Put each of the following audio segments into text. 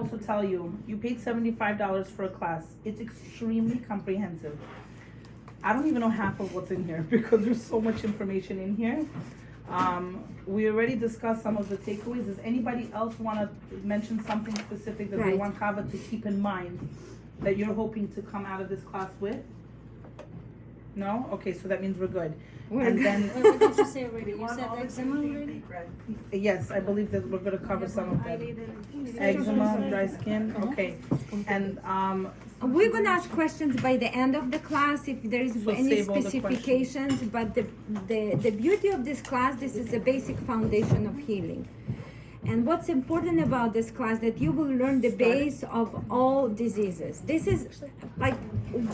Also tell you, you paid $75 for a class. It's extremely comprehensive. I don't even know half of what's in here because there's so much information in here. We already discussed some of the takeaways. Does anybody else want to mention something specific that they want Hava to keep in mind that you're hoping to come out of this class with? No? Okay, so that means we're good. Then What did you say already? You said eczema already? yes, I believe that we're going to cover some of that. Eczema, dry skin. Okay. And we're going to ask questions by the end of the class if there is So any save all the specifications. But the beauty of this class, this is a basic foundation of healing. And what's important about this class, that you will learn the base of all diseases. This is like,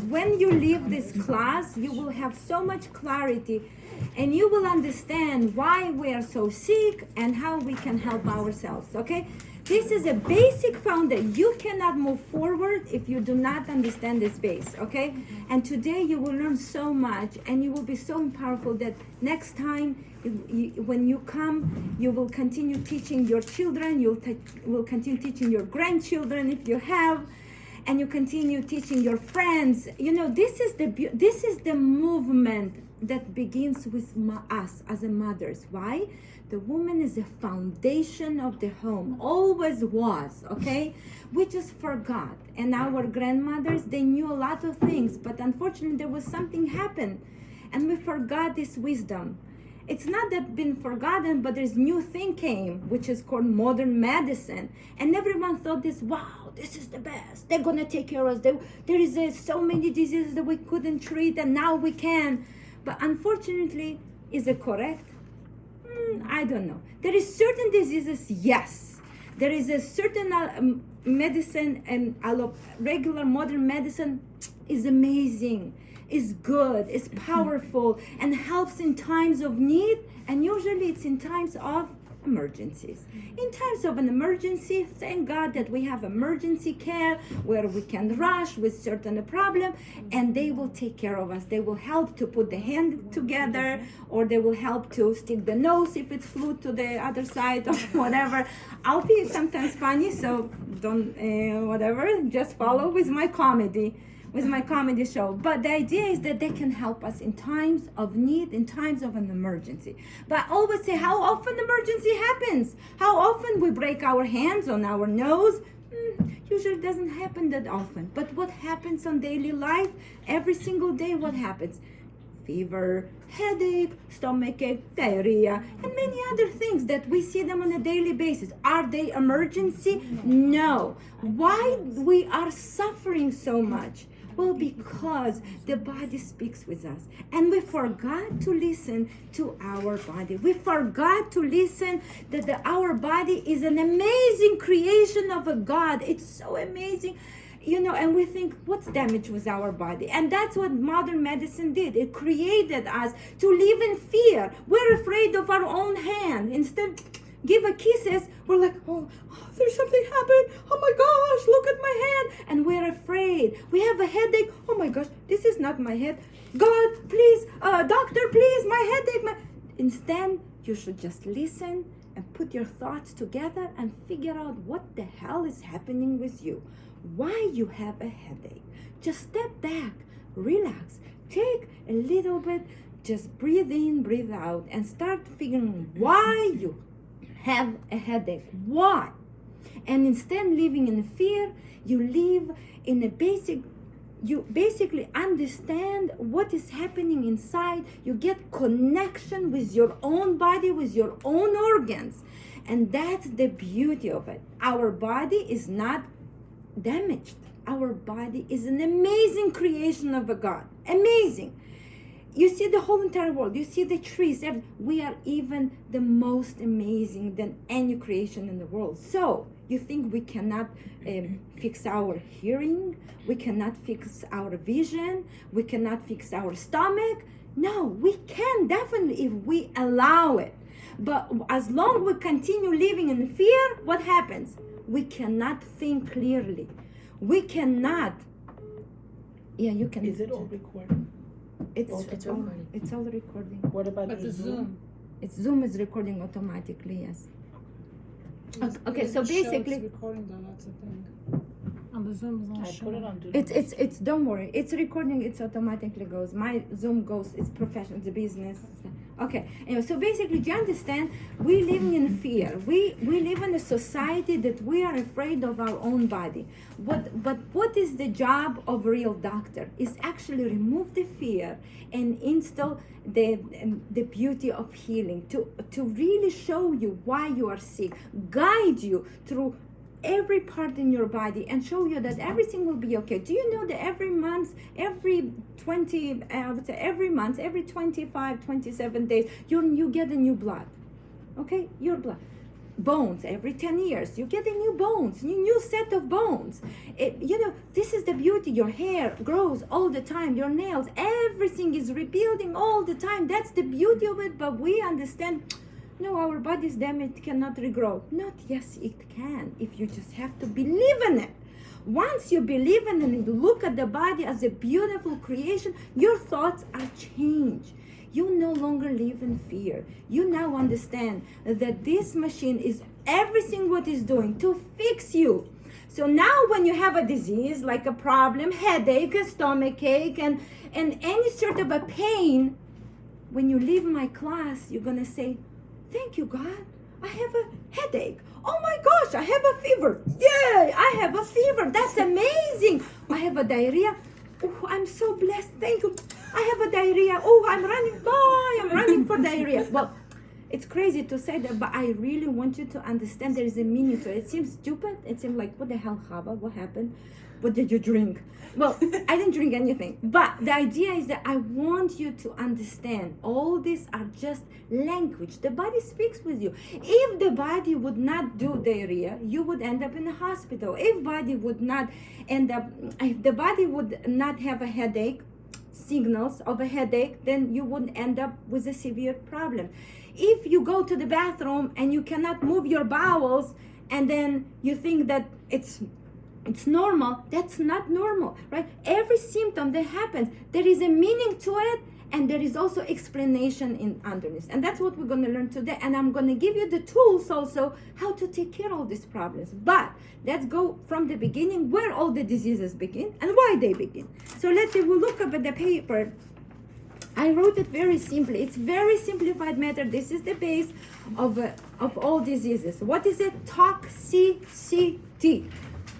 when you leave this class, you will have so much clarity and you will understand why we are so sick and how we can help ourselves, okay? This is a basic foundation. You cannot move forward if you do not understand this base, okay? And today you will learn so much and you will be so powerful that next time when you come, you will continue teaching your children, will continue teaching your grandchildren if you have, and you continue teaching your friends. You know, this is the movement that begins with us as a mothers. Why? The woman is the foundation of the home, always was, okay? We just forgot. And our grandmothers, they knew a lot of things, but unfortunately there was something happened and we forgot this wisdom. It's not that been forgotten, but there's new thing came, which is called modern medicine. And everyone thought this, wow, this is the best. They're gonna take care of us. There is so many diseases that we couldn't treat and now we can. But unfortunately, is it correct? I don't know. There is certain diseases, yes. There is a certain medicine, and regular modern medicine is amazing, is good, is powerful, and helps in times of need, and usually it's in times of emergencies. In times of an emergency, thank God that we have emergency care where we can rush with certain problem and they will take care of us. They will help to put the hand together, or they will help to stick the nose if it's flew to the other side or whatever. I'll be sometimes funny, so don't whatever, just follow with my comedy show. But the idea is that they can help us in times of need, in times of an emergency. But I always say, how often emergency happens? How often we break our hands on our nose? Usually doesn't happen that often. But what happens on daily life? Every single day, what happens? Fever, headache, stomachache, diarrhea, and many other things that we see them on a daily basis. Are they emergency? No. Why we are suffering so much? Well, because the body speaks with us. And we forgot to listen to our body. We forgot to listen that our body is an amazing creation of a God. It's so amazing. You know, and we think, what's damage with our body? And that's what modern medicine did. It created us to live in fear. We're afraid of our own hand. Instead, give a kisses, we're like, oh, there's something happened. Oh my gosh, look at my hand. And we're afraid. We have a headache. Oh my gosh, this is not my head. God, please, doctor, please, my headache. Instead, you should just listen and put your thoughts together and figure out what the hell is happening with you. Why you have a headache. Just step back, relax, take a little bit, just breathe in, breathe out, and start figuring why you have a headache. Why? And instead of living in fear, you live in a you basically understand what is happening inside. You get connection with your own body, with your own organs. And that's the beauty of it. Our body is not damaged. Our body is an amazing creation of a God. Amazing. You see the whole entire world. You see the trees. We are even the most amazing than any creation in the world. So you think we cannot fix our hearing? We cannot fix our vision? We cannot fix our stomach? No, we can definitely if we allow it. But as long as we continue living in fear, what happens? We cannot think clearly. We cannot. Yeah, you can. Is it all recording? It's all recording. What about But the Zoom? Zoom is recording automatically, yes. Okay, so basically, It's recording though, that's the thing. On the Zoom is not I put it on do it's don't worry, it's recording, it's automatically goes. My Zoom goes, it's professional, it's business. Okay, anyway, so basically, do you understand? We live in fear. We live in a society that we are afraid of our own body. But what is the job of a real doctor? Is actually remove the fear and install the beauty of healing, to really show you why you are sick, guide you through every part in your body and show you that everything will be okay. Do you know that every month, every 25, 27 days, you get a new blood, okay? Your blood. Bones, every 10 years, you get a new bones, new set of bones. This is the beauty. Your hair grows all the time, your nails, everything is rebuilding all the time. That's the beauty of it, but we understand, no, our body's damaged, cannot regrow. Not, yes, it can, if you just have to believe in it. Once you believe in it and you look at the body as a beautiful creation, your thoughts are changed. You no longer live in fear. You now understand that this machine is everything what is doing to fix you. So now when you have a disease, like a problem, headache, a stomach ache, and any sort of a pain, when you leave my class, you're going to say, thank you, God. I have a headache. Oh my gosh, I have a fever. Yay, I have a fever. That's amazing. I have a diarrhea. Oh, I'm so blessed. Thank you. I have a diarrhea. Oh, I'm running. Bye. I'm running for diarrhea. Well, it's crazy to say that, but I really want you to understand there is a meaning to it. It seems stupid. It seems like, what the hell, Hava? What happened? What did you drink? Well, I didn't drink anything. But the idea is that I want you to understand all these are just language. The body speaks with you. If the body would not do diarrhea, you would end up in a hospital. If the body would not have a headache, signals of a headache, then you would end up with a severe problem. If you go to the bathroom and you cannot move your bowels, and then you think that it's normal, that's not normal, right? Every symptom that happens, there is a meaning to it, and there is also explanation in underneath. And that's what we're going to learn today. And I'm going to give you the tools also how to take care of all these problems. But let's go from the beginning, where all the diseases begin and why they begin. So let's say we'll look up at the paper. I wrote it very simply. It's very simplified matter. This is the base of all diseases. What is it? Toxicity.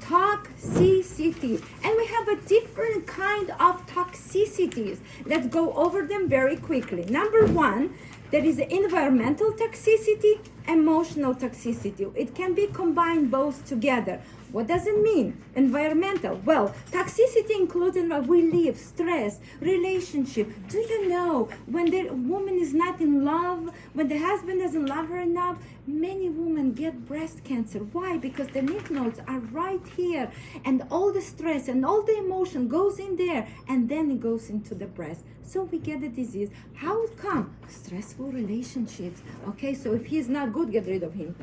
Toxicity. And we have a different kind of toxicities. Let's go over them very quickly. Number one, there is environmental toxicity, emotional toxicity. It can be combined both together. What does it mean? Environmental. Well, toxicity includes in what we live, stress, relationship. Do you know when the woman is not in love, when the husband doesn't love her enough, many women get breast cancer. Why? Because the lymph nodes are right here, and all the stress and all the emotion goes in there, and then it goes into the breast. So we get the disease. How it come? Stressful relationships. Okay, so if he's not good, get rid of him.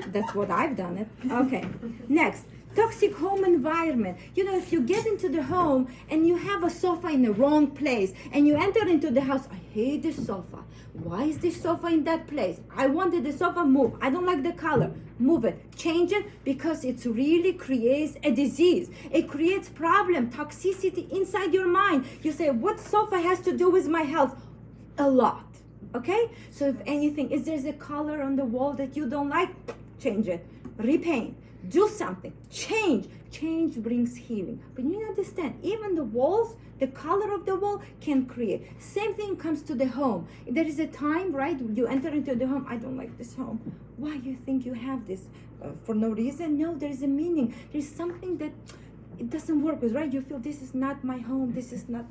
That's what I've done it. Okay, next. Toxic home environment. You know, if you get into the home and you have a sofa in the wrong place and you enter into the house, I hate this sofa. Why is this sofa in that place? I wanted the sofa moved. I don't like the color. Move it. Change it, because it really creates a disease. It creates problem, toxicity inside your mind. You say, what sofa has to do with my health? A lot. Okay? So if anything, if there's a color on the wall that you don't like, change it. Repaint. Do something. Change. Change brings healing. But you understand, even the walls, the color of the wall can create. Same thing comes to the home. There is a time, right? You enter into the home. I don't like this home. Why you think you have this? For no reason? No, there is a meaning. There's something that it doesn't work with, right? You feel this is not my home. This is not,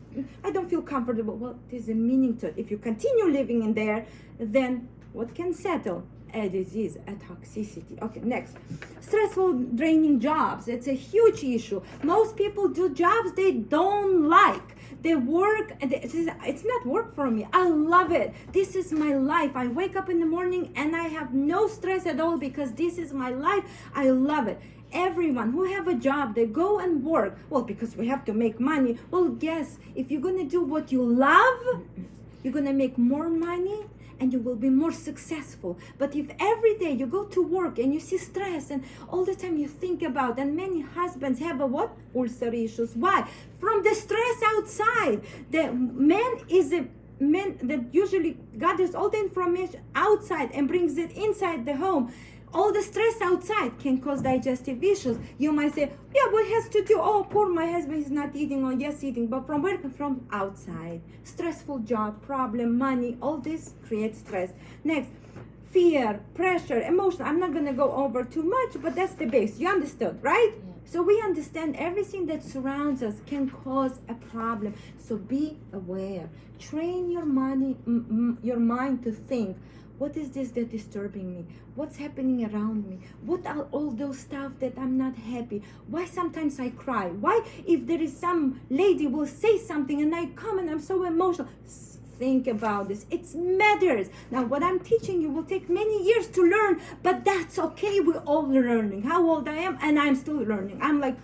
I don't feel comfortable. Well, there's a meaning to it. If you continue living in there, then what can settle? A disease, a toxicity. Okay, next. Stressful, draining jobs. It's a huge issue. Most people do jobs they don't like. They work, and it's not work for me. I love it. This is my life. I wake up in the morning and I have no stress at all because this is my life. I love it. Everyone who have a job, they go and work. Well, because we have to make money. Well, guess, if you're going to do what you love, you're going to make more money, and you will be more successful. But if every day you go to work and you see stress and all the time you think about, and many husbands have a what? Ulcer issues. Why? From the stress outside. The man is a man that usually gathers all the information outside and brings it inside the home. All the stress outside can cause digestive issues. You might say, yeah, what has to do? Oh, poor my husband is not eating, or yes, eating. But from where? From outside. Stressful job, problem, money, all this creates stress. Next, fear, pressure, emotion. I'm not going to go over too much, but that's the base. You understood, right? Yeah. So we understand everything that surrounds us can cause a problem. So be aware. Train your mind to think, what is this that's disturbing me? What's happening around me? What are all those stuff that I'm not happy? Why sometimes I cry? Why if there is some lady will say something and I come and I'm so emotional? Think about this. It matters. Now what I'm teaching you will take many years to learn, but that's okay. We're all learning. How old I am, and I'm still learning. I'm like,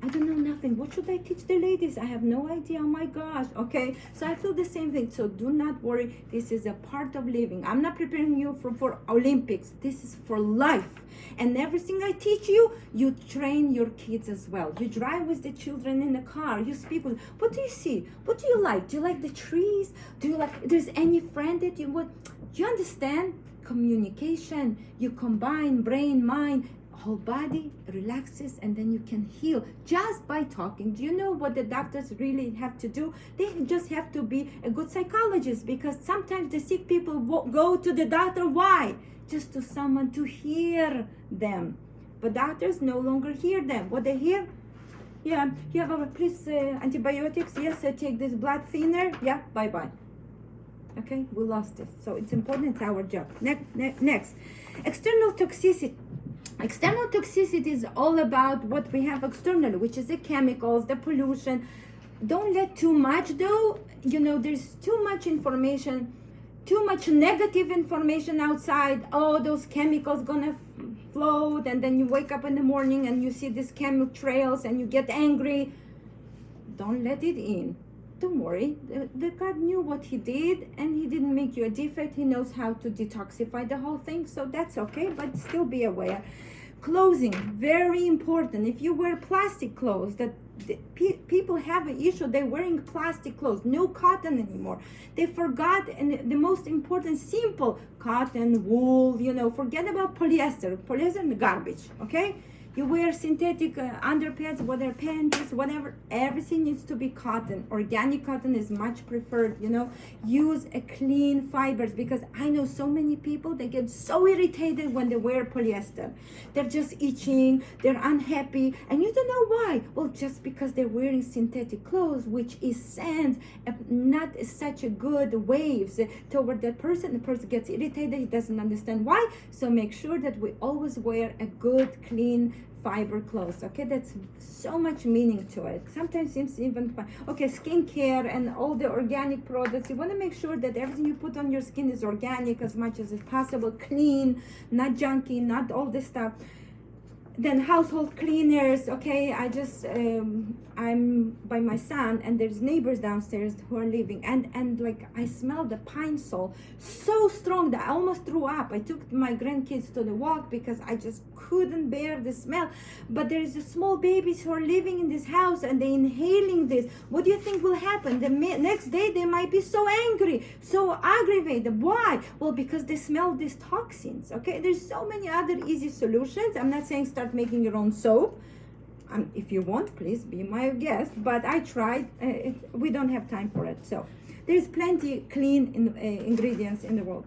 I don't know nothing. What should I teach the ladies? I have no idea. Oh my gosh. Okay. So I feel the same thing. So do not worry. This is a part of living. I'm not preparing you for Olympics. This is for life. And everything I teach you, you train your kids as well. You drive with the children in the car. You speak with, what do you see? What do you like? Do you like the trees? Do you like, there's any friend that you would, you understand? Communication. You combine brain, mind, whole body relaxes, and then you can heal just by talking. Do you know what the doctors really have to do? They just have to be a good psychologist, because sometimes the sick people go to the doctor. Why? Just to someone to hear them. But doctors no longer hear them. What they hear? Yeah, you have please antibiotics. Yes, take this blood thinner. Yeah, bye-bye. Okay, we lost it. So it's important. It's our job. Next, external toxicity. External toxicity is all about what we have externally, which is the chemicals, the pollution. Don't let too much though. You know, there's too much information, too much negative information outside. Oh, those chemicals gonna float, and then you wake up in the morning and you see these chemical trails and you get angry. Don't let it in. Don't worry. The God knew what he did, and he didn't make you a defect. He knows how to detoxify the whole thing, so that's okay, but still be aware. Clothing, very important. If you wear plastic clothes, that people have an issue, they're wearing plastic clothes, no cotton anymore. They forgot, and the most important, simple, cotton, wool, you know, forget about polyester. Polyester is garbage, okay? You wear synthetic underpants, whatever, panties, whatever, everything needs to be cotton. Organic cotton is much preferred, you know. Use a clean fibers, because I know so many people, they get so irritated when they wear polyester. They're just itching, they're unhappy, and you don't know why. Well, just because they're wearing synthetic clothes, which is sends not such a good waves toward that person. The person gets irritated, he doesn't understand why. So make sure that we always wear a good, clean fiber clothes. Okay, that's so much meaning to it. Sometimes seems even fun. Okay, skincare and all the organic products. You want to make sure that everything you put on your skin is organic as much as it's possible, clean, not junky, not all this stuff. Then household cleaners. Okay, I'm by my son, and there's neighbors downstairs who are living, and like I smell the pine sol so strong that I almost threw up. I took my grandkids to the walk because I just couldn't bear the smell. But there's small babies who are living in this house, and they're inhaling this. What do you think will happen? The next day they might be so angry, so aggravated. Why? Well, because they smell these toxins. Okay, there's so many other easy solutions. I'm not saying start making your own soap. If you want, please be my guest, but I tried. We don't have time for it. So there's plenty clean ingredients in the world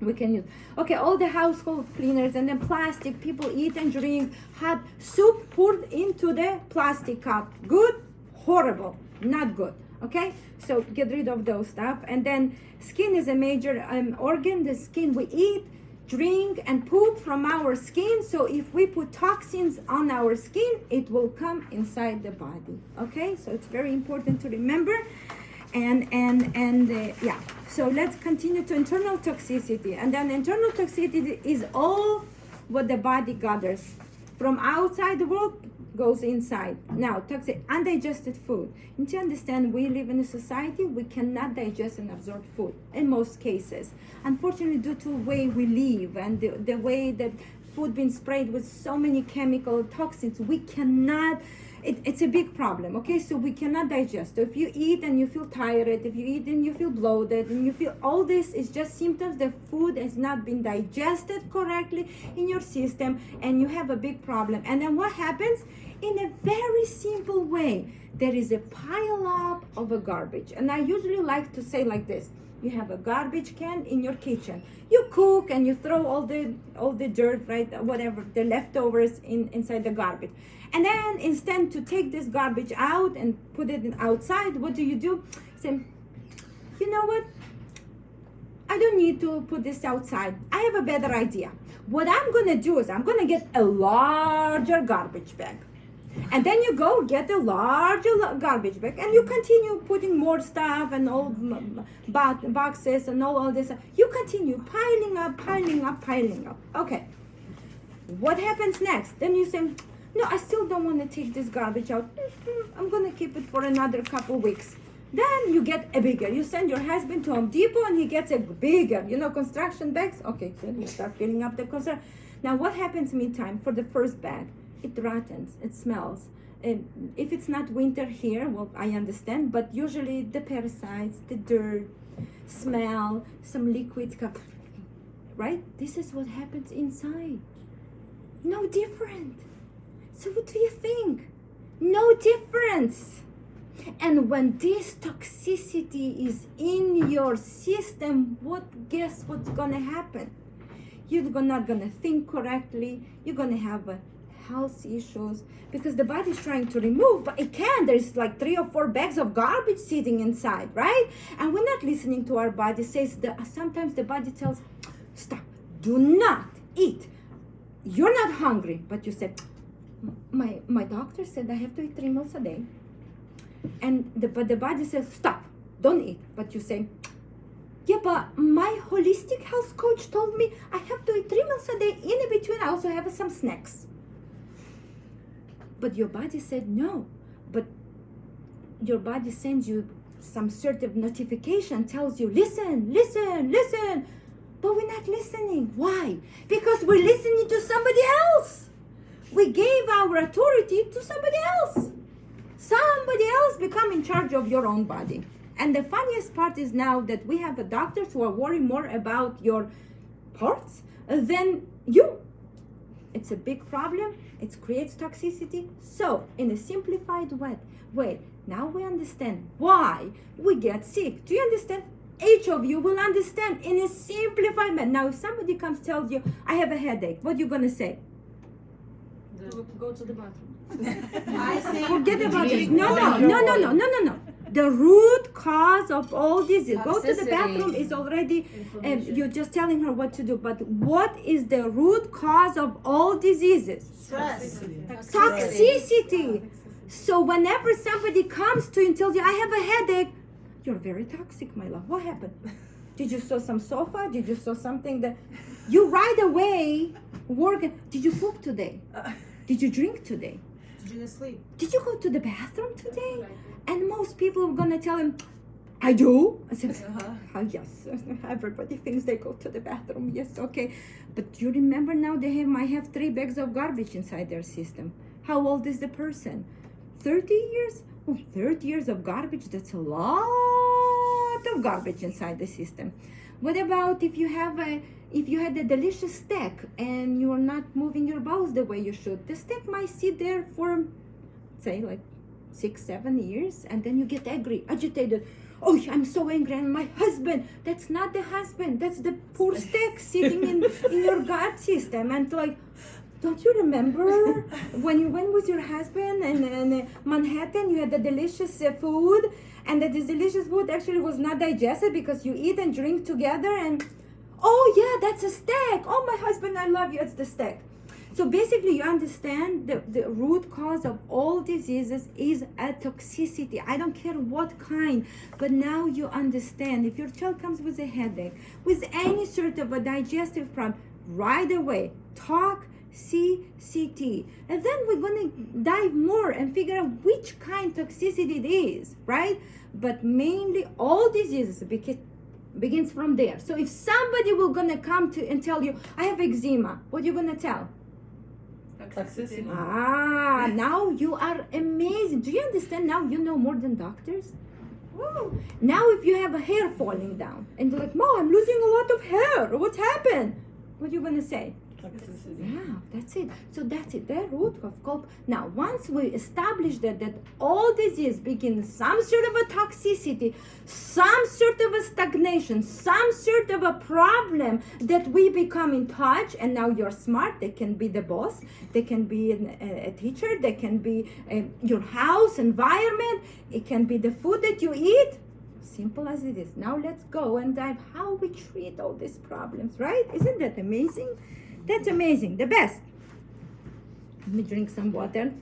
we can use. Okay, all the household cleaners, and then plastic. People eat and drink hot soup poured into the plastic cup. Good? Horrible. Not good. Okay, so get rid of those stuff. And then skin is a major organ. The skin we eat, drink, and poop from our skin. So if we put toxins on our skin, it will come inside the body. Okay, so it's very important to remember. And yeah, so let's continue to internal toxicity. And then internal toxicity is all what the body gathers from outside the world. goes inside. Now, toxic, undigested food. You need to understand we live in a society, we cannot digest and absorb food in most cases. Unfortunately, due to the way we live and the way that food being sprayed with so many chemical toxins, we cannot, it's a big problem, okay? So we cannot digest. So if you eat and you feel tired, if you eat and you feel bloated, and you feel all this is just symptoms that food has not been digested correctly in your system, and you have a big problem. And then what happens? In a very simple way, there is a pile up of a garbage. And I usually like to say like this: you have a garbage can in your kitchen. You cook and you throw all the dirt, right, whatever, the leftovers inside the garbage. And then instead to take this garbage out and put it outside, what do? Say, you know what? I don't need to put this outside. I have a better idea. What I'm gonna do is I'm gonna get a larger garbage bag. And then you go get a larger garbage bag and you continue putting more stuff and all boxes and all this. You continue piling up. Okay. What happens next? Then you say, no, I still don't want to take this garbage out. I'm going to keep it for another couple weeks. Then you get a bigger. You send your husband to Home Depot and he gets a bigger, construction bags. Okay, so you start filling up the construction. Now what happens meantime for the first bag? It rottens, it smells. And if it's not winter here, well, I understand, but usually the parasites, the dirt, smell, some liquids come, right? This is what happens inside. No different. So what do you think? No difference. And when this toxicity is in your system, guess what's gonna happen? You're not gonna think correctly. You're gonna have health issues because the body's trying to remove, but it can't. There's like 3 or 4 bags of garbage sitting inside, right? And we're not listening to our body. Says that sometimes the body tells, stop, do not eat. You're not hungry, but you said, my doctor said I have to eat 3 meals a day. But the body says, stop, don't eat. But you say, yeah, but my holistic health coach told me I have to eat 3 meals a day. In between, I also have some snacks. But your body said no. But your body sends you some sort of notification, tells you, listen. But we're not listening. Why? Because we're listening to somebody else. We gave our authority to somebody else. Somebody else become in charge of your own body. And the funniest part is now that we have doctors who are worried more about your parts than you. It's a big problem. It creates toxicity. So, in a simplified way, now we understand why we get sick. Do you understand? Each of you will understand in a simplified manner. Now, if somebody comes tells you, I have a headache, what are you going to say? Go to the bathroom. I say, Forget about it. No. The root cause of all this is go to the bathroom is already, you're just telling her what to do. But what is the root cause of all diseases? stress. Toxicity. So whenever somebody comes to you and tells you, I have a headache, you're very toxic, my love. What happened? Did you saw some sofa? Did you saw something that you right away work? Did you poop today? Did you drink today? Did you sleep? Did you go to the bathroom today? And most people are gonna tell him, I do. I said, oh, yes, everybody thinks they go to the bathroom. Yes, okay. But you remember now they might have 3 bags of garbage inside their system. How old is the person? 30 years? Oh, 30 years of garbage, that's a lot of garbage inside the system. What about if you had a delicious steak and you are not moving your bowels the way you should? The steak might sit there for, say, like 6-7 years, and then you get angry, agitated. Oh, I'm so angry, and my husband. That's not the husband. That's the poor steak sitting in your gut system. And like, don't you remember when you went with your husband and Manhattan? You had the delicious food, and that this delicious food actually was not digested because you eat and drink together. And oh yeah, that's a steak. Oh, my husband, I love you. It's the steak. So basically, you understand the root cause of all diseases is a toxicity. I don't care what kind, but now you understand. If your child comes with a headache, with any sort of a digestive problem, right away, talk, toxicity. And then we're going to dive more and figure out which kind of toxicity it is, right? But mainly all diseases begins from there. So if somebody will going to come to and tell you, I have eczema, what are you going to tell? Toxicity. Ah, now you are amazing. Do you understand? Now you know more than doctors. Woo. Now if you have a hair falling down and you're like, Mom, I'm losing a lot of hair. What's happened? What are you going to say? Toxicity. Yeah, that's it. So that's it. The root of cause. Now, once we establish that all disease begins some sort of a toxicity, some sort of a stagnation, some sort of a problem that we become in touch, and now you're smart. They can be the boss. They can be a teacher. They can be your house environment. It can be the food that you eat. Simple as it is. Now let's go and dive how we treat all these problems, right? Isn't that amazing? That's amazing, the best. Let me drink some water.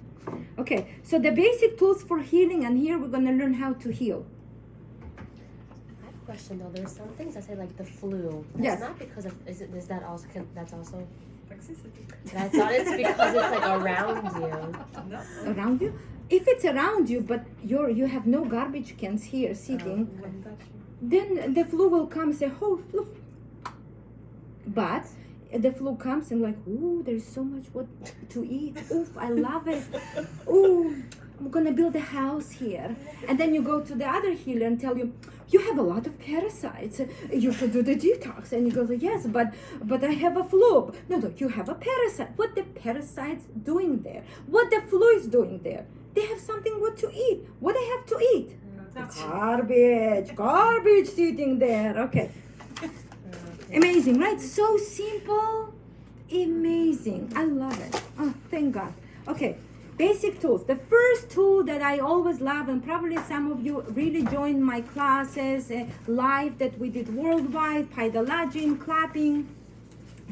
Okay, so the basic tools for healing, and here we're going to learn how to heal. I have a question though. There's some things that say like the flu. That's Yes. not because of. Is that also? That's also. Toxicity. I thought it's because it's like around you. No. Around you? If it's around you, but you have no garbage cans here sitting, then the flu will come and say, oh, flu. But the flu comes and like, ooh, there's so much what to eat. Oof, I love it. Ooh, I'm gonna build a house here. And then you go to the other healer and tell you, you have a lot of parasites. You should do the detox. And you go, yes, but I have a flu. No, you have a parasite. What the parasite's doing there? What the flu is doing there? They have something what to eat. What they have to eat? Garbage sitting there. Okay. Amazing, right? So simple, amazing. I love it. Oh, thank God. Okay, basic tools. The first tool that I always love, and probably some of you really joined my classes live that we did worldwide, pedalaging, clapping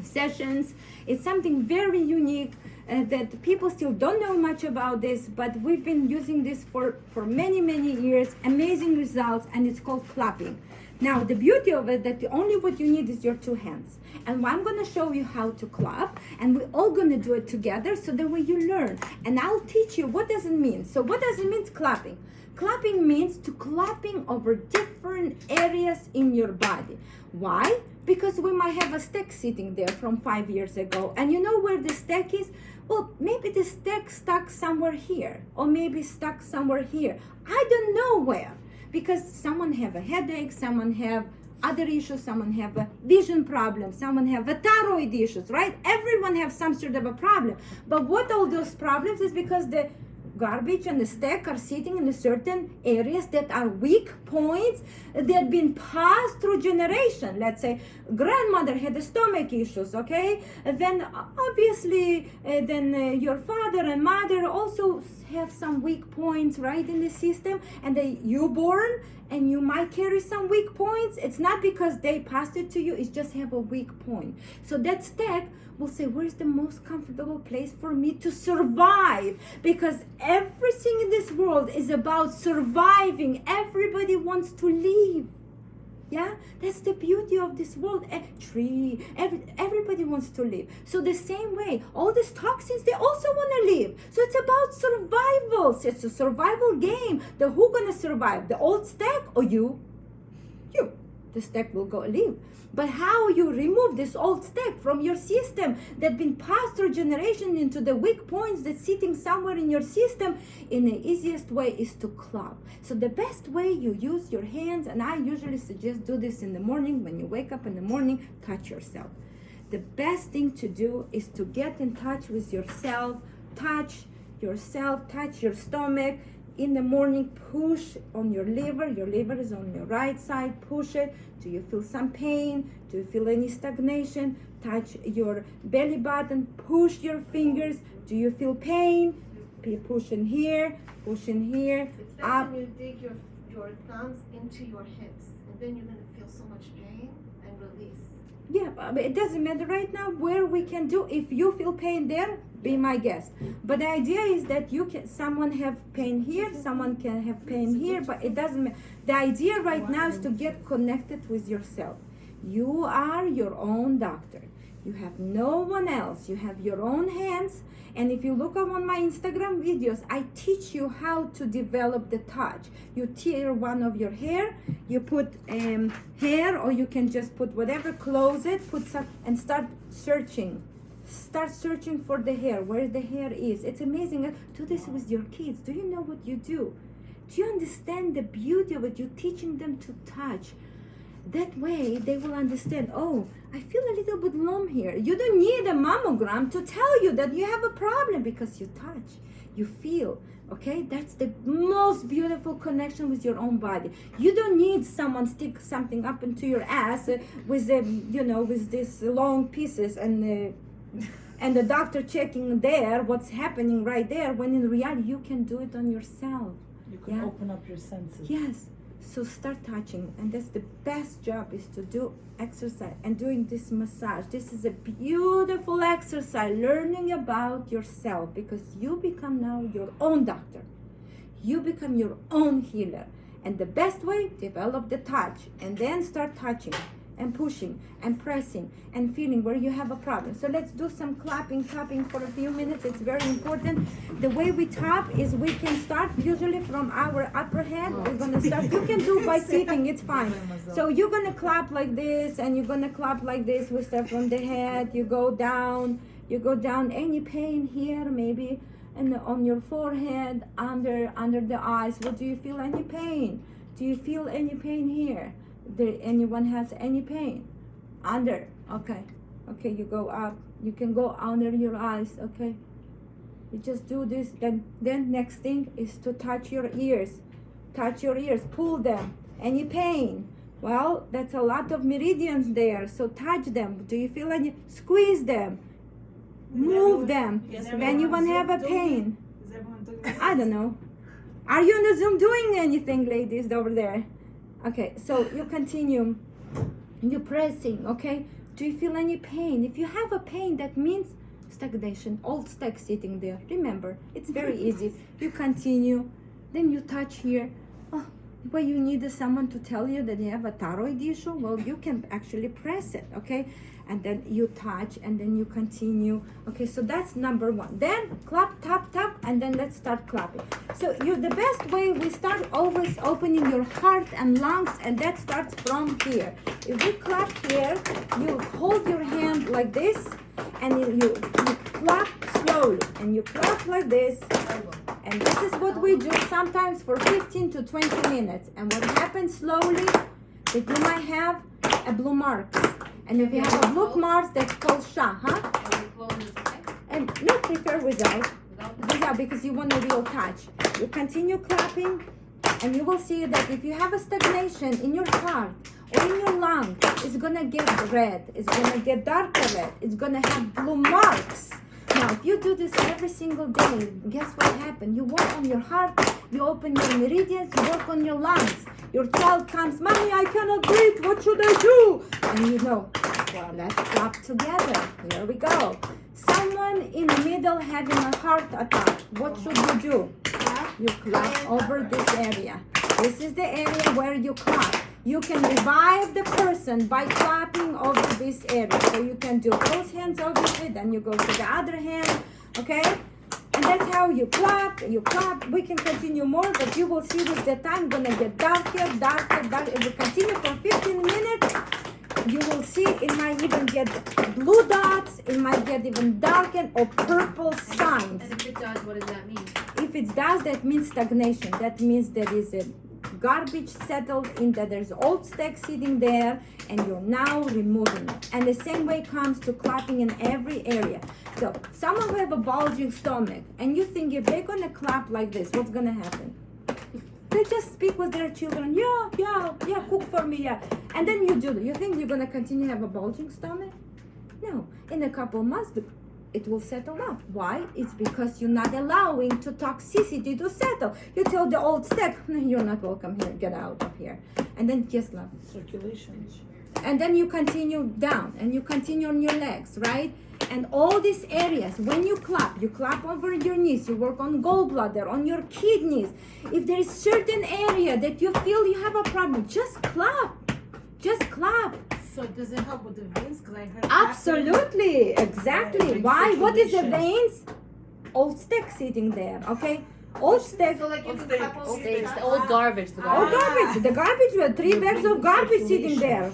sessions. It's something very unique that people still don't know much about this, but we've been using this for many, many years. Amazing results, and it's called clapping. Now, the beauty of it, that the only what you need is your two hands. And I'm going to show you how to clap, and we're all going to do it together so that way you learn. And I'll teach you what does it mean. So what does it mean clapping? Clapping means to clapping over different areas in your body. Why? Because we might have a stack sitting there from 5 years ago. And you know where the stack is? Well, maybe the stack stuck somewhere here, or maybe stuck somewhere here. I don't know where. Because someone have a headache, someone have other issues, someone have a vision problem, someone have a thyroid issues, right? Everyone have some sort of a problem. But what all those problems is because the garbage and the stack are sitting in certain areas that are weak points that have been passed through generation. Let's say grandmother had the stomach issues, okay? And then obviously your father and mother also have some weak points, right, in the system, and you born and you might carry some weak points. It's not because they passed it to you, it's just have a weak point. So that stack will say, where's the most comfortable place for me to survive? Because everything in this world is about surviving. Everybody wants to live. Yeah, that's the beauty of this world. A tree, everybody wants to live. So the same way, all these toxins, they also want to live. So it's about survival. So it's a survival game. Who gonna survive? The old stack or you? You. The stack will go live. But how you remove this old stack from your system that been passed through generation into the weak points that's sitting somewhere in your system, in the easiest way is to clap. So the best way you use your hands, and I usually suggest do this in the morning. When you wake up in the morning, touch yourself. The best thing to do is to get in touch with yourself, touch yourself, touch your stomach. In the morning, push on your liver. Your liver is on your right side. Push it. Do you feel some pain? Do you feel any stagnation? Touch your belly button. Push your fingers. Do you feel pain? Push in here. Push in here. It's Up. when you dig your thumbs into your hips, and then you're gonna feel so much pain and release. Yeah, but it doesn't matter right now where we can do. If you feel pain there, be my guest. But the idea is that someone have pain here, someone can have pain here, but it doesn't matter. The idea right now is to get connected with yourself. You are your own doctor. You have no one else. You have your own hands. And if you look on my Instagram videos, I teach you how to develop the touch. You tear one of your hair, you put hair, or you can just put whatever, close it, put some, and start searching. Start searching for the hair, where the hair is. It's amazing. Do this with your kids. Do you know what you do? Do you understand the beauty of it? You're teaching them to touch. That way they will understand, oh, I feel a little bit numb here. You don't need a mammogram to tell you that you have a problem, because you touch, you feel, okay? That's the most beautiful connection with your own body. You don't need someone stick something up into your ass with with these long pieces and the doctor checking there what's happening right there, when in reality you can do it on yourself. You can open up your senses. Yes. So start touching, and that's the best job, is to do exercise and doing this massage. This is a beautiful exercise, learning about yourself, because you become now your own doctor. You become your own healer. And the best way, develop the touch, and then start touching and pushing and pressing and feeling where you have a problem. So let's do some clapping, tapping for a few minutes. It's very important. The way we tap is we can start usually from our upper head. We're gonna start. You can do by sitting, it's fine. So you're gonna clap like this, and you're gonna clap like this. We start from the head, you go down. Any pain here, maybe, and on your forehead, under the eyes. What do you feel? Any pain? Do you feel any pain here? Anyone has any pain? Under, okay, you go up, you can go under your eyes, okay? You just do this, then next thing is to touch your ears, pull them. Any pain? Well, that's a lot of meridians there, so touch them. Do you feel any? Squeeze them, move them. Anyone have a pain? Is everyone doing this? I don't know. Are you on the Zoom doing anything, ladies, over there? Okay, so you continue, you're pressing, okay? Do you feel any pain? If you have a pain, that means stagnation, old stack sitting there. Remember, it's very easy. You continue, then you touch here. Oh, but you need someone to tell you that you have a thyroid issue? Well, you can actually press it, okay? And then you touch, and then you continue. Okay, so that's number one. Then clap, tap, tap, and then let's start clapping. So the best way, we start always opening your heart and lungs, and that starts from here. If we clap here, you hold your hand like this, and you clap slowly, and you clap like this. And this is what we do sometimes for 15 to 20 minutes. And what happens slowly, that you might have a blue mark. And if you have a blue mark, that's called Shah, huh? And no, prefer without, because you want a real touch. You continue clapping, and you will see that if you have a stagnation in your heart or in your lung, it's gonna get red, it's gonna get darker red, it's gonna have blue marks. Now, if you do this every single day, guess what happens? You work on your heart, you open your meridians, you work on your lungs. Your child comes, Mommy, I cannot breathe, what should I do? And you know, well, let's clap together. Here we go. Someone in the middle having a heart attack, what should you do? You clap over this area. This is the area where you clap. You can revive the person by clapping over this area. So you can do both hands obviously, then you go to the other hand, okay? And that's how you clap, We can continue more, but you will see with the time gonna get darker. If you continue for 15 minutes, you will see it might even get blue dots, it might get even darkened or purple signs. And if it does, what does that mean? If it does, that means stagnation. That means there is a garbage settled in, that there's old stack sitting there, and you're now removing it. And the same way comes to clapping in every area. So someone who have a bulging stomach, and you think if they're gonna clap like this, what's gonna happen? They just speak with their children, yeah, cook for me, yeah. And then you do. You think you're gonna continue to have a bulging stomach? No. In a couple months, it will settle up. Why? It's because you're not allowing to toxicity to settle. You tell the old stack, you're not welcome here, get out of here. And then just love. Circulation. And then you continue down, and you continue on your legs, right? And all these areas, when you clap over your knees, you work on gallbladder, on your kidneys. If there is certain area that you feel you have a problem, just clap. So does it help with the veins? Because I heard Absolutely, exactly. Yeah, Why? What is the circulation. veins? Old stick sitting there, okay? Old stick. So like you can clap over your Steaks, the tongue. old garbage. The Old garbage. garbage. The garbage were 3 bags of garbage sitting there.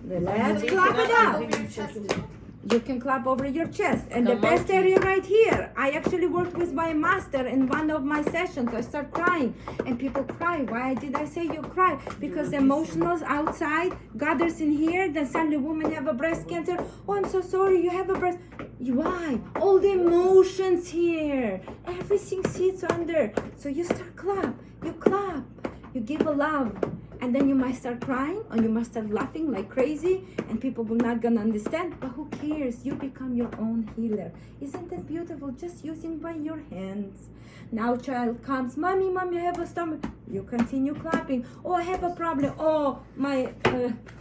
Let's So you clap can it clap up. over your chest too. You can clap over your chest. And the The best monkey. area right here, I actually worked with my master in one of my sessions. I start crying and people cry. Why did I say you cry? Because emotions outside gathers in here, then suddenly women have a breast cancer. Oh, I'm so sorry, you have a breast. Why? All the emotions here. Everything sits under. So you start clap. You clap. You give a love. And then you might start crying or you might start laughing like crazy and people will not gonna understand, but who cares? You become your own healer. Isn't that beautiful? Just using by your hands. Now child comes, mommy, I have a stomach. You continue clapping. Oh, I have a problem. Oh, my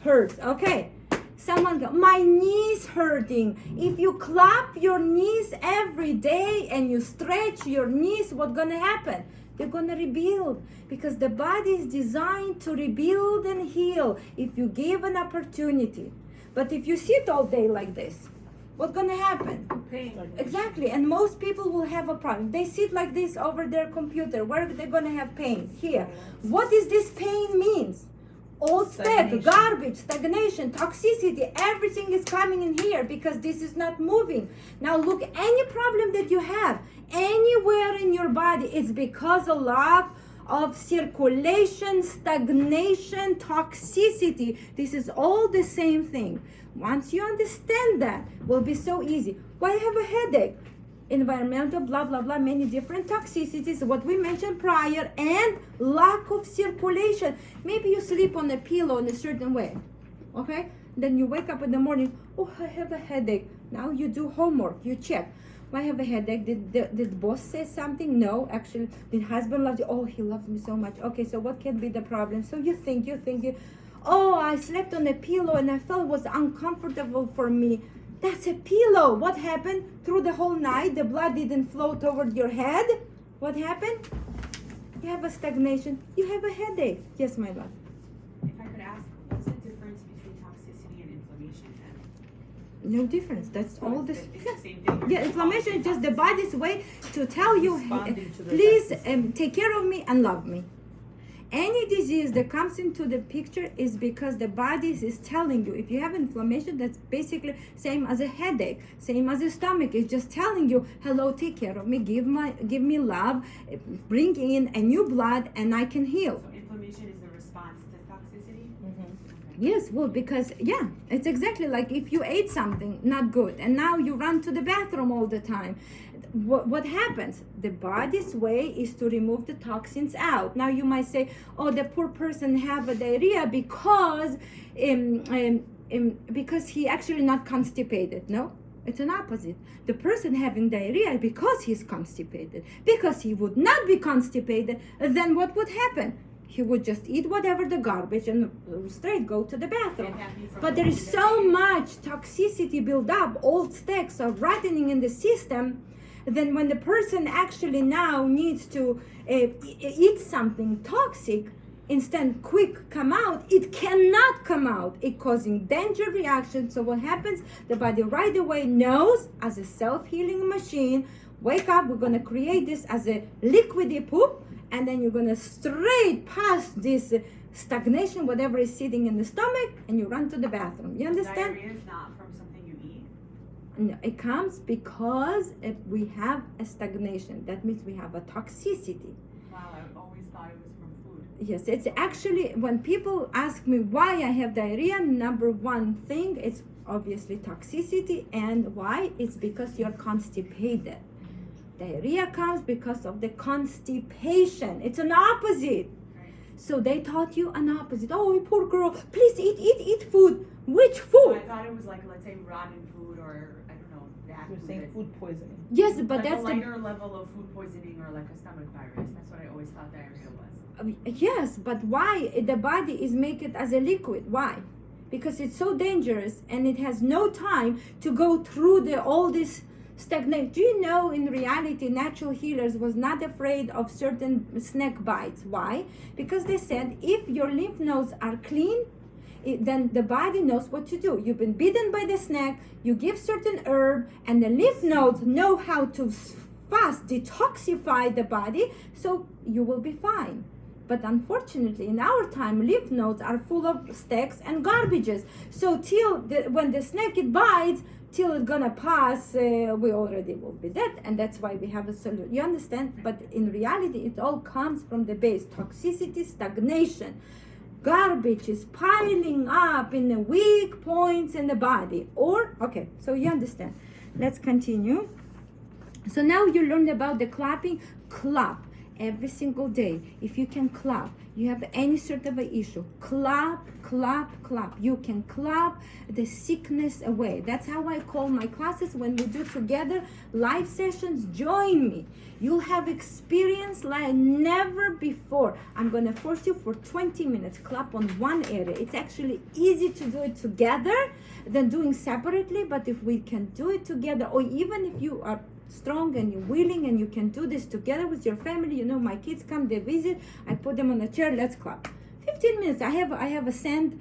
hurts. Okay. Someone go, my knees hurting. If you clap your knees every day and you stretch your knees, what's gonna happen? They're gonna rebuild because the body is designed to rebuild and heal if you give an opportunity. But if you sit all day like this, what's gonna happen? pain. Exactly, and most people will have a problem. They sit like this over their computer. Where are they gonna have pain? Here. What is this pain means? Old step, Stagnation. garbage, stagnation, toxicity, everything is coming in here because this is not moving. Now look, any problem that you have anywhere in your body, it's because of lack of circulation, stagnation, toxicity. This is all the same thing. Once you understand that, will be so easy. Why have a headache? Environmental, blah, blah, blah, many different toxicities, what we mentioned prior, and lack of circulation. Maybe you sleep on a pillow in a certain way, okay? Then you wake up in the morning, oh, I have a headache. Now you do homework, you check. I have a headache. Did boss say something? No, actually, did husband love you? Oh, he loves me so much. Okay, so what can be the problem? So you think, oh, I slept on a pillow and I felt it was uncomfortable for me. That's a pillow. What happened? Through the whole night, the blood didn't flow toward your head. What happened? You have a stagnation. You have a headache. Yes, my love. If I could ask, what's the difference between toxicity and inflammation then? No difference. That's So all it's this. the- It's the same thing. Yeah, inflammation is just the body's way to tell you, Responding to the please toxicity. take care of me and love me. Any disease that comes into the picture is because the body is telling you. If you have inflammation, that's basically same as a headache, same as a stomach. It's just telling you, hello, take care of me, give me love, bring in a new blood, and I can heal. So inflammation is the response to toxicity? Yes, well, because, yeah, it's exactly like if you ate something not good and now you run to the bathroom all the time. What happens? The body's way is to remove the toxins out. Now you might say, oh, the poor person have a diarrhea because he actually not constipated. No, it's an opposite. The person having diarrhea because he's constipated. Because he would not be constipated, then what would happen? He would just eat whatever the garbage and straight go to the bathroom. Can that be from But there is food so that- much toxicity built up, old stacks are rotting in the system. Then when the person actually now needs to eat something toxic, instant quick come out, it cannot come out. It causing danger reaction. So what happens? The body right away knows as a self-healing machine, wake up, we're gonna create this as a liquidy poop, and then you're gonna straight past this stagnation, whatever is sitting in the stomach, and you run to the bathroom. You understand? Diarrhea is not from something you eat? No, it comes because we have a stagnation. That means we have a toxicity. Wow, I always thought it was from food. Yes, it's actually, when people ask me why I have diarrhea, number one thing is obviously toxicity, and why? It's because you're constipated. Diarrhea comes because of the constipation. It's an opposite. So they taught you an opposite. Oh, poor girl, please eat food. Which So food? I thought it was like, let's say, rotten food or, I don't know, bad You're food. saying that- food poisoning. Yes, but like that's a the lighter level of food poisoning or like a stomach virus. That's what I always thought diarrhea was. Yes, but why the body is make it as a liquid? Why? Because it's so dangerous and it has no time to go through all this stagnate. Do you know in reality natural healers was not afraid of certain snake bites? Why? Because they said if your lymph nodes are clean, then the body knows what to do. You've been bitten by the snake, you give certain herb, and the lymph nodes know how to fast detoxify the body, so you will be fine. But unfortunately, in our time, lymph nodes are full of sticks and garbages. So when the snake it bites, till it's gonna pass, we already will be dead, and that's why we have a solution. You understand? But in reality, it all comes from the base: toxicity, stagnation. Garbage is piling up in the weak points in the body. Okay, so you understand. Let's continue. So now you learned about the clapping. Clap every single day. If you can clap, you have any sort of an issue, clap, clap, clap. You can clap the sickness away. That's how I call my classes when we do together live sessions. Join me. You'll have experience like never before. I'm going to force you for 20 minutes, clap on one area. It's actually easy to do it together than doing separately, but if we can do it together, or even if you are strong and you're willing and you can do this together with your family, you know, my kids come, they visit, I put them on a chair, let's clap. 15 minutes. I have a send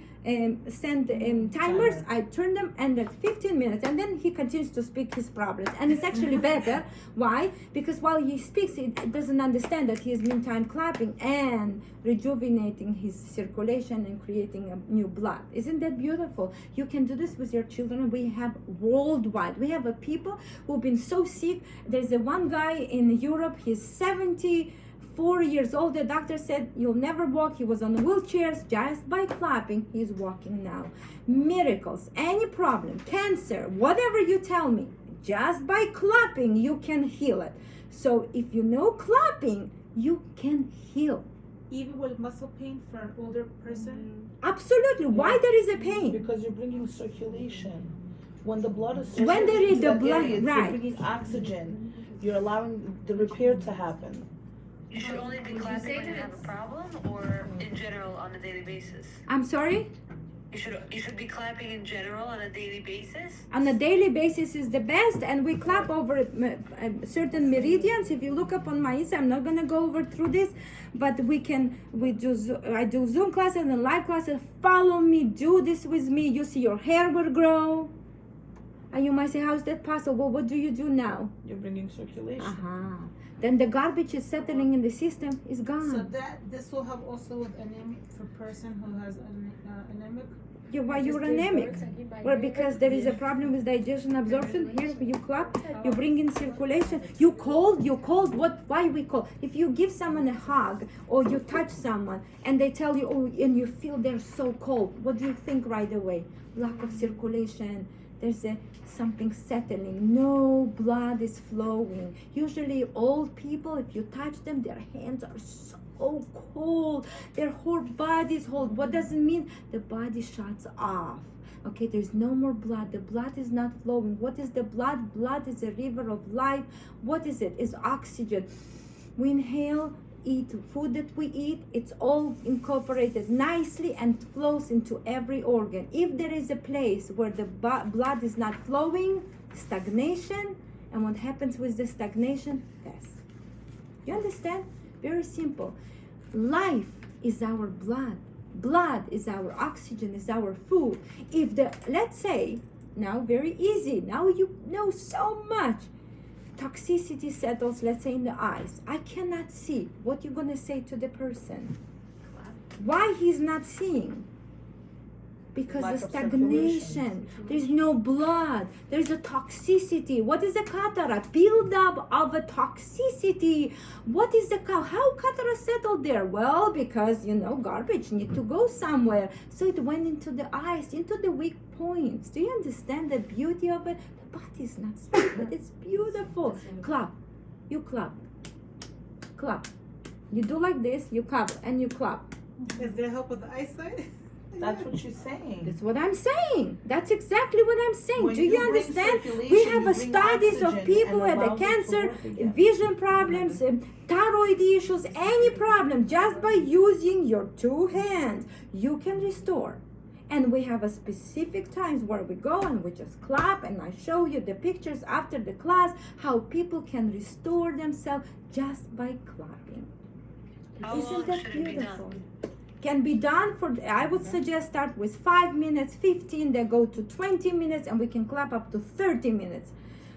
timers. I turn them, and that's 15 minutes, and then he continues to speak his problems, and it's actually better. Why? Because while he speaks, it doesn't understand that he is meantime clapping and rejuvenating his circulation and creating a new blood. Isn't that beautiful? You can do this with your children. We have worldwide. We have a people who've been so sick. There's a one guy in Europe. He's 74 years old. The doctor said you'll never walk. He was on wheelchairs. Just by clapping, he's walking now. Miracles. Any problem, cancer, whatever you tell me, just by clapping you can heal it. So if you know clapping, you can heal. Even with muscle pain for an older person? Absolutely. Why there is a pain? Because you're bringing circulation. When the blood is When there is the blood, you're right. bringing oxygen. You're allowing the repair to happen. You should only be clapping when you have a problem, or in general on a daily basis? I'm sorry? You should be clapping in general on a daily basis? On a daily basis is the best, and we clap over certain meridians. If you look up on my Insta, I'm not gonna go over through this, but I do Zoom classes and live classes. Follow me, do this with me. You see your hair will grow. And you might say, how is that possible? Well, what do you do now? You're bringing circulation. Then the garbage is settling in the system, is gone. So this will help also with anemic for person who has anemic. Yeah, why you're anemic? Well, because there is a problem with digestion absorption. Here, you clap, you bring in circulation. You cold. Why we cold? If you give someone a hug or you touch someone and they tell you, oh, and you feel they're so cold, what do you think right away? Lack of circulation. There's something settling. No blood is flowing. Usually old people, if you touch them, their hands are so cold. Their whole body is cold. What does it mean? The body shuts off. Okay, there's no more blood. The blood is not flowing. What is the blood? Blood is a river of life. What is it? It's oxygen. We inhale, eat food that we eat, it's all incorporated nicely and flows into every organ. If there is a place where the blood is not flowing, stagnation, and what happens with the stagnation? Death. You understand? Very simple. Life is our blood. Blood is our oxygen, is our food. Let's say, now very easy, now you know so much. Toxicity settles, let's say, in the eyes. I cannot see. What you gonna say to the person? Why he's not seeing? Because Lack the of stagnation. There's no blood. There's a toxicity. What is a cataract? Build up of a toxicity. What is how cataract settled there? Well, because garbage need to go somewhere. So it went into the eyes, into the weak points. Do you understand the beauty of it? The body is not stupid. It's beautiful. Clap. You clap. Clap. You do like this, you clap, and you clap. Is there help with the eyesight? That's what she's saying. That's what I'm saying. That's exactly what I'm saying. When Do you you bring understand? circulation, We have you a bring studies of oxygen people who and had a allows it to cancer, work again. vision problems, thyroid issues, any problem. Just by using your two hands, you can restore. And we have a specific times where we go and we just clap, and I show you the pictures after the class, how people can restore themselves just by clapping. How Isn't long that should it be beautiful? done? can be done for, I would suggest start with 5 minutes, 15, then go to 20 minutes, and we can clap up to 30 minutes.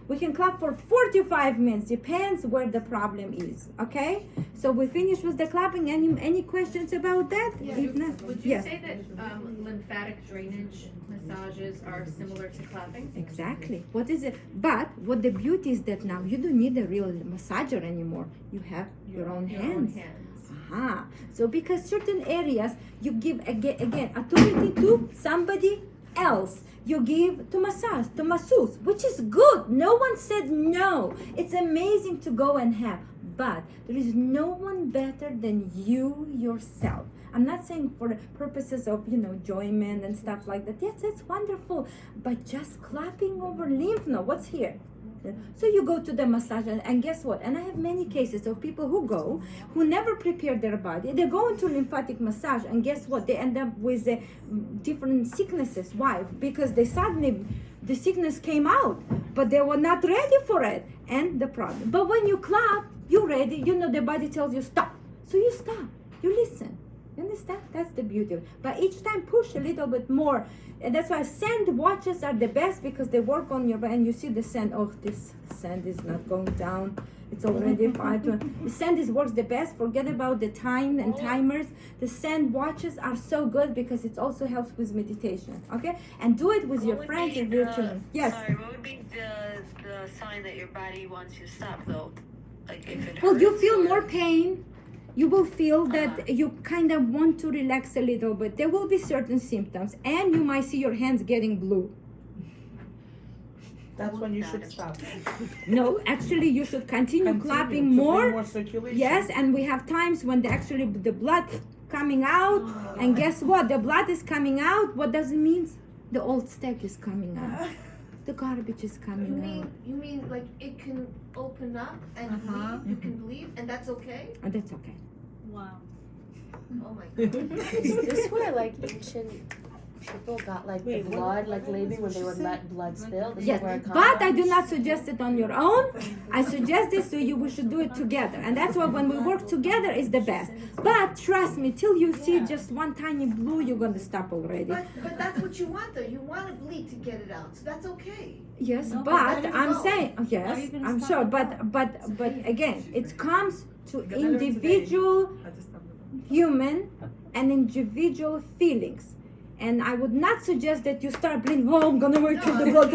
We can clap for 45 minutes, depends where the problem is, okay? So we finish with the clapping. Any questions about that? If not, Would you yes. say that lymphatic drainage massages are similar to clapping? Exactly. What is it? But what the beauty is that now you don't need a real massager anymore. You have your own hands. Aha. So because certain areas you give again authority to somebody else. You give to massage, to masseuse, which is good. No one said no. It's amazing to go and have, but there is no one better than you yourself. I'm not saying for the purposes of, enjoyment and stuff like that. Yes, that's wonderful, but just clapping over lymph node. What's here? So you go to the massage, and guess what? And I have many cases of people who never prepare their body. They go into lymphatic massage, and guess what? They end up with different sicknesses. Why? Because they suddenly, the sickness came out, but they were not ready for it. And the problem. But when you clap, you're ready. The body tells you stop. So you stop. You listen. You understand? That's the beauty of it. But each time push a little bit more. And that's why sand watches are the best, because they work on your body and you see the sand. Oh, this sand is not going down. It's already 5. The sand works the best. Forget about the time and timers. The sand watches are so good because it also helps with meditation. Okay? And do it with your friends and your children. Yes. Sorry, what would be the sign that your body wants you to stop though? Like if it Well, you hurts feel or- more pain. You will feel that you kind of want to relax a little bit. There will be certain symptoms, and you might see your hands getting blue. That's when you should stop. No, actually, you should continue clapping to bring more. more circulation. Yes, and we have times when the blood coming out, and guess what? The blood is coming out. What does it mean? The old steak is coming out. The garbage is coming out. You mean like it can open up and bleed? You can bleed, and that's okay? Oh, that's okay. Wow. Oh my god. Is this where like ancient people got like the blood like labeling when they would let blood spill? This Yes, is where it comes but from? I do not suggest it on your own. I suggest this so we should do it together, and that's why when we work together is the best. But trust me, till you see just one tiny blue, you're gonna stop already. But that's what you want though. You want to bleed to get it out, so that's okay. Yes, No, but but I'm no. saying Are yes, you gonna I'm stop sure, it but again, it comes to individual human and individual feelings. And I would not suggest that you start bleeding. Oh, I'm gonna wait till the blood.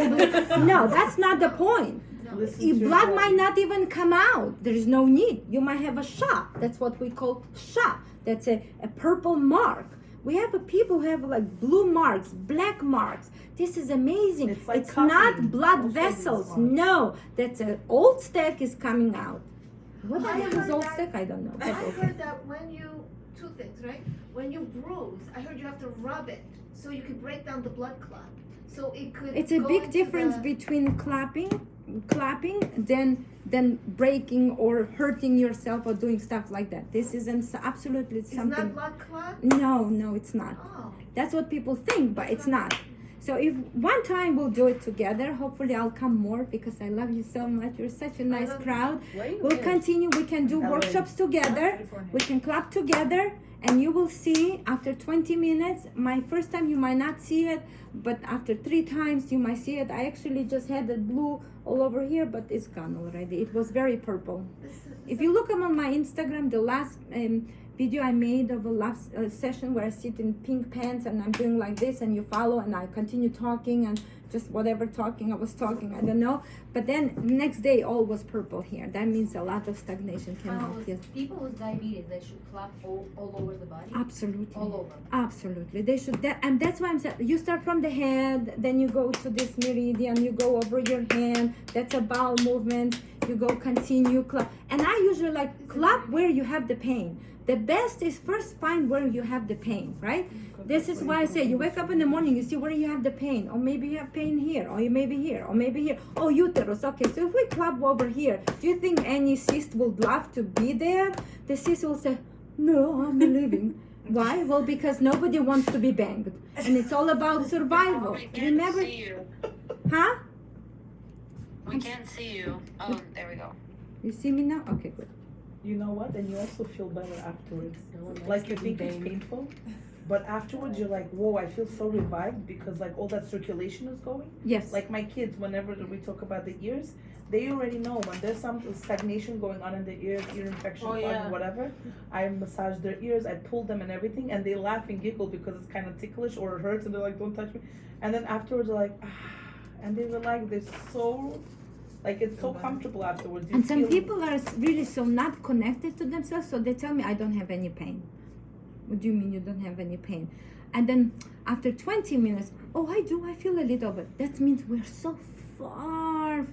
No, that's not the point. Listen Your to your blood body. might not even come out. There is no need. You might have a shot. That's what we call shot. That's a purple mark. We have people who have like blue marks, black marks. This is amazing. It's like It's not copying blood also these vessels. marks. No, that's an old steak is coming out. What I the hell is heard old that- steak? I don't know. I But okay. heard that when you, two things, right? When you bruise, I heard you have to rub it so you can break down the blood clot. So it could. It's a go big into difference the- between clapping, than breaking or hurting yourself or doing stuff like that. This isn't absolutely It's something. not blood clot. No, it's not. Oh. That's what people think, but it's not. So if one time we'll do it together, hopefully I'll come more because I love you so much. You're such a nice love you. crowd. Where you We'll live? continue. We can do LA. workshops together. We can clap together, and you will see after 20 minutes. My first time you might not see it, but after 3 times you might see it. I actually just had the blue all over here, but it's gone already. It was very purple. If you look on my Instagram, the last video I made of a last session where I sit in pink pants and I'm doing like this, and you follow, and I continue talking and just whatever talking I was talking, I don't know. But then next day all was purple here. That means a lot of stagnation came out. Yes, People with diabetes, they should clap all over the body? absolutely. All over. Absolutely, they should. And that's why I'm saying you start from the head, then you go to this meridian, you go over your hand. That's a bowel movement. You go continue clap, and I usually like clap where you have the pain. The best is first find where you have the pain, right? This is why I say you wake up in the morning, you see where you have the pain, or maybe you have pain here, or you maybe here, or maybe here. Oh, uterus. Okay, so if we clap over here, do you think any cyst would love to be there? The cyst will say, no, I'm leaving. Why? Well, because nobody wants to be banged, and it's all about survival. We can't Remember, see you. huh? We can't see you. Oh, there we go. You see me now? Okay, good. You know what? And you also feel better afterwards. No one likes Like to you be think it's banged. painful, but afterwards you're like, whoa, I feel so revived because like all that circulation is going. Yes. Like my kids, whenever we talk about the ears, they already know when there's some stagnation going on in the ears, ear infection, Oh, yeah. whatever. I massage their ears, I pull them and everything, and they laugh and giggle because it's kind of ticklish or it hurts, and they're like, "Don't touch me." And then afterwards, they're like, and they relax. They're so, like it's so comfortable afterwards. You And some feel- people are really so not connected to themselves, so they tell me, I don't have any pain. What do you mean you don't have any pain? And then after 20 minutes, oh, I do, I feel a little bit. That means we're so far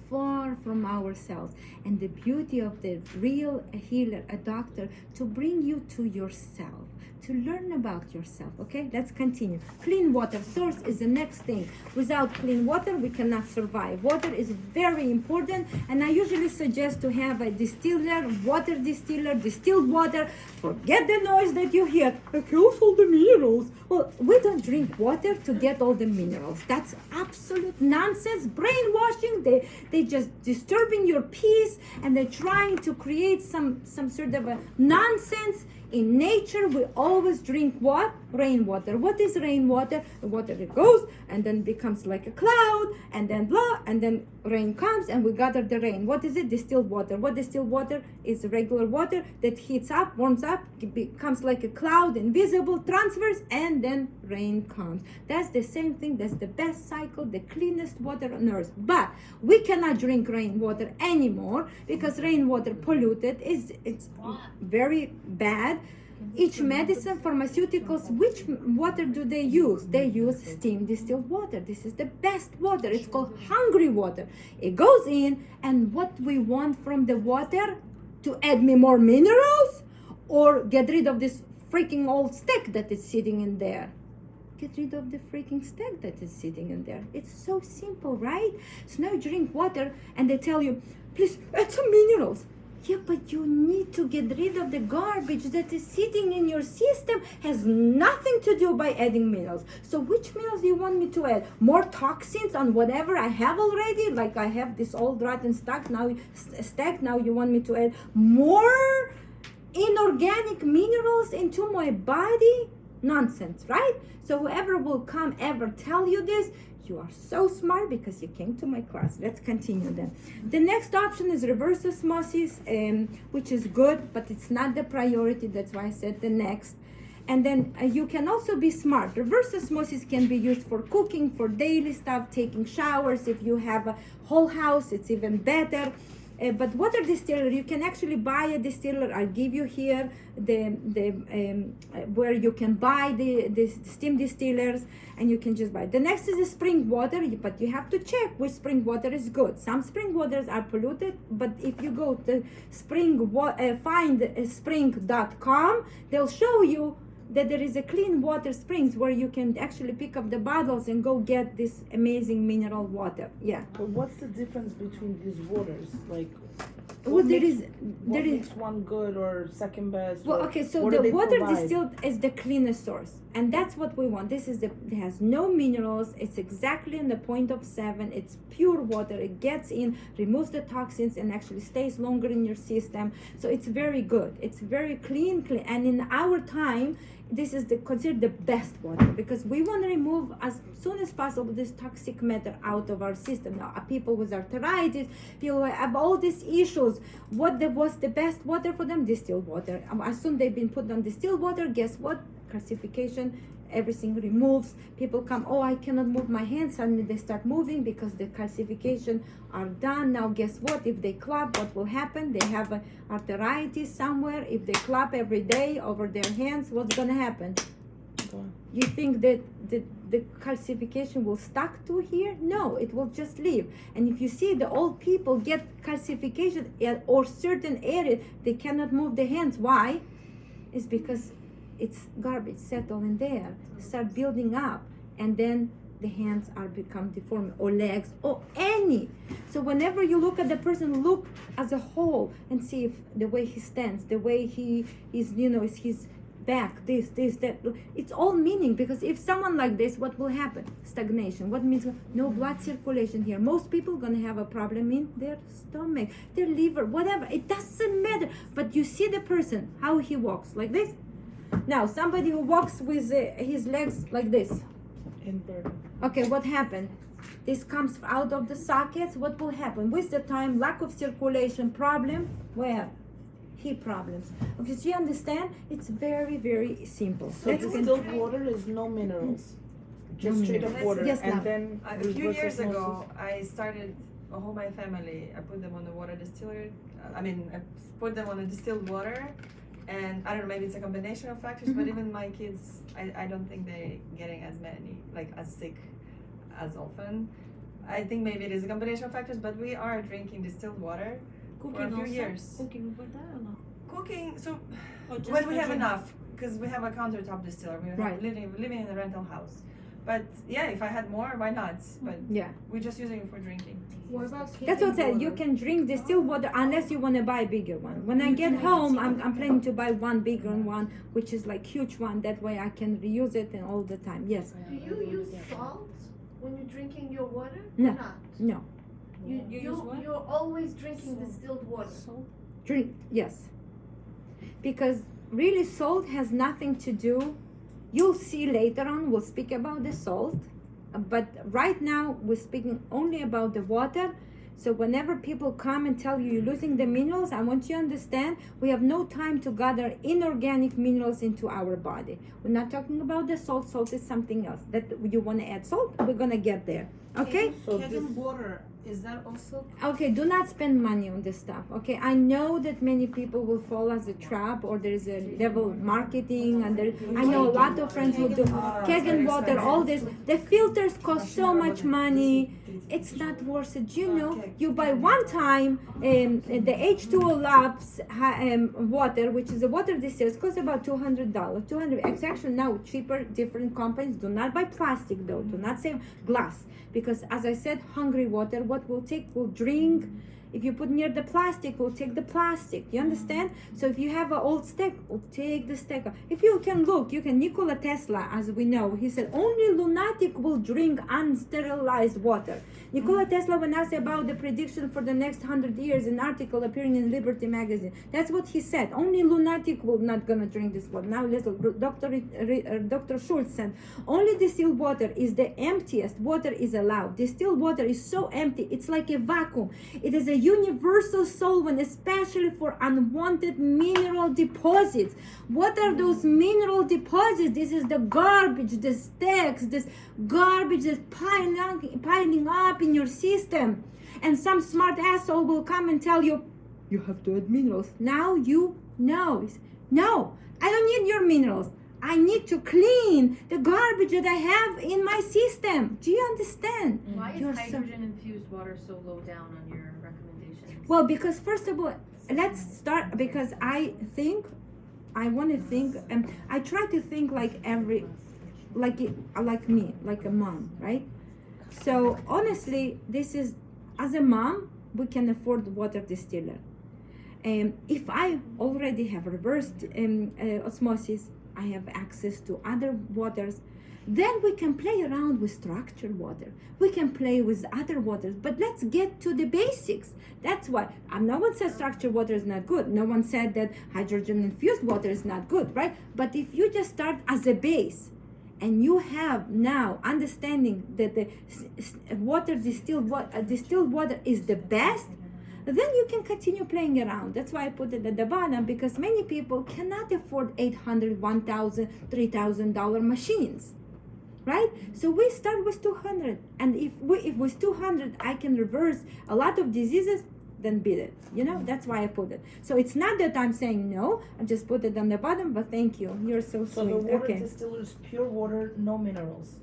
from ourselves. And the beauty of the real healer, a doctor, to bring you to yourself, to learn about yourself. Okay, let's continue. Clean water source is the next thing. Without clean water, we cannot survive. Water is very important, and I usually suggest to have a distiller, water distiller, distilled water. Forget the noise that you hear. It kills all the minerals. Well, we don't drink water to get all the minerals. That's absolute nonsense. Brainwashing. They just disturbing your peace, and they're trying to create some sort of a nonsense. In nature, we always drink what? Rainwater. What is rainwater? The water that goes and then becomes like a cloud, and then blah, and then rain comes and we gather the rain. What is it? Distilled water. What distilled water is? Regular water that heats up, warms up, becomes like a cloud, invisible, transfers, and then rain comes. That's the same thing. That's the best cycle, the cleanest water on earth. But we cannot drink rainwater anymore because rainwater polluted. It's very bad. Each medicine, pharmaceuticals, which water do they use? They use steam distilled water. This is the best water. It's called hungry water. It goes in, and what we want from the water? To add me more minerals or get rid of this freaking old stick that is sitting in there? Get rid of the freaking stick that is sitting in there. It's so simple, right? So now you drink water and they tell you, please add some minerals. Yeah, but you need to get rid of the garbage that is sitting in your system. Has nothing to do by adding minerals. So which minerals do you want me to add? More toxins on whatever I have already? Like I have this old rotten stack now you want me to add more inorganic minerals into my body? Nonsense, right? So whoever will come ever tell you this, you are so smart because you came to my class. Let's continue then. The next option is reverse osmosis, which is good, but it's not the priority. That's why I said the next. And then you can also be smart. Reverse osmosis can be used for cooking, for daily stuff, taking showers. If you have a whole house, it's even better. But water distiller, you can actually buy a distiller. I'll give you here where you can buy the steam distillers, and you can just buy. The next is the spring water, but you have to check which spring water is good. Some spring waters are polluted, but if you go to findspring.com, they'll show you that there is a clean water springs where you can actually pick up the bottles and go get this amazing mineral water. Yeah. But what's the difference between these waters? Like, Well, there what is makes one good or second best? well, or okay, so what do the they water provide? distilled is the cleanest source, and that's what we want. This is it has no minerals. It's exactly in the 0.7. It's pure water. It gets in, removes the toxins, and actually stays longer in your system. So it's very good. It's very clean, and in our time, this is considered the best water because we want to remove as soon as possible this toxic matter out of our system. Now, people with arthritis, people have all these issues. What was the best water for them? Distilled water. As soon as they've been put on distilled water, guess what? Calcification, everything removes. People come, oh, I cannot move my hands. Suddenly they start moving because the calcification are done. Now guess what? If they clap, what will happen? They have arthritis somewhere. If they clap every day over their hands, what's gonna happen? You think that the calcification will stuck to here? No, it will just leave. And if you see the old people get calcification or certain areas, they cannot move their hands. Why? It's because it's garbage settle in there, start building up, and then the hands are become deformed, or legs, or any. So whenever you look at the person, look as a whole and see if the way he stands, the way he is, is his back, this, that. It's all meaning, because if someone like this, what will happen? Stagnation. What means no blood circulation here. Most people gonna have a problem in their stomach, their liver, whatever. It doesn't matter. But you see the person, how he walks, like this. Now, somebody who walks with his legs like this. Inverted. Okay, what happened? This comes out of the sockets. What will happen? With the time, lack of circulation problem, where? Hip problems. Okay, so you understand? It's very, very simple. So Let's distilled water is no minerals, just straight up water. Yes, and love. then A few reverse years osmosis. ago, I started a whole my family. I put them on the water distiller. I put them on a distilled water, and I don't know. Maybe it's a combination of factors, but even my kids, I don't think they're getting as sick as often. I think maybe it is a combination of factors, but we are drinking distilled water for a few years. Cooking with that or no? Cooking, so Or just when we for have drink? enough, because we have a countertop distiller. We Right. have living in a rental house. But yeah, if I had more, why not? But Yeah. we're just using it for drinking. What about That's what I said. You can drink distilled water unless you want to buy a bigger one. When I get home, I'm planning to buy one bigger one, which is like huge one. That way I can reuse it and all the time. Yes. Do you use salt when you're drinking your water? No. Or not? No. You're always drinking distilled water. Drink. Yes. Because really, salt has nothing to do. You'll see later on. We'll speak about the salt. But right now we're speaking only about the water. So whenever people come and tell you you're losing the minerals, I want you to understand we have no time to gather inorganic minerals into our body. We're not talking about the salt. Salt is something else. That you want to add salt, we're gonna get there. Okay? So Kegging water, is that also? Okay, do not spend money on this stuff. Okay, I know that many people will fall as a trap, or there is a level marketing, and there, I know a lot of friends who do keg and water, all this. The filters cost so much money. It's not worth it. You know, you buy one time the H2O Labs water, which is a water distillers, costs about $200. It's actually now cheaper. Different companies do not buy plastic though. Do not say glass, because as I said, hungry water. What we'll take, we'll drink. If you put near the plastic, we'll take the plastic. You understand? So if you have an old stick, we'll take the stick. If you can look, Nikola Tesla, as we know, he said only lunatic will drink unsterilized water. Nikola Tesla, when asked about the prediction for the next 100 years, an article appearing in Liberty magazine, that's what he said. Only lunatic will not gonna drink this water. Now listen, Dr. Schultz said, only distilled water is the emptiest water is allowed. Distilled water is so empty, it's like a vacuum. It is a universal solvent, especially for unwanted mineral deposits. What are those mineral deposits? This is the garbage, the sticks, this garbage that's piling up in your system. And some smart asshole will come and tell you, you have to add minerals. Now you know. No, I don't need your minerals. I need to clean the garbage that I have in my system. Do you understand? Why is You're so- hydrogen infused water so low down on your recommendations? Well, because first of all, let's start, because I want to think, and I try to think like me, like a mom, right? So honestly, this is, as a mom, we can afford water distiller. If I already have reversed osmosis, I have access to other waters, then we can play around with structured water. We can play with other waters, but let's get to the basics. That's why no one said structured water is not good. No one said that hydrogen infused water is not good, right? But if you just start as a base, and you have now understanding that the distilled water is the best, then you can continue playing around. That's why I put it at the bottom, because many people cannot afford $800, $1,000, $3,000 machines, right? So we start with 200, and if with 200 I can reverse a lot of diseases, then beat it. That's why I put it. So it's not that I'm saying no. I just put it on the bottom. But thank you. You're so sweet. So the water Okay. distiller is pure water, no minerals.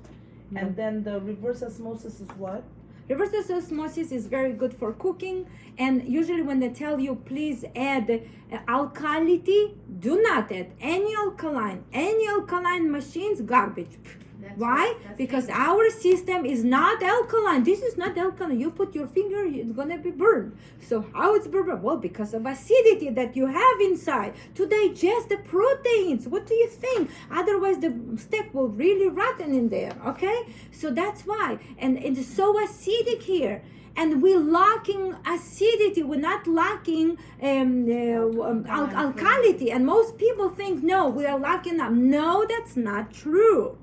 No. And then the reverse osmosis is what? Reverse osmosis is very good for cooking, and usually when they tell you please add alkalinity, do not add any alkaline. Any alkaline machines, garbage. That's Why? right, that's Because dangerous. our system is not alkaline. This is not alkaline. You put your finger, it's gonna be burned. So how it's burned? Well, because of acidity that you have inside to digest the proteins. What do you think? Otherwise, the steak will really rotten in there. Okay, so that's why. And it's so acidic here. And we're lacking acidity. We're not lacking alkalinity. And most people think, no, we are lacking that. No, that's not true.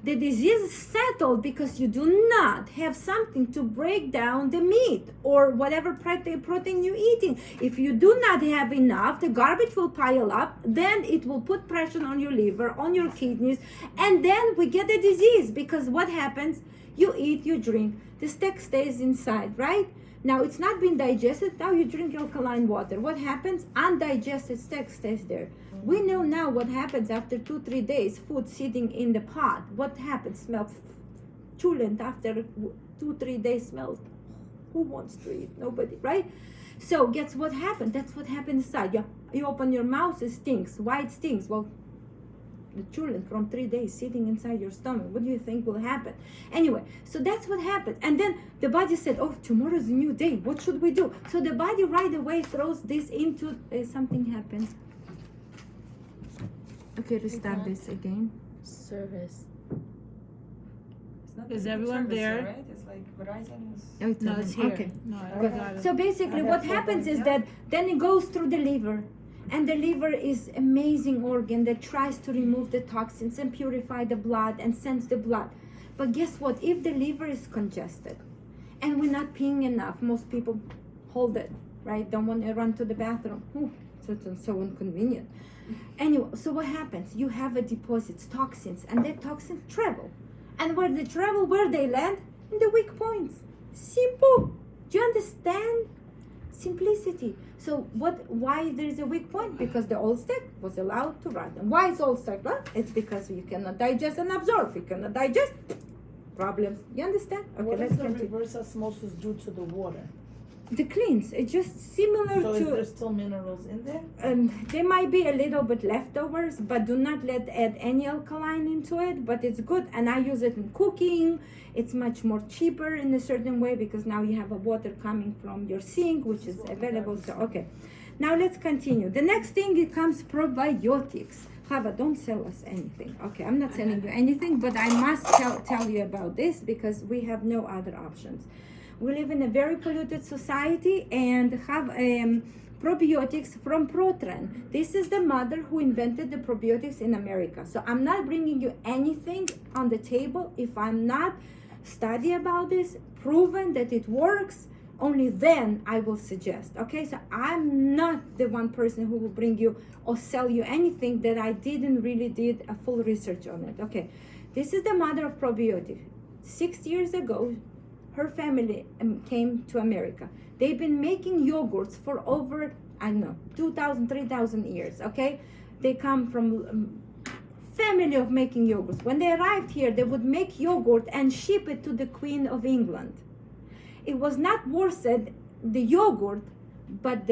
The disease is settled because you do not have something to break down the meat or whatever protein you're eating. If you do not have enough, the garbage will pile up, then it will put pressure on your liver, on your kidneys, and then we get the disease. Because what happens? You eat, you drink, the steak stays inside, right? Now it's not been digested, now you drink alkaline water. What happens? Undigested steak stays there. We know now what happens after 2-3 days, food sitting in the pot. What happens? Smells chulent after 2-3 days, smells. Who wants to eat? Nobody, right? So guess what happened? That's what happened inside. You open your mouth, it stinks. Why it stinks? Well, the chulent from 3 days sitting inside your stomach. What do you think will happen? Anyway, so that's what happened. And then the body said, oh, tomorrow's a new day. What should we do? So the body right away throws this into, something happens. Okay, restart this again. Service. It's not Is the everyone service, there? Right? It's like Verizon is. Oh, it's No, over. it's here. Okay. No, I Okay. got it. So basically what happens is that then it goes through the liver. And the liver is amazing organ that tries to remove the toxins and purify the blood and sends the blood. But guess what? If the liver is congested and we're not peeing enough, most people hold it, right? Don't want to run to the bathroom. So it's so inconvenient. Anyway, so what happens? You have a deposits, toxins, and that toxins travel. And where they travel, where they land? In the weak points. Simple. Do you understand? Simplicity. So why there is a weak point? Because the old steak was allowed to rot. And why is old steak rot? It's because you cannot digest and absorb. You cannot digest, problems. You understand? Okay, What let's does the continue. reverse osmosis do to the water? The cleans, it's just similar So is to there still minerals in there? there might be a little bit leftovers, but do not add any alkaline into it, but it's good. And I use it in cooking. It's much more cheaper in a certain way because now you have a water coming from your sink, which is available. So okay, now let's continue. The next thing, it comes probiotics. Hava, don't sell us anything. Okay, I'm not selling you anything, but I must tell you about this because we have no other options. We live in a very polluted society and have probiotics from Protran. This is the mother who invented the probiotics in America. So I'm not bringing you anything on the table if I'm not study about this, proven that it works. Only then I will suggest. Okay, so I'm not the one person who will bring you or sell you anything that I didn't really did a full research on it. Okay, this is the mother of probiotics. 6 years ago, her family came to America. They've been making yogurts for over, 2,000, 3,000 years, okay? They come from family of making yogurts. When they arrived here, they would make yogurt and ship it to the Queen of England. It was not worth it, the yogurt, but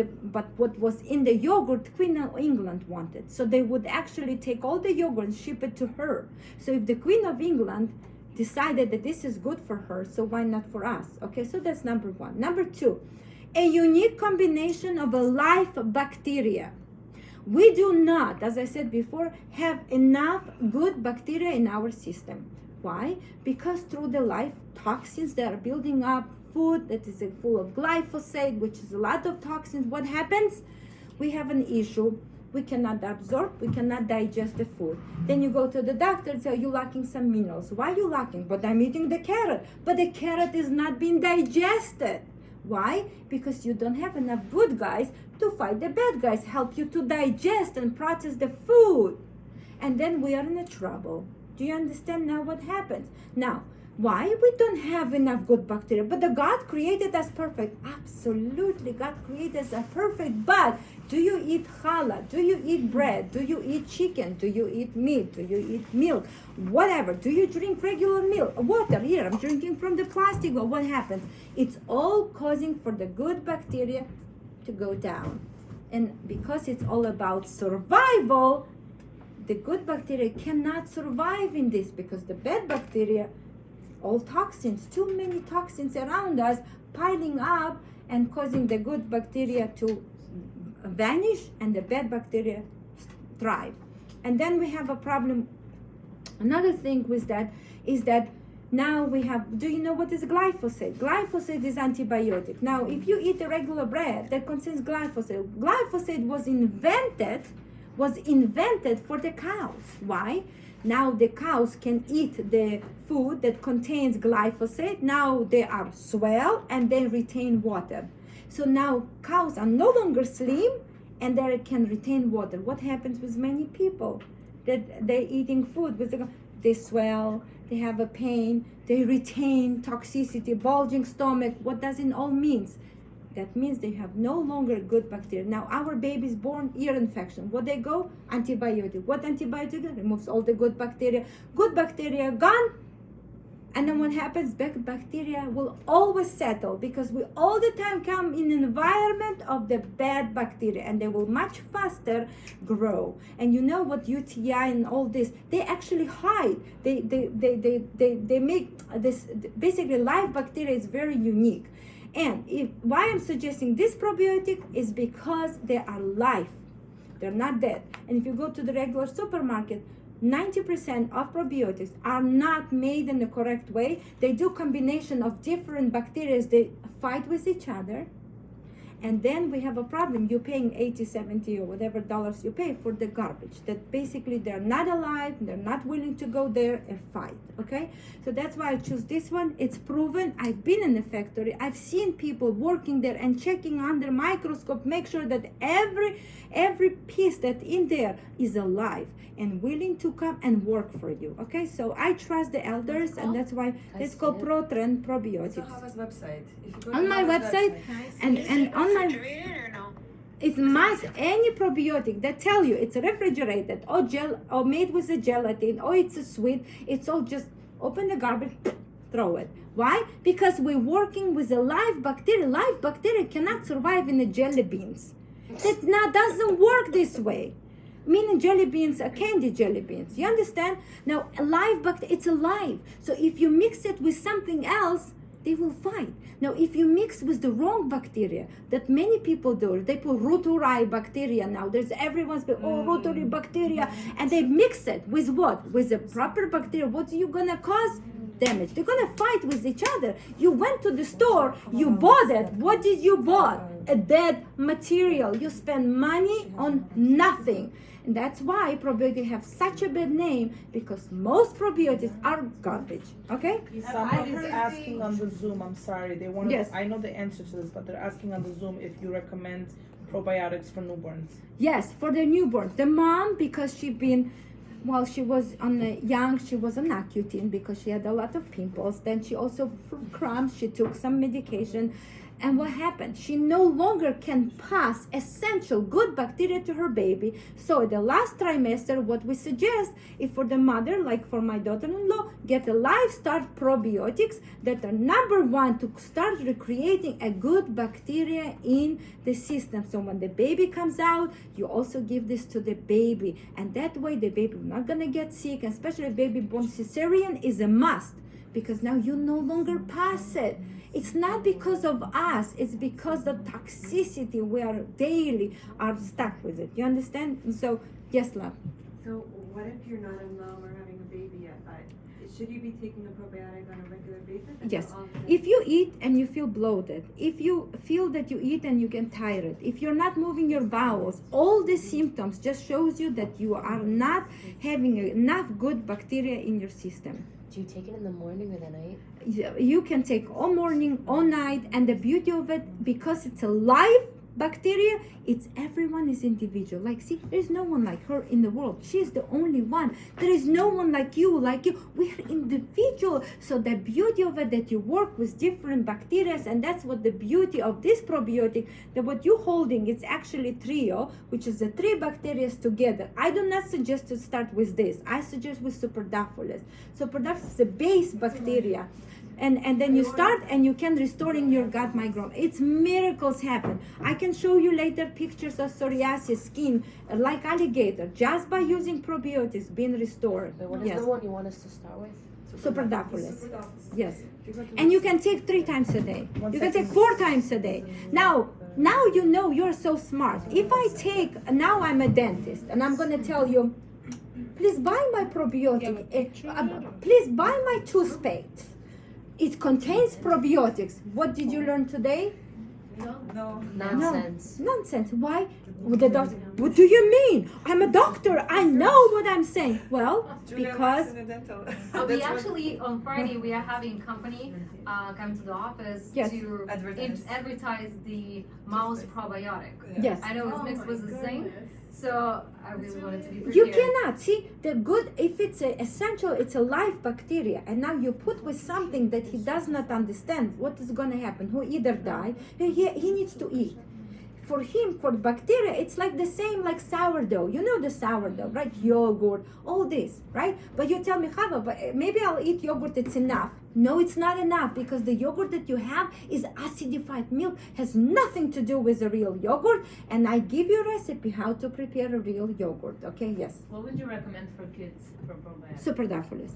what was in the yogurt, Queen of England wanted. So they would actually take all the yogurt and ship it to her. So if the Queen of England decided that this is good for her, so why not for us? Okay, so that's number one. Number two, a unique combination of a live bacteria. We do not, as I said before, have enough good bacteria in our system. Why? Because through the life toxins that are building up, food that is full of glyphosate, which is a lot of toxins, what happens? We have an issue. We cannot absorb, we cannot digest the food. Then you go to the doctor and say, you're lacking some minerals. Why are you lacking? But I'm eating the carrot. But the carrot is not being digested. Why? Because you don't have enough good guys to fight the bad guys, help you to digest and process the food. And then we are in a trouble. Do you understand now what happens? Now, why we don't have enough good bacteria? But the God created us perfect. Absolutely, God created us perfect. But do you eat challah? Do you eat bread? Do you eat chicken? Do you eat meat? Do you eat milk? Whatever. Do you drink regular milk? Water. Here, I'm drinking from the plastic. Well, what happens? It's all causing for the good bacteria to go down. And because it's all about survival, the good bacteria cannot survive in this because the bad bacteria, all toxins, too many toxins around us piling up and causing the good bacteria to vanish and the bad bacteria thrive. And then we have a problem. Another thing with that is that now we have, do you know what is glyphosate? Glyphosate is antibiotic. Now, if you eat a regular bread that contains glyphosate, glyphosate was invented for the cows. Why? Now the cows can eat the food that contains glyphosate. Now they are swell and they retain water. So now cows are no longer slim and they can retain water. What happens with many people that they're eating food with they swell, they have a pain, they retain toxicity, bulging stomach. What does it all means? That means they have no longer good bacteria. Now our baby's born ear infection. What they go? Antibiotic. What antibiotic? Removes all the good bacteria. Good bacteria gone. And then what happens? Bad bacteria will always settle because we all the time come in an environment of the bad bacteria and they will much faster grow. And you know what UTI and all this, they actually hide. They make this, basically live bacteria is very unique. And why I'm suggesting this probiotic is because they are live. They're not dead. And if you go to the regular supermarket, 90% of probiotics are not made in the correct way. They do combination of different bacteria. They fight with each other. And then we have a problem. You're paying $80, $70 or whatever dollars you pay for the garbage. That basically they're not alive. They're not willing to go there and fight. Okay? So that's why I choose this one. It's proven. I've been in the factory. I've seen people working there and checking under microscope, make sure that every piece that's in there is alive and willing to come and work for you. Okay? So I trust the elders, and that's why it's called ProTrend probiotics. What's Hava's website? If you go On to my Hava's website, and on my Refrigerated or no? it must any probiotic that tell you it's refrigerated or gel or made with a gelatin or it's a sweet, it's all just open the garbage, throw it. Why? Because we're working with a live bacteria. Live bacteria cannot survive in the jelly beans. That now doesn't work this way. Meaning jelly beans are candy jelly beans. You understand? Now a live bacteria, it's alive. So if you mix it with something else, they will fight. Now, if you mix with the wrong bacteria, that many people do, they put Rotori bacteria now. There's everyone's Rotori bacteria, and they mix it with what? With the proper bacteria. What are you gonna cause? Damage. They're gonna fight with each other. You went to the store, you bought it. What did you bought? A dead material. You spend money on nothing. And that's why probiotics have such a bad name, because most probiotics are garbage. Okay? Someone is asking on the Zoom, I'm sorry, they want to, Yes. I know the answer to this, but they're asking on the Zoom if you recommend probiotics for newborns. Yes, for the newborn. The mom, because she was on the young, she was on Accutane because she had a lot of pimples. Then she also, for cramps, she took some medication. And what happened? She no longer can pass essential good bacteria to her baby. So the last trimester, what we suggest is for the mother, like for my daughter-in-law, get a live start probiotics that are number one to start recreating a good bacteria in the system. So when the baby comes out, you also give this to the baby. And that way the baby is not gonna get sick, and especially if baby born cesarean is a must, because now you no longer pass it. It's not because of us, it's because the toxicity we are daily are stuck with it. You understand? So, yes, love. So what if you're not in love or having a baby yet? Should you be taking a probiotic on a regular basis? Yes. If you eat and you feel bloated, if you feel that you eat and you get tired, if you're not moving your bowels, all these symptoms just shows you that you are not having enough good bacteria in your system. Do you take it in the morning or the night? You can take all morning, all night, and the beauty of it, because it's a live bacteria, it's everyone is individual. Like, see, there's no one like her in the world. She's the only one. There is no one like you. We're individual. So the beauty of it, that you work with different bacteria, and that's what the beauty of this probiotic, that what you're holding is actually trio, which is the 3 bacteria together. I do not suggest to start with this. I suggest with Superdophilus. Superdophilus is the base bacteria. and then you start and you can restoring your gut microbiome. It's miracles happen. I can show you later pictures of psoriasis skin like alligator just by using probiotics being restored. But what is Yes. the one you want us to start with? Superdophilus. Yes. And you can take 3 times a day. You can take 4 times a day. Now you know you're so smart. If I take, now I'm a dentist and I'm going to tell you, please buy my probiotic. Please buy my toothpaste. It contains probiotics. What did you learn today? No. Nonsense. Nonsense. Why? With the doctor, what do you mean? I'm a doctor. I know what I'm saying. Well, Julia because works in a dental. We That's what- actually, on Friday, we are having company come to the office Yes. to advertise the mouse probiotic. yes. I know it's mixed with the zinc, so I really wanted to be prepared. You cannot see the good if it's essential. It's a live bacteria, and now you put with something that he does not understand. What is going to happen? Who either die? He needs to eat. For him, for bacteria, it's like the same like sourdough. You know the sourdough, right? Yogurt, all this, right? But you tell me, Hava, but maybe I'll eat yogurt. It's enough. No, it's not enough because the yogurt that you have is acidified milk. Has nothing to do with a real yogurt. And I give you a recipe how to prepare a real yogurt. Okay? Yes. What would you recommend for kids for probiotics? Superdophilus.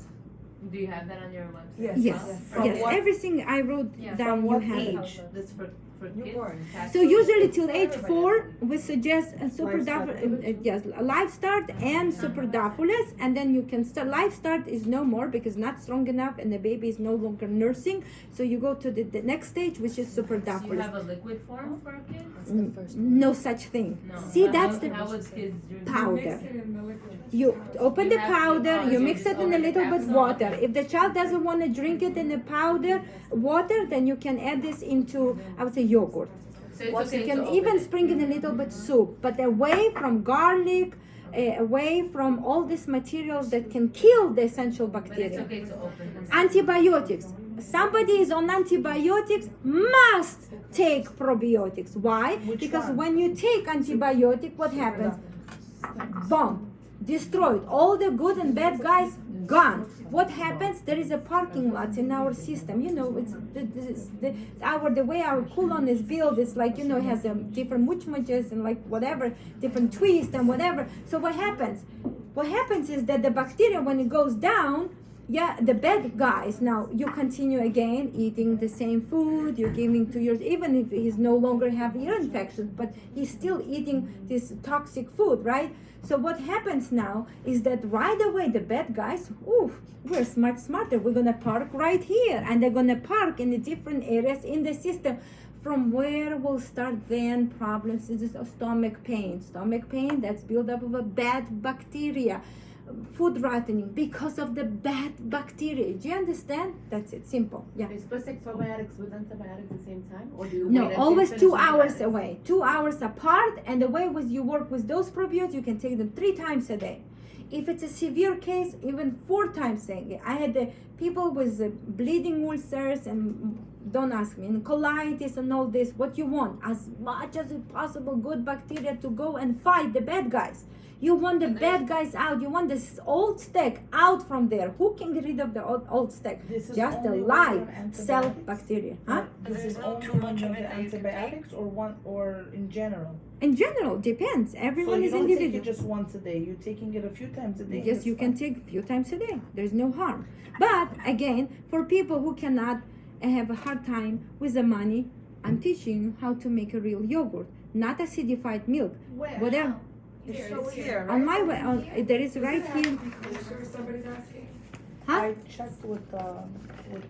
Do you have that on your website? Yes. Yes. From Yes. what- Everything I wrote Yeah. down, From you what have it. age? This for kids? Newborn. So usually till age 4, we suggest yes, live start and superdophilus, and then you can start. Live start is no more because not strong enough, and the baby is no longer nursing. So you go to the next stage, which is Do you superdophilus. have a liquid form for kids? That's the first one. No such thing. No. See, But that's how the would kids drink? powder. You open the powder, you mix it in a little bit water. If the child doesn't want to drink it in the powder water, then you can add this into, I would say, yogurt. So it's You okay can to open even it. sprinkle in a little bit soup, but away from garlic, away from all these materials that can kill the essential But it's bacteria. okay to open them. Antibiotics. Somebody is on antibiotics, must take probiotics. Why? Because when you take antibiotic, what happens? Bomb. Destroyed. All the good and bad guys gone. What happens? There is a parking lot in our system. You know, it's the way our colon is built. It's like, you know, it has different muchmuches and like whatever, different twists and whatever. So what happens? What happens is that the bacteria, when it goes down, yeah, the bad guys, now you continue again eating the same food, you're giving to your, even if he's no longer have ear infections, but he's still eating this toxic food, right? So what happens now is that right away the bad guys, we're smarter, we're gonna park right here, and they're gonna park in the different areas in the system. From where will start then problems is stomach pain. Stomach pain that's built up of a bad bacteria. Food rotting because of the bad bacteria. Do you understand? That's it. Simple. Yeah. Are you supposed to take probiotics with antibiotics at the same time? Or do you No, wait until always you 2 finish hours antibiotics? away. 2 hours apart. And the way was you work with those probiotics, you can take them 3 times a day. If it's a severe case, even 4 times a day. I had people with bleeding ulcers and don't ask me, and colitis and all this. What you want? As much as possible, good bacteria to go and fight the bad guys. You want the bad guys out. You want this old stack out from there. Who can get rid of the old stack? This is Just a only live when cell antibiotics? bacteria. Huh? This is There's not only too when much you of have it the that you can antibiotics or in general? In general, depends. So Everyone you is don't take it individual. just once a day. You're taking it a few times a day. Yes, That's you can fine. take a few times a day. There's no harm. But again, for people who cannot have a hard time with the money, I'm teaching you how to make a real yogurt, not acidified milk. Where? Whatever. How? It's here, On right? my way, there is right here. Somebody's asking. Huh? I checked with the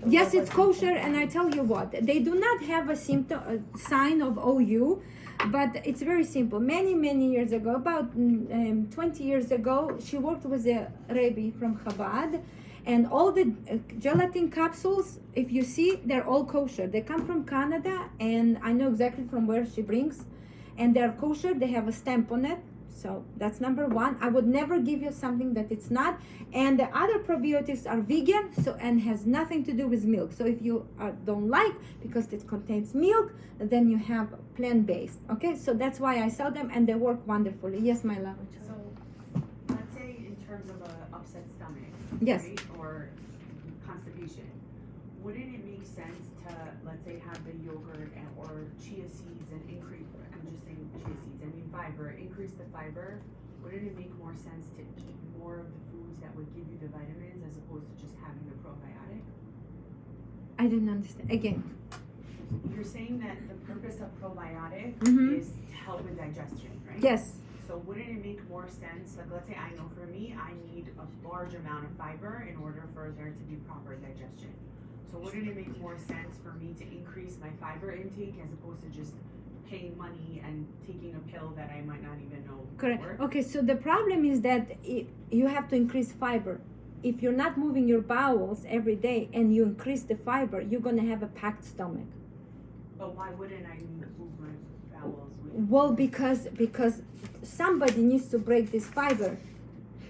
Yes, it's website. kosher, and I tell you what, they do not have a symptom, a sign of OU, but it's very simple. Many years ago, about 20 years ago, she worked with a Rebbe from Chabad, and all the gelatin capsules, if you see, they're all kosher. They come from Canada, and I know exactly from where she brings, and they're kosher. They have a stamp on it. So that's number 1. I would never give you something that it's not. And the other probiotics are vegan, so and has nothing to do with milk. So if you don't like because it contains milk, then you have plant-based. Okay, so that's why I sell them, and they work wonderfully. Yes, my love. So, let's say in terms of a upset stomach, Yes. right, or constipation, wouldn't it make sense to, let's say, have the yogurt or chia seeds and increase, I'm just saying chia seeds, I mean fiber, increase the fiber? Wouldn't it make more sense to eat more of the foods that would give you the vitamins as opposed to just having the probiotic? I didn't understand. Again. You're saying that the purpose of probiotic Mhm. is to help with digestion, right? Yes. So wouldn't it make more sense, like let's say I know for me, I need a large amount of fiber in order for there to be proper digestion. So wouldn't it make more sense for me to increase my fiber intake as opposed to just paying money and taking a pill that I might not even know Correct. works? Okay, so the problem is that you have to increase fiber. If you're not moving your bowels every day and you increase the fiber, you're going to have a packed stomach. But why wouldn't I move my bowels? With Well, because somebody needs to break this fiber.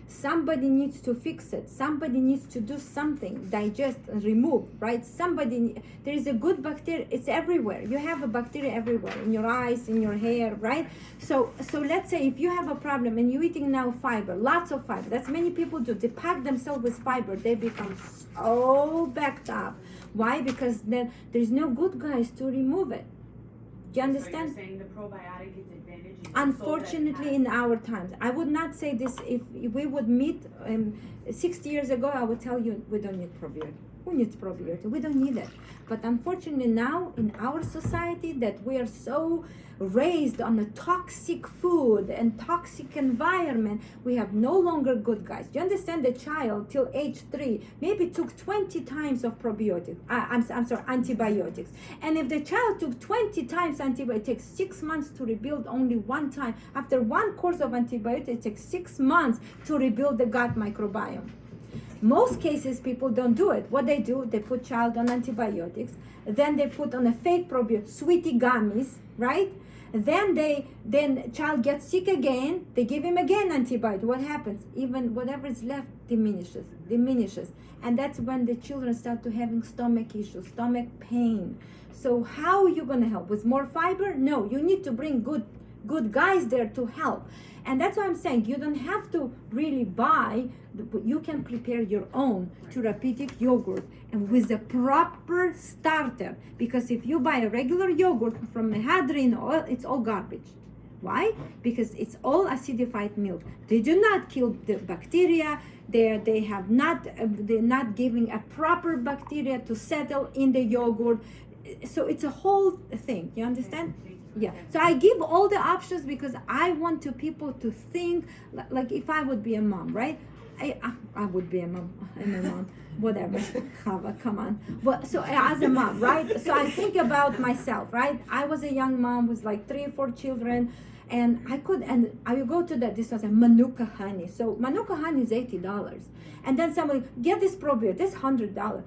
Somebody needs to fix it. Somebody needs to do something, digest, remove, right? There is a good bacteria. It's everywhere. You have a bacteria everywhere, in your eyes, in your hair, right? So let's say if you have a problem and you're eating now fiber, lots of fiber. That's many people do. They pack themselves with fiber. They become so backed up. Why? Because then there's no good guys to remove it. Do you understand? So you're saying the probiotic is advantage is Unfortunately, in our times, I would not say this. If we would meet 60 years ago, I would tell you we don't need probiotic. Who needs probiotic? We don't need it. But unfortunately, now in our society, that we are so raised on a toxic food and toxic environment, we have no longer good guys. You understand? The child till age 3 maybe took 20 times of probiotics. I'm sorry, antibiotics. And if the child took 20 times antibiotics, it takes 6 months to rebuild only one time. After one course of antibiotics, it takes 6 months to rebuild the gut microbiome. Most cases, people don't do it. What they do, they put child on antibiotics, then they put on a fake probiotic, sweetie gummies, right? Then child gets sick again, they give him again antibiotic. What happens? Even whatever is left diminishes. And that's when the children start to having stomach issues, stomach pain. So how are you gonna help? With more fiber? No, you need to bring good guys there to help. And that's why I'm saying you don't have to really buy, you can prepare your own therapeutic yogurt and with a proper starter. Because if you buy a regular yogurt from Mehadrin oil, it's all garbage. Why? Because it's all acidified milk. They do not kill the bacteria. They're not giving a proper bacteria to settle in the yogurt. So it's a whole thing. You understand? Yeah, so I give all the options because I want people to think like if I would be a mom, right? I would be a mom. I'm a mom, whatever. Hava, come on. But so as a mom, right? So I think about myself, right? I was a young mom with like 3 or 4 children, and I would go to this was a Manuka honey. So Manuka honey is $80, and then somebody get this probiotic, this $100.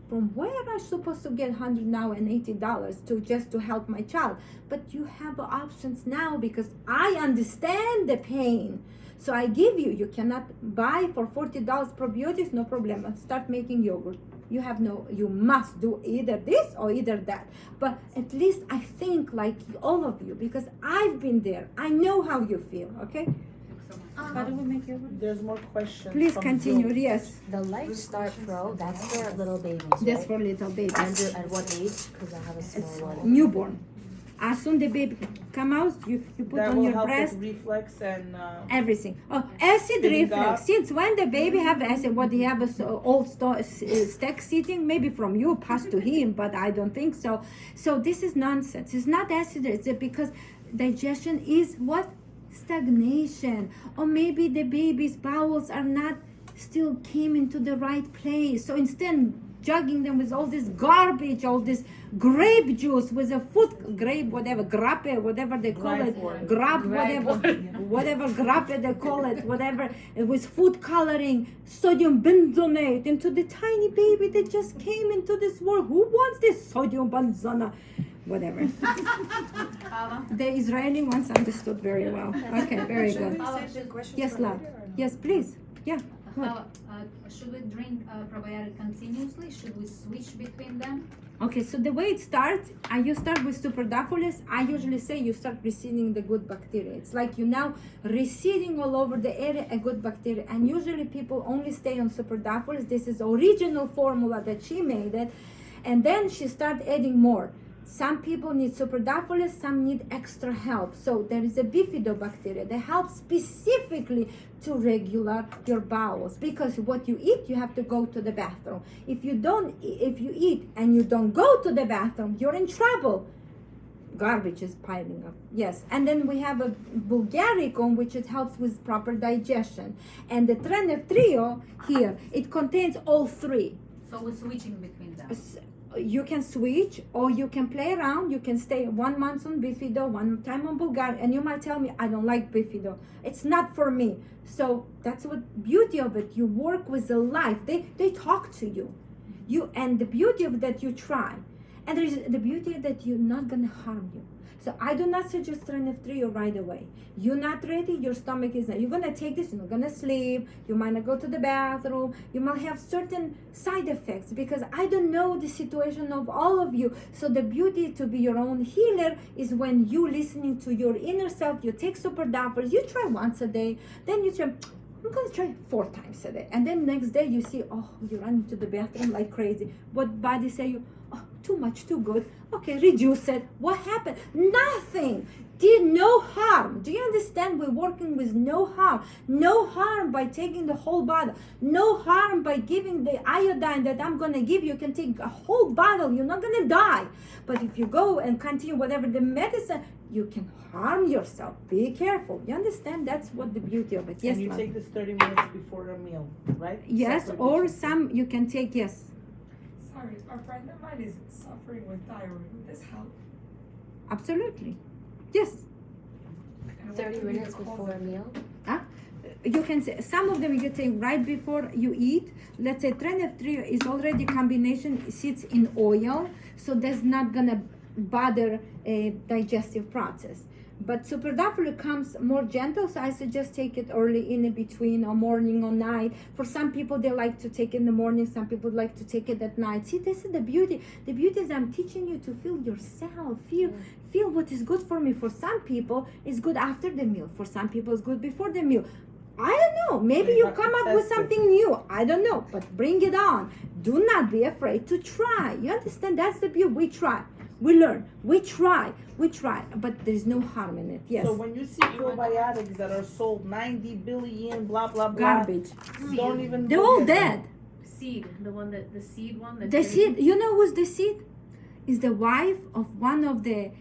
From where am I supposed to get $100 now and $80 just to help my child? But you have options now because I understand the pain. So I give you cannot buy for $40 probiotics, no problem. Start making yogurt. You must do either this or either that. But at least I think like all of you because I've been there. I know how you feel, okay? How do we make yogurt? There's more questions. Please from continue, Zoom. yes. The Life Start Pro, that's for little babies, That's right? for little babies. And at what age? Because I have a small It's one. newborn. As soon the baby come out, you put That on will your help breast with reflex and everything. Oh, acid Spitting reflux. up. Since when the baby have acid? What he have a old stack sitting? Maybe from you passed to him, but I don't think so. So this is nonsense. It's not acid. It's because digestion is what? Stagnation. Or maybe the baby's bowels are not still came into the right place. So instead jugging them with all this garbage, all this grape juice with a grape, whatever, grape, whatever they call it, grab, whatever grape they call it, whatever, with food coloring, sodium benzonate into the tiny baby that just came into this world. Who wants this sodium benzonate? Whatever. The Israeli ones understood very well. Okay, very good. Yes, love. Yes, please. Yeah. Should we drink probiotic continuously? Should we switch between them? Okay, so the way it starts, you start with superdophilus. I usually say you start reseeding the good bacteria. It's like you now reseeding all over the area a good bacteria. And usually people only stay on superdophilus. This is original formula that she made it. And then she started adding more. Some people need superdophilus, some need extra help. So there is a bifidobacteria that helps specifically to regulate your bowels, because what you eat, you have to go to the bathroom. If you eat and you don't go to the bathroom, you're in trouble. Garbage is piling up. Yes, and then we have a Bulgaricum, which it helps with proper digestion. And the Trenef Trio here, it contains all three. So we're switching between them. You can switch, or you can play around. You can stay 1 month on Bifido, 1 time on Bulgari, and you might tell me, I don't like Bifido. It's not for me. So that's what beauty of it. You work with the life. They talk to you. And the beauty of that, you try. And there is the beauty that you're not gonna harm you. So I do not suggest Trenef Trio right away. You're not ready, your stomach is not. You're gonna take this, you're not gonna sleep, you might not go to the bathroom, you might have certain side effects, because I don't know the situation of all of you. So the beauty to be your own healer is when you listening to your inner self, you take superdophilus, you try once a day, then you try, I'm gonna try 4 times a day. And then next day you see, oh, you run to the bathroom like crazy. What body say you, oh, too much, too good. Okay, reduce it. What happened? Nothing. Did no harm. Do you understand? We're working with no harm. No harm by taking the whole bottle. No harm by giving the iodine that I'm going to give you. You can take a whole bottle. You're not going to die. But if you go and continue whatever the medicine, you can harm yourself. Be careful. You understand? That's what the beauty of it. Yes, and you take this 30 minutes before a meal, right? Yes, Separate or meals. some you can take, yes. Sorry, a friend of mine is suffering with thyroid. Would this help? Absolutely. Yes. And what 30 would be the minutes cause before a of it? meal? You can say some of them you take right before you eat. Let's say Trenef Trio is already combination, it sits in oil, so that's not gonna bother a digestive process. But superdophilus comes more gentle, so I suggest take it early in between, or morning or night. For some people, they like to take it in the morning. Some people like to take it at night. See, this is the beauty. The beauty is I'm teaching you to feel yourself. Feel what is good for me. For some people, it's good after the meal. For some people, it's good before the meal. I don't know. Maybe you come up with something new. I don't know. But bring it on. Do not be afraid to try. You understand? That's the beauty. We try. We learn. We try. But there's no harm in it. Yes. So when you see probiotics that are sold 90 billion, blah, blah, blah. Garbage. Don't even. They're all dead. Seed, the seed one. The seed. You know who's the seed? Is the wife of one of the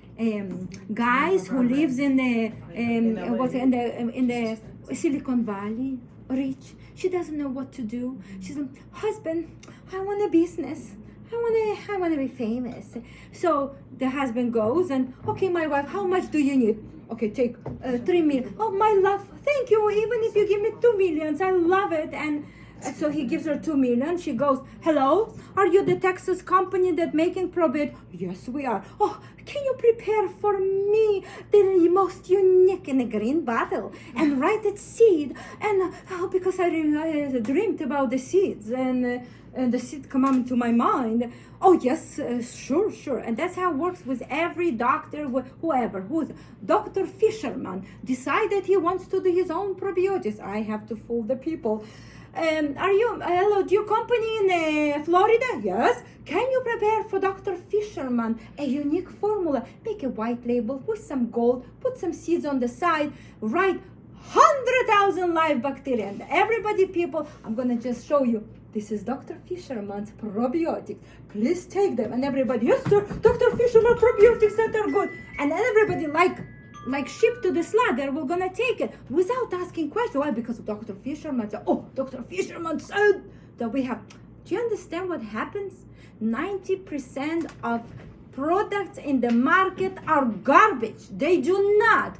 guys who lives in the in the Silicon Valley, rich. She doesn't know what to do. She's like, husband, I want a business. I want to be famous. So the husband goes and, okay, my wife, how much do you need? Okay, take 3 million. Oh, my love, thank you. Even if you give me 2 million, I love it. And so he gives her 2 million. She goes, hello, are you the Texas company that making probiotics? Yes, we are. Oh, can you prepare for me the most unique in a green bottle and write it seed? And because I dreamed about the seeds and the seed come into my mind. Oh yes, sure. And that's how it works with every doctor, whoever. Who's Dr. Fisherman decided he wants to do his own probiotics. I have to fool the people. Hello, do you company in Florida? Yes. Can you prepare for Dr. Fisherman a unique formula? Make a white label with some gold, put some seeds on the side, write 100,000 live bacteria. And everybody, people, I'm gonna just show you. This is Dr. Fisherman's probiotics. Please take them. And everybody, yes, sir, Dr. Fisherman probiotics that are good. And then everybody like sheep to the slaughter, we're gonna take it without asking questions. Why? Because Dr. Fisherman said, oh, Dr. Fisherman said that we have. Do you understand what happens? 90% of products in the market are garbage. They do not.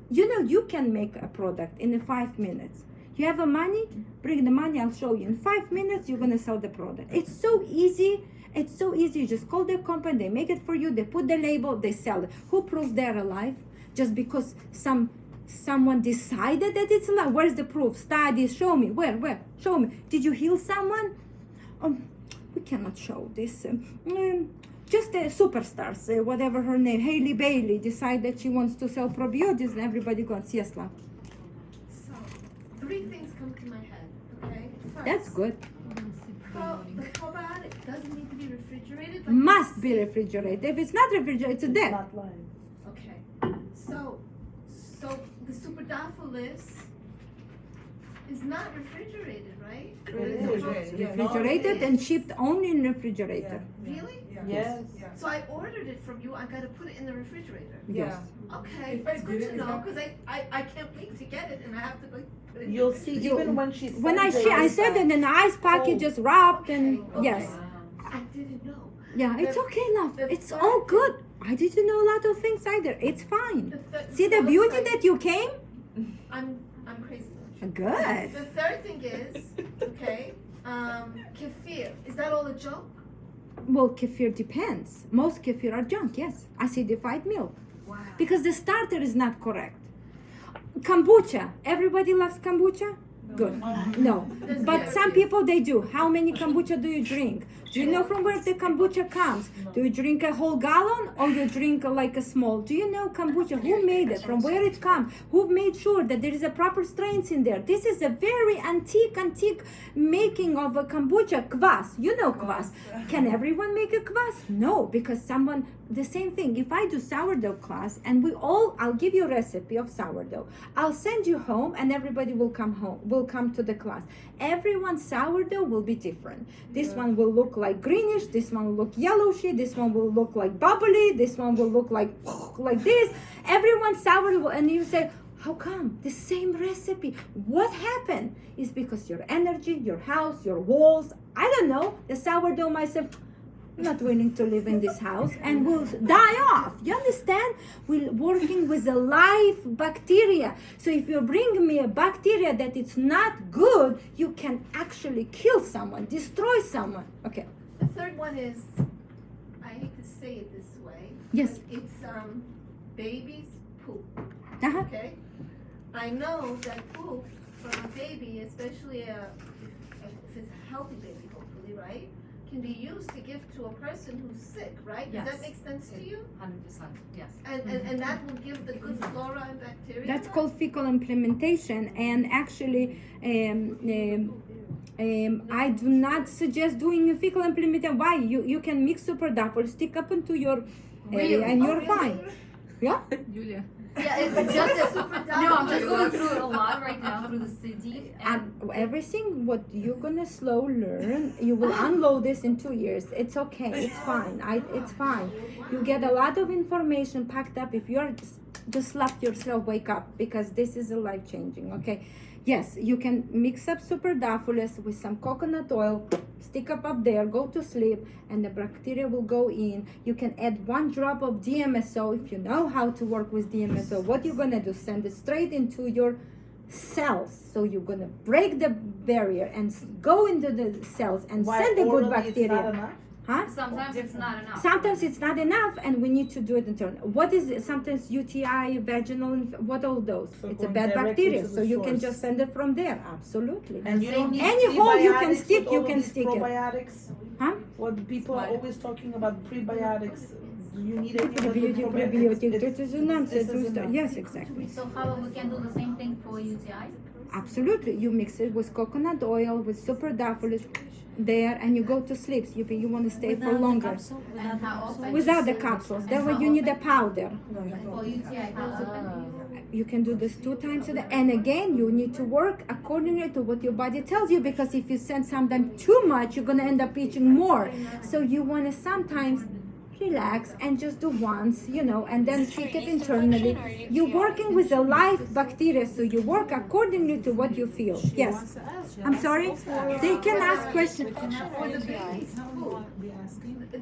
You know, you can make a product in 5 minutes. You have a money, bring the money, I'll show you. In 5 minutes, you're gonna sell the product. It's so easy. It's so easy. You just call the company, they make it for you, they put the label, they sell it. Who proves they're alive? Just because some someone decided that it's alive. Where's the proof? Studies, show me. Where? Show me. Did you heal someone? We cannot show this. Just the superstars, whatever her name, Hailey Bailey, decide that she wants to sell probiotics, and everybody goes, yes, love. So, 3 things come to my head, okay? First, That's good. the probiotic doesn't need to be refrigerated. Must be refrigerated. If it's not refrigerated, it's dead. Not live. Okay. So the superdophilus is not refrigerated, right? It is, yeah. Refrigerated and shipped only in refrigerator. Really? Yes. So I ordered it from you. I gotta put it in the refrigerator. Yes. Okay, If that's I good did to it, know it's because I can't wait to get it and I have to like put it. You'll see, even when she When I sends it, I said it in an ice packet, just wrapped and Okay. yes. I didn't know. Yeah, it's okay, love. the It's third all thing- good. I didn't know a lot of things either. It's fine. See the well, beauty it's like- that you came? I'm crazy. Good. The third thing is, okay, kefir. Is that all a joke? Well, kefir depends. Most kefir are junk, yes. Acidified milk. Wow. Because the starter is not correct. Kombucha. Everybody loves kombucha? Good. No. But some people, they do. How many kombucha do you drink? Do you know from where the kombucha comes? Do you drink a whole gallon or you drink like a small? Do you know kombucha? Who made it? From where it comes? Who made sure that there is a proper strains in there? This is a very antique making of a kombucha. Kvass. You know kvass. Can everyone make a kvass? No, because someone, the same thing. If I do sourdough class and I'll give you a recipe of sourdough. I'll send you home and everybody will come to the class. Everyone's sourdough will be different. This one will look like greenish, this one will look yellowishy, this one will look like bubbly, this one will look like this. Everyone's sourdough, and you say, how come? The same recipe. What happened? It's because your energy, your house, your walls, I don't know, the sourdough myself, not willing to live in this house and will die off. You understand? We're working with a live bacteria. So if you bring me a bacteria that it's not good, you can actually kill someone, destroy someone. Okay. The third one is, I hate to say it this way. Yes. But it's baby's poop. Uh-huh. Okay. I know that poop from a baby, especially if it's a healthy baby, hopefully, right, can be used to give to a person who's sick, right? Does that make sense to you? 100%, yes. And that will give the good flora and bacteria? That's called fecal implementation, and actually I do not suggest doing a fecal implementation. Why? You can mix superdophil, stick up into your area and you're fine. Yeah? Julia. Yeah, it's just no, I'm just going through it a lot right now through the city. And Everything what you're gonna slow learn, you will unload this in 2 years. It's okay, it's fine. It's fine. You get a lot of information packed up. If you're just slap yourself, wake up, because this is a life changing. Okay. Yes, you can mix up superdophilus with some coconut oil, stick up there, go to sleep, and the bacteria will go in. You can add 1 drop of DMSO if you know how to work with DMSO. What you're gonna do, send it straight into your cells. So you're gonna break the barrier and go into the cells and send the good bacteria. Huh? sometimes it's not enough. Sometimes it's not enough, and we need to do it in turn. What is it? Sometimes UTI, vaginal, what all those? So it's a going bad directly bacteria, to the so you can source. just send it from there. Absolutely. And you don't need Any hole you can prebiotics stick, with you all can these stick it. probiotics. Huh? What people are always talking about prebiotics. Do you need any other Prebiotic, that is a nonsense. this is enough. Yes, exactly. So how we can do the same thing for UTI? Absolutely. You mix it with coconut oil, with superdophilus there, and you go to sleep. You want to stay for longer. And how often? Without the capsules. Then when you need a powder. For UTI, how often? You can do this 2 times a day. And again, you need to work accordingly to what your body tells you, because if you send sometimes too much, you're going to end up reaching more. So you want to sometimes relax and just do once, and then take it internally. You're working with a live bacteria, so you work accordingly to what you feel. Yes. I'm sorry? They can ask questions. For the baby's food,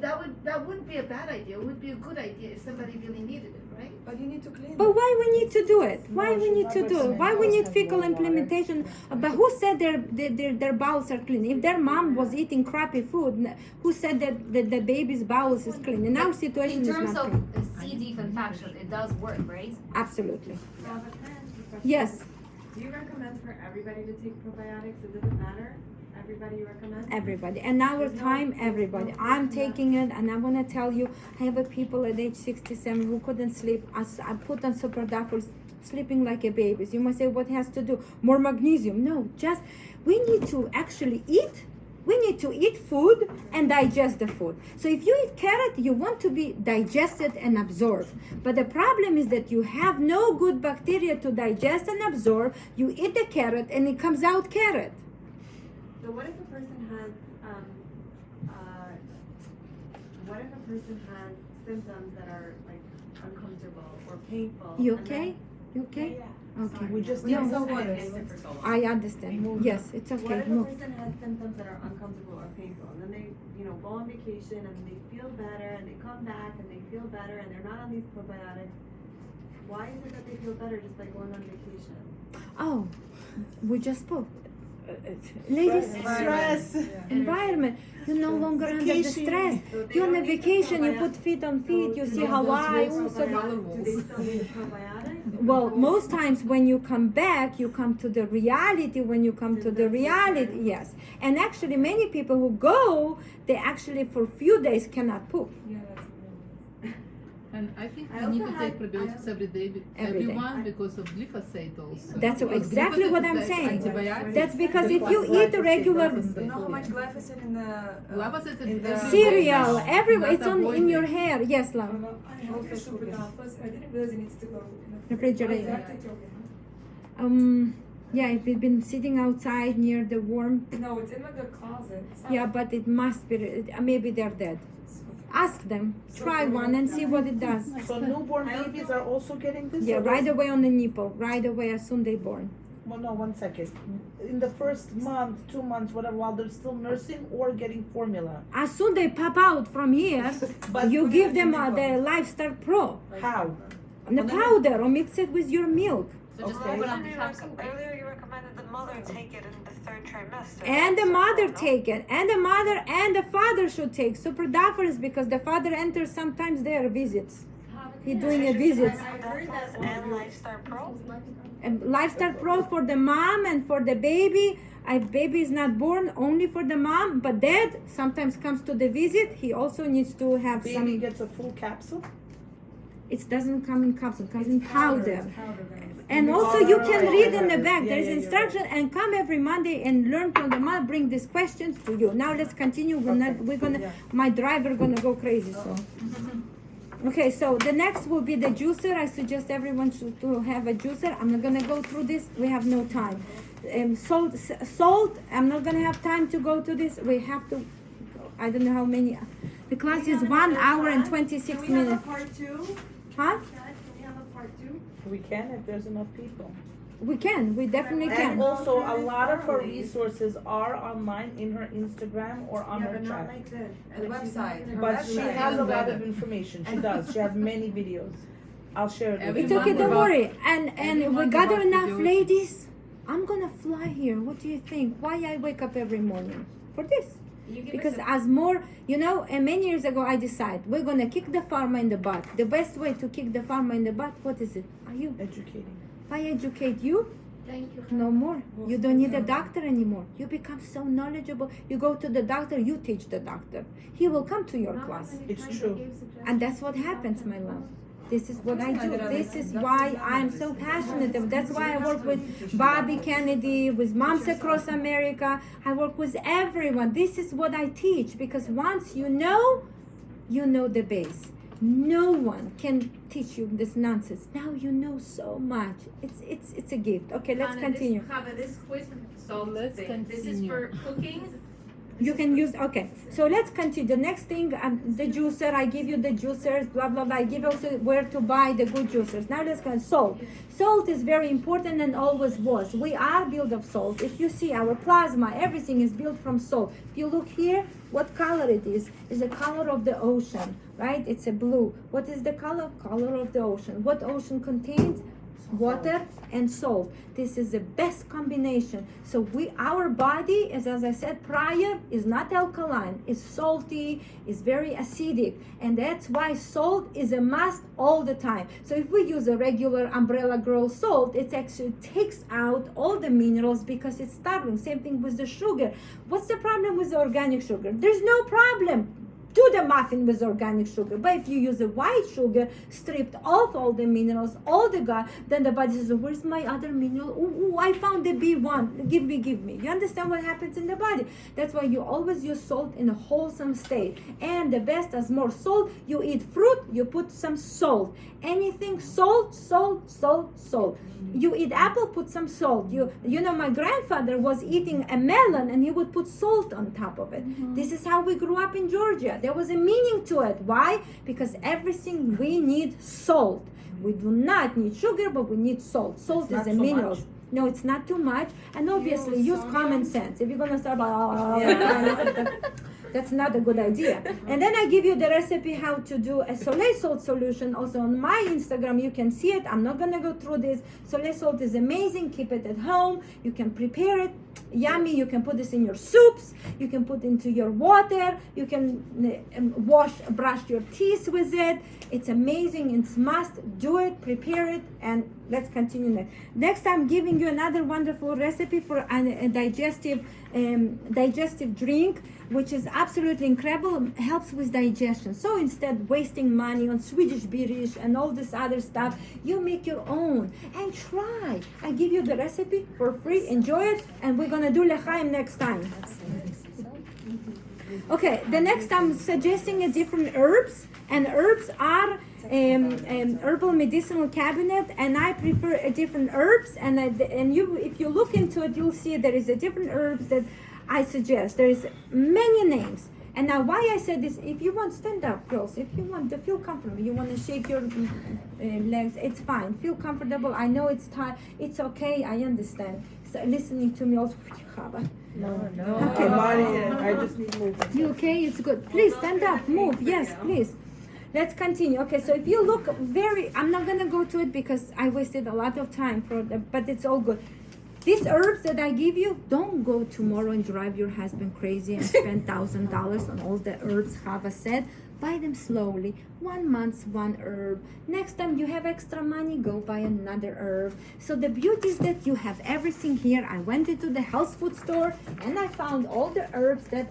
that wouldn't be a bad idea. It would be a good idea if somebody really needed it, right? But you need to clean But why we need to do it? Why we need to do it? Why we need fecal implementation? But who said their bowels are clean? If their mom was eating crappy food, who said that the baby's bowels is clean? In our situation, In it's terms not of clean. C. diff infection, it does work, right? Absolutely. Yes, Do you recommend for everybody to take probiotics? It doesn't matter? Everybody you recommend? everybody. And our time, everybody. I'm taking it, and I'm gonna tell you, I have a people at age 67 who couldn't sleep. I put on super duffers, sleeping like a baby. So you must say, what has to do? More magnesium? No, just we need to actually eat. We need to eat food and digest the food. So if you eat carrot, you want to be digested and absorbed. But the problem is that you have no good bacteria to digest and absorb. You eat the carrot and it comes out carrot. So what if a person has, symptoms that are like uncomfortable or painful? You and okay? then- You okay? Yeah. Okay. We just Yeah, need so some what water. if- I understand. Yes, it's What okay. if a Move. person has symptoms that are uncomfortable or painful, and then they, go on vacation and they feel better, and they come back and they feel better, and they're not on these probiotics? Why is it that they feel better just by going on vacation? Oh, we just spoke. Ladies, Stress. environment. You're no longer under the Vacation. stress. So they You're on don't a need the vacation. You probiotic- put feet on feet. You So see do Hawaii. they Also, do they still need a probiotic? well, most times when you come back, you come to the reality. When you come to the reality, yes. And actually, many people who go, they actually for few days cannot poop. Yeah, that's And I think I we need also to take had- probiotics every day, Every day. everyone, because of glyphosate also. That's Because exactly glyphosate what is I'm like saying. antibiotic. That's because if you eat regular You know how much glyphosate in the Glyphosate is in the everywhere cereal, now. everywhere, Not it's on in avoiding. your hair. Yes, love. I have your super plus. I didn't realize it needs to go in the Refrigerator. Exactly, okay. Yeah, if we've been sitting outside near the warm. No, it's in like the closet. It's not Yeah, but it must be. Maybe they're dead. Ask them. Try one and see what it does. So newborn babies are also getting this? Yeah, or right does- away on the nipple. Right away as soon they born. Well, no, 1 second. In the first month, 2 months, whatever, while they're still nursing or getting formula. As soon they pop out from here, But you give them the Lifestyle Pro, how? the powder, or mix it with your milk. So just Okay. open up the capsule. Earlier you recommended the mother take it in the third trimester. And the So, mother no? take it, and the mother and the father should take super duffers because the father enters sometimes their visits. He doing a visit. And Lifestyle Pro? And Lifestyle Pro for the mom and for the baby. If baby is not born, only for the mom, but dad sometimes comes to the visit. He also needs to have Baby some. gets a full capsule? It doesn't come in capsule, it comes in powder. powder, guys. And also you Oh, can right, read in the right. back, Yeah, there's yeah, you're instruction, and come every Monday and learn from the mom, bring these questions to you. Now let's continue, we're gonna, Yeah. my driver gonna go crazy, so. Okay, so the next will be the juicer. I suggest everyone should to have a juicer. I'm not gonna go through this, we have no time. Salt, I'm not gonna have time to go to this, we have to, I don't know how many, the class is 1 hour and 26 Can we have minutes. a part two? Huh? Can we have a part two? We can if there's enough people. We definitely And can. also, a lot of her resources are online in her Instagram or on Yeah, her but not chat. like this. The website. Her But she website. has a lot of information. She does. She has many videos. I'll share it with Every It's you. okay, month don't about- worry. And every we month gather about enough videos. ladies. I'm gonna fly here. What do you think? Why I wake up every morning? For this. Because as more, and many years ago I decided we're gonna kick the pharma in the butt. The best way to kick the pharma in the butt, what is it? Are you? Educating. If I educate you, Thank you. no more. You don't need a doctor anymore. You become so knowledgeable. You go to the doctor, you teach the doctor. He will come to your class. It's true. And that's what happens, my love. This is what I do. This is why I'm so passionate. That's why I work with Bobby Kennedy, with moms across America. I work with everyone. This is what I teach because once you know the base. No one can teach you this nonsense. Now you know so much. It's a gift. Okay, let's continue. Hava, this quiz salt Let's thing, this is continue. for cooking. You can use, okay. So let's continue. The next thing, the juicer, I give you the juicers, blah, blah, blah. I give also where to buy the good juicers. Now let's go, salt. Salt is very important and always was. We are built of salt. If you see our plasma, everything is built from salt. If you look here, what color it is the color of the ocean, right? It's a blue. What is the color? Color of the ocean. What ocean contains? water and salt. This is the best combination. So our body is, as I said prior, is not alkaline, it's salty, it's very acidic, and that's why salt is a must all the time. So if we use a regular umbrella girl salt, it actually takes out all the minerals because it's starving. Same thing with the sugar. What's the problem with the organic sugar? There's no problem. Do the muffin with organic sugar. But if you use a white sugar, stripped off all the minerals, all the gut, then the body says, where's my other mineral? Ooh, I found the B1. Give me. You understand what happens in the body? That's why you always use salt in a wholesome state. And the best as more salt, you eat fruit, you put some salt. Anything salt. You eat apple, put some salt. You know, my grandfather was eating a melon and he would put salt on top of it. This is how we grew up in Georgia. There was a meaning to it. Why? Because everything we need salt. We do not need sugar, but we need salt. Salt is a mineral. No, it's not too much. And obviously use common sense. If you're gonna start that's not a good idea. And then I give you the recipe how to do a soleil salt solution. Also on my Instagram, you can see it. I'm not gonna go through this. Soleil salt is amazing. Keep it at home. You can prepare it. Yummy. You can put this in your soups. You can put into your water. You can brush your teeth with it. It's amazing. It's must. Do it. Prepare it. And let's continue next. I'm giving you another wonderful recipe for a digestive drink, which is absolutely incredible. Helps with digestion. So instead wasting money on Swedish beerish and all this other stuff, you make your own and try. I give you the recipe for free. Enjoy it, and we're gonna do lechaim next time. Okay, the next I'm suggesting a different herbs, and herbs are herbal medicinal cabinet, and I prefer a different herbs, and if you look into it, you'll see there is a different herbs that I suggest. There is many names. And now why I said this, if you want, stand up, girls. If you want to feel comfortable, you want to shake your legs, it's fine. Feel comfortable. I know it's time. It's okay. I understand. So listening to me also. No. Okay. I just need movement. You okay? It's good. Please stand up. Move. Yes, please. Let's continue. Okay, so if you look I'm not going to go to it because I wasted a lot of time but it's all good. These herbs that I give you, don't go tomorrow and drive your husband crazy and spend $1,000 on all the herbs Hava said. Buy them slowly. 1 month, one herb. Next time you have extra money, go buy another herb. So the beauty is that you have everything here. I went into the health food store and I found all the herbs that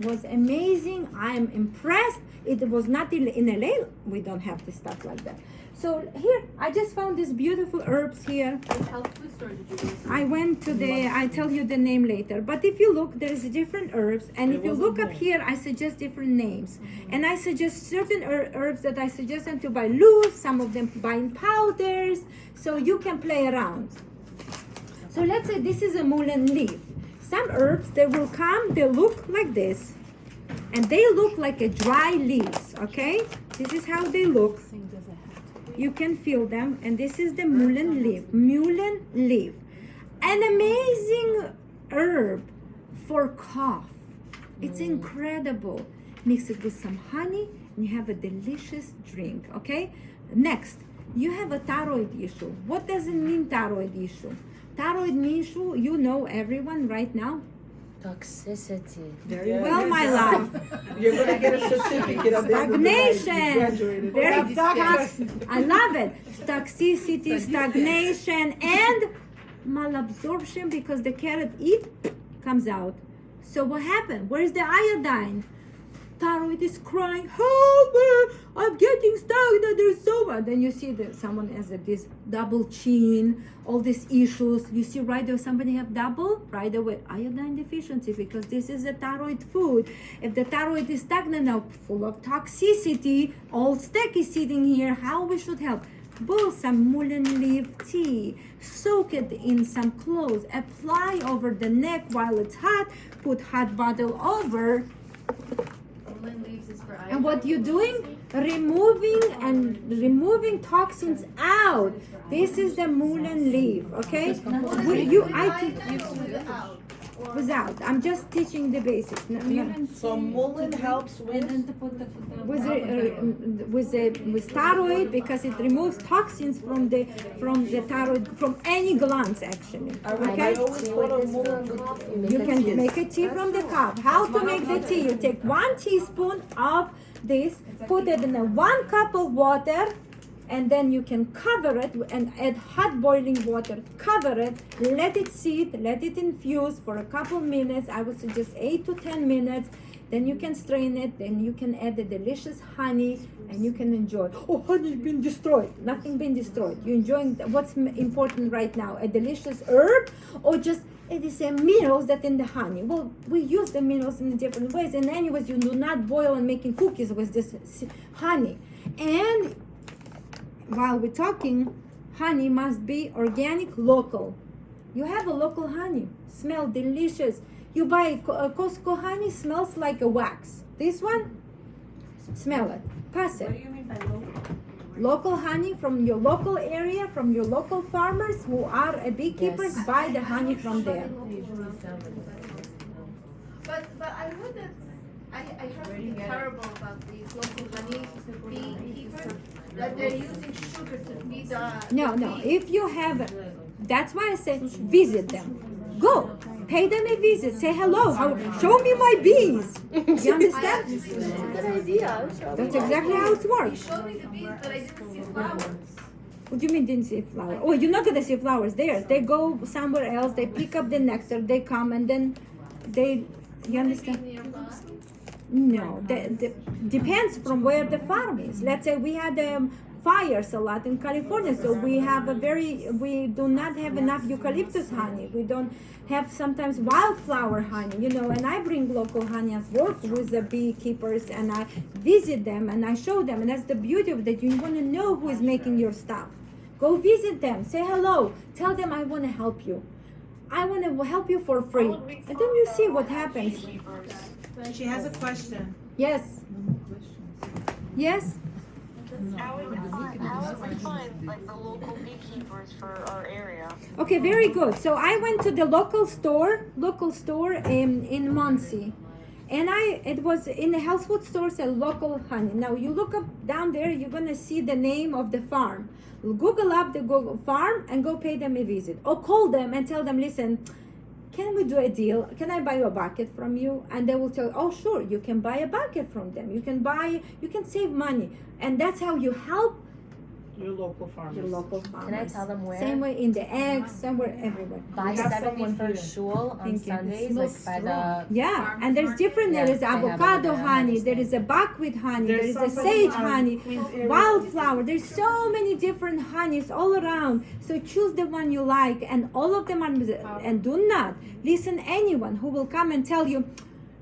was amazing. I am impressed. It was not in LA. We don't have this stuff like that. So here, I just found these beautiful herbs here. Which health food store did you go to? I went to I'll tell you the name later. But if you look, there's different herbs. And if you look up here, I suggest different names. And I suggest certain herbs that I suggest them to buy loose. Some of them buy in powders. So you can play around. So let's say this is a mullein leaf. Some herbs, they will come, they look like this. And they look like a dry leaves, okay? This is how they look. You can feel them, and this is the mullein leaf. Mullein leaf, an amazing herb for cough. It's incredible. Mix it with some honey, and you have a delicious drink. Okay. Next, you have a thyroid issue. What does it mean, thyroid issue? Thyroid issue, you know, everyone right now. Toxicity. Well, my love. You're gonna get a certificate of Stagnation. Very I love it. Toxicity, stagnation, and malabsorption because the carrot comes out. So what happened? Where's the iodine? Thyroid is crying, help me! I'm getting stagnant. There's so much. Then you see that someone has this double chin, all these issues. You see right there, somebody have double right away iodine deficiency because this is a thyroid food. If the thyroid is stagnant now, full of toxicity, all sticky sitting here, how we should help? Boil some mullein leaf tea, soak it in some clothes, apply over the neck while it's hot, put hot bottle over. And what you're doing? Removing toxins out. This is the mullein leaf, okay? Without. I'm just teaching the basics. So mullein helps with. With thyroid because it removes toxins from the thyroid from any glands actually. Okay. You can make a tea from the cup. How to make the tea? You take 1 teaspoon of this, put it in a 1 cup of water, and then you can cover it and add hot boiling water. Cover it, let it sit, let it infuse for a couple minutes. I would suggest 8 to 10 minutes. Then you can strain it. Then you can add the delicious honey, and you can enjoy. Oh, honey been destroyed. Nothing been destroyed. You're enjoying what's important right now: a delicious herb, or just it is a minerals that in the honey. Well, we use the minerals in different ways. And anyways, you do not boil and making cookies with this honey. And while we're talking, honey must be organic, local. You have a local honey, smell delicious. You buy Costco honey, smells like a wax. This one, smell it, pass it. What do you mean by local? Local honey from your local area, from your local farmers who are a beekeepers, buy the honey from there. But I heard that I heard something terrible about these local honey beekeepers, that they're using sugar to feed the No. If you have, that's why I say visit them. Go, pay them a visit. Say hello. Show me my bees. You understand? That's a good idea. That's exactly how it You works. showed me the bees, but I didn't see flowers. What do you mean didn't see flowers? Oh, you're not gonna see flowers there. They go somewhere else. They pick up the nectar. They come and then they. You understand? No, depends from where the farm is. Let's say we had fires a lot in California, so we do not have enough eucalyptus honey. We don't have sometimes wildflower honey, and I bring local honey and work with the beekeepers, and I visit them and I show them, and that's the beauty of that. You want to know who is making your stuff. Go visit them, say hello, tell them I want to help you. I want to help you for free, and then you see what happens. She has a question. Yes. Yes. How would we find like the local beekeepers for our area? Okay, very good. So I went to the local store in Muncie, and it was in the health food stores a local honey. Now you look up down there, you're gonna see the name of the farm. Google up the Google farm and go pay them a visit, or call them and tell them, listen, can we do a deal? Can I buy you a bucket from you? And they will tell you, oh sure, you can buy a bucket from them. You can save money, and that's how you help Your local farmers. your local farmers. Can I tell them where? Same way in the eggs, somewhere, everywhere. By We have someone 71st here. Shul on Thank you. Sundays, It like smells by the. Yeah, and there's different. Yeah, There is they have it avocado there, I honey. There understand. is a buckwheat honey. There There's is a somebody sage on honey, Queens area. wildflower. There's so many different honeys all around. So choose the one you like, and all of them are. And do not listen anyone who will come and tell you,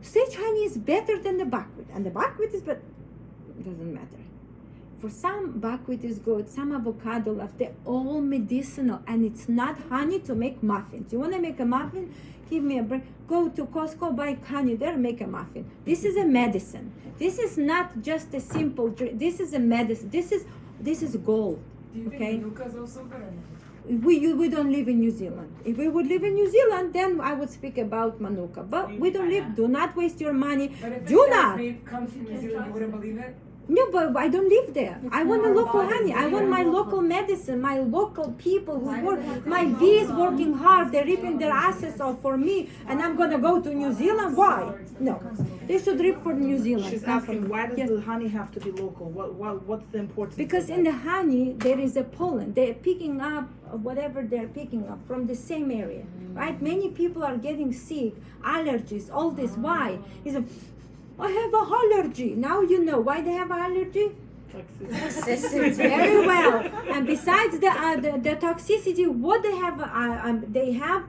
sage honey is better than the buckwheat, and the buckwheat is better. It doesn't matter. For some, buckwheat is good. Some avocado left. They're all medicinal, and it's not honey to make muffins. You want to make a muffin? Give me a break. Go to Costco, buy honey there, make a muffin. This is a medicine. This is not just a simple drink. This is a medicine. This is gold. Do you Okay. think Manuka's also good or not? We don't live in New Zealand. If we would live in New Zealand, then I would speak about Manuka. But we don't live. Do not waste your money. But if Do it says not. made comes from New Zealand, you wouldn't believe it? No, but I don't live there. I want a local about honey. it. I want my local medicine, my local people who work. My bees working hard. They're ripping their asses off for me, and I'm gonna go to New Zealand. Why? No, they should rip for New Zealand. She's not for asking, me. why does Yes. the honey have to be local? What's the importance? Because of in that? the honey there is a pollen. They're picking up whatever they're picking up from the same area, right? Many people are getting sick, allergies, all this. Why? I have a allergy. Now you know why they have allergy. Toxicity. Very well. And besides the toxicity, what they have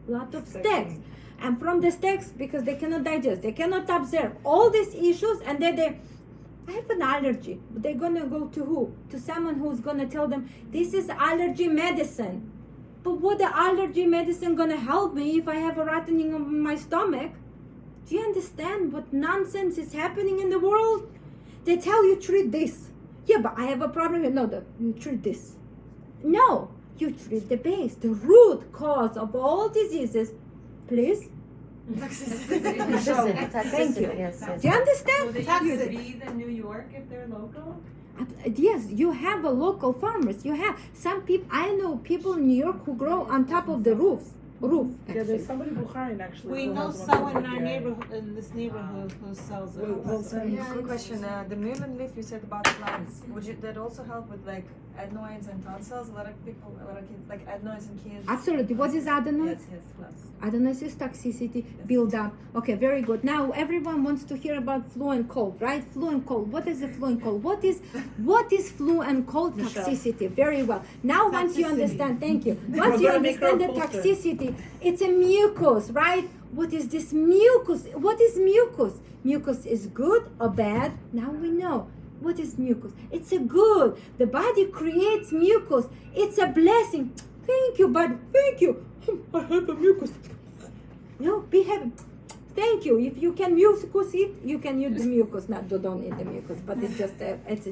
lot of stacks. And from the stacks, because they cannot digest, they cannot absorb all these issues, and then I have an allergy. But they're gonna go to who? To someone who's gonna tell them this is allergy medicine. But what the allergy medicine gonna help me if I have a rattening of my stomach? Do you understand what nonsense is happening in the world? They tell you treat this. Yeah, but I have a problem. No, you treat this. No, you treat the base, the root cause of all diseases. Please Toxicity, yes, yes. Do you understand? Will they Toxic. breathe in New York if they're local? Yes, you have a local farmers. You have some people. I know people in New York who grow on top of the roof. Yeah, Actually. there's somebody Bukharian actually. We who know has one someone in over our there. neighborhood, in this neighborhood, who sells it. Well, Quick question. The mullein leaf you said about plants, would you that also help with like adenoids and tonsils? A lot of kids like adenoids in kids. Absolutely. What is adenoids? Yes, plants. Adenoids is toxicity, build up. Okay, very good. Now everyone wants to hear about flu and cold, right? Flu and cold. What is the flu and cold? What is flu and cold Michelle. toxicity? Very well. Now once you understand, thank you. We're Once you gonna make her understand the a poster. toxicity, it's a mucus, right? What is this mucus? What is mucus? Mucus is good or bad? Now we know. What is mucus? It's a good. The body creates mucus. It's a blessing. Thank you, bud. Thank you. I have a mucus. No, be happy. Thank you. If you can mucus eat, you can use the mucus. Not don't eat the mucus, but it's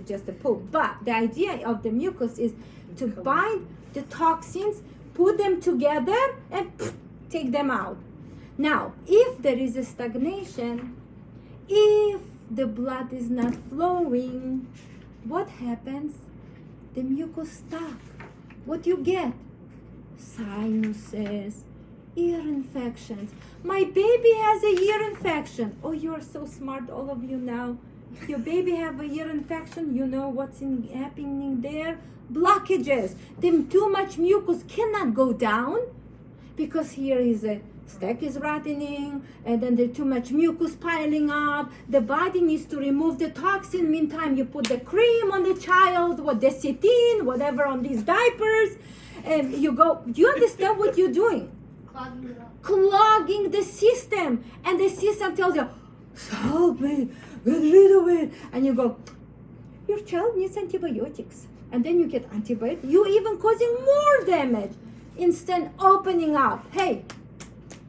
just a poop. But the idea of the mucus is to bind the toxins, put them together, and take them out. Now, if there is a stagnation, if the blood is not flowing, what happens? The mucus stuck. What you get? Sinuses, ear infections. My baby has a ear infection. Oh, you are so smart, all of you now. If your baby have a ear infection, you know what's happening there? Blockages. Then too much mucus cannot go down because here is a stomach is rotting, and then there's too much mucus piling up. The body needs to remove the toxin. Meantime, you put the cream on the child, what Desitin, whatever on these diapers, and you go. Do you understand what you're doing? Clogging it up. Clogging the system, and the system tells you, help me, get rid of it, and you go, your child needs antibiotics, and then you get antibiotics. You even causing more damage instead opening up. Hey,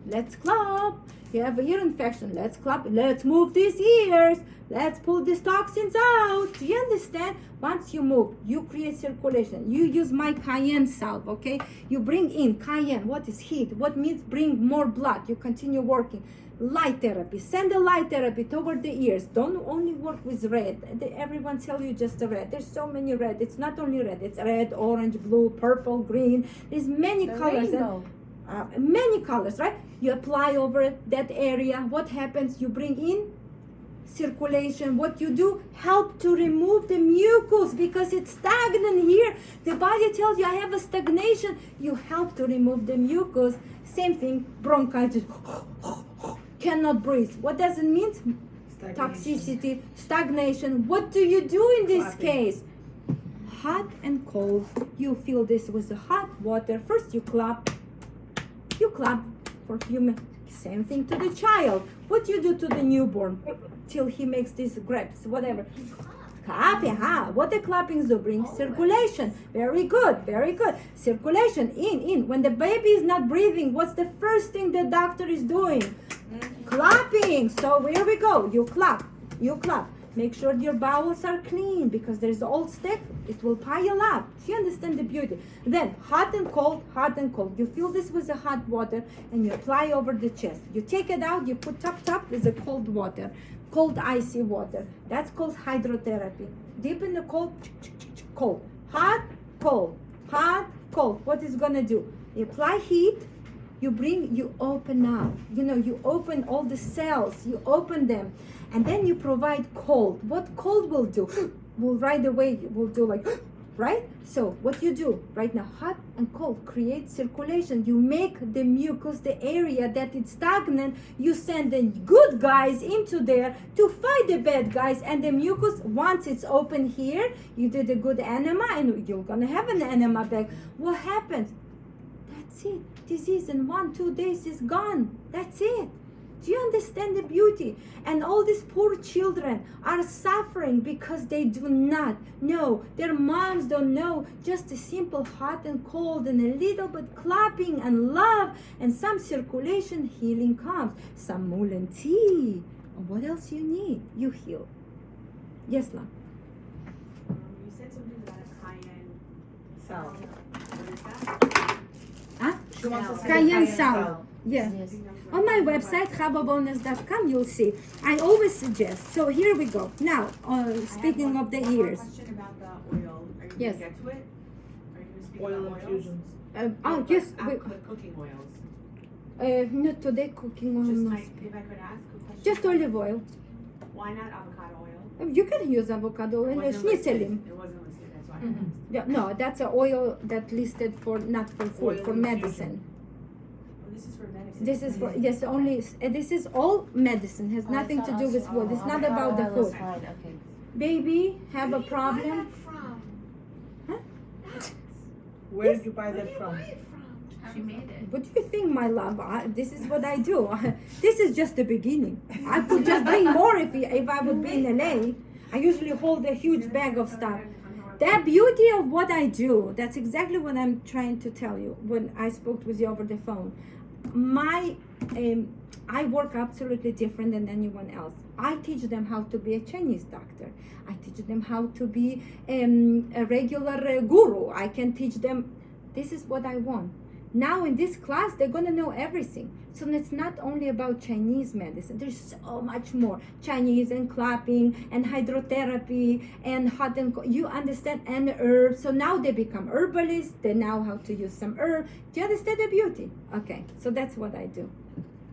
let's clap. You have an ear infection. Let's clap. Let's move these ears. Let's pull these toxins out. Do you understand? Once you move, you create circulation. You use my cayenne salve, okay? You bring in cayenne. What is heat? What means bring more blood? You continue working. Light therapy. Send the light therapy toward the ears. Don't only work with red. Everyone tell you just the red. There's so many red. It's not only red. It's red, orange, blue, purple, green. There's many colors. Many colors, right? You apply over that area. What happens? You bring in circulation. What you do, help to remove the mucus because it's stagnant here. The body tells you I have a stagnation. You help to remove the mucus. Same thing, bronchitis. Cannot breathe. What does it mean? Toxicity, stagnation. What do you do in this case? Hot and cold. You fill this with the hot water. First you clap for a few minutes. Same thing to the child. What you do to the newborn till he makes these grapes, whatever. Clap, what the clappings do? Bring circulation. Very good. Circulation in. When the baby is not breathing, what's the first thing the doctor is doing? Clapping. So here we go. You clap. Make sure your bowels are clean because there's old stick. It will pile up. Do you understand the beauty? Then hot and cold. You fill this with the hot water and you apply over the chest. You take it out. You put top with the cold water, cold icy water. That's called hydrotherapy. Deep in the cold, cold, hot, cold. What is gonna do? You apply heat. You open up. You open all the cells. You open them. And then you provide cold. What cold will do? Will right away will do like, right? So what you do right now, hot and cold, create circulation. You make the mucus, the area that is stagnant, you send the good guys into there to fight the bad guys. And the mucus, once it's open here, you did a good enema and you're gonna have an enema back. What happens? That's it. Disease in 1-2 days is gone. That's it. Do you understand the beauty? And all these poor children are suffering because they do not know. Their moms don't know. Just a simple hot and cold and a little bit clapping and love and some circulation, healing comes. Some mullein tea. What else you need? You heal. Yes, love. You said something about a cayenne Salve. What is that? She wants to say Cayenne cayenne salve. Yeah. Yes. On my website, HavaWellness.com, you'll see. I always suggest. So here we go. Now, speaking of the One more ears. question about the oil. Are you Yes. gonna get to it? Are you gonna speak Oil about oils? infusions. Oh, yes. Cooking oils. Not today, cooking oil. Just no. if I could ask a question. Just olive oil. Why not avocado oil? You can use avocado oil It in wasn't listed. schnitzelim. It wasn't listed, that's why I Mm-hmm. asked. Yeah, no, that's an oil that listed for not for food, Oil for infusion. medicine. Well, this is for medicine. This is for yes only. This is all medicine. Has nothing to do with food. It's not about the Avocado oil is food. fine, okay. Baby, have a Where do you buy problem. that from? Huh? Alex, Where did you buy where do that you from? buy it from? She made it. What do you think, my love? This is what I do. This is just the beginning. I could just bring more if I would be in LA. I usually hold a huge bag of stuff. The beauty of what I do, that's exactly what I'm trying to tell you when I spoke with you over the phone. I work absolutely different than anyone else. I teach them how to be a Chinese doctor. I teach them how to be a regular guru. I can teach them, this is what I want. Now in this class, they're gonna know everything. So it's not only about Chinese medicine. There's so much more. Chinese and clapping and hydrotherapy and hot and cold. You understand, and herbs. So now they become herbalists. They know how to use some herb. Do you understand the beauty? Okay, so that's what I do.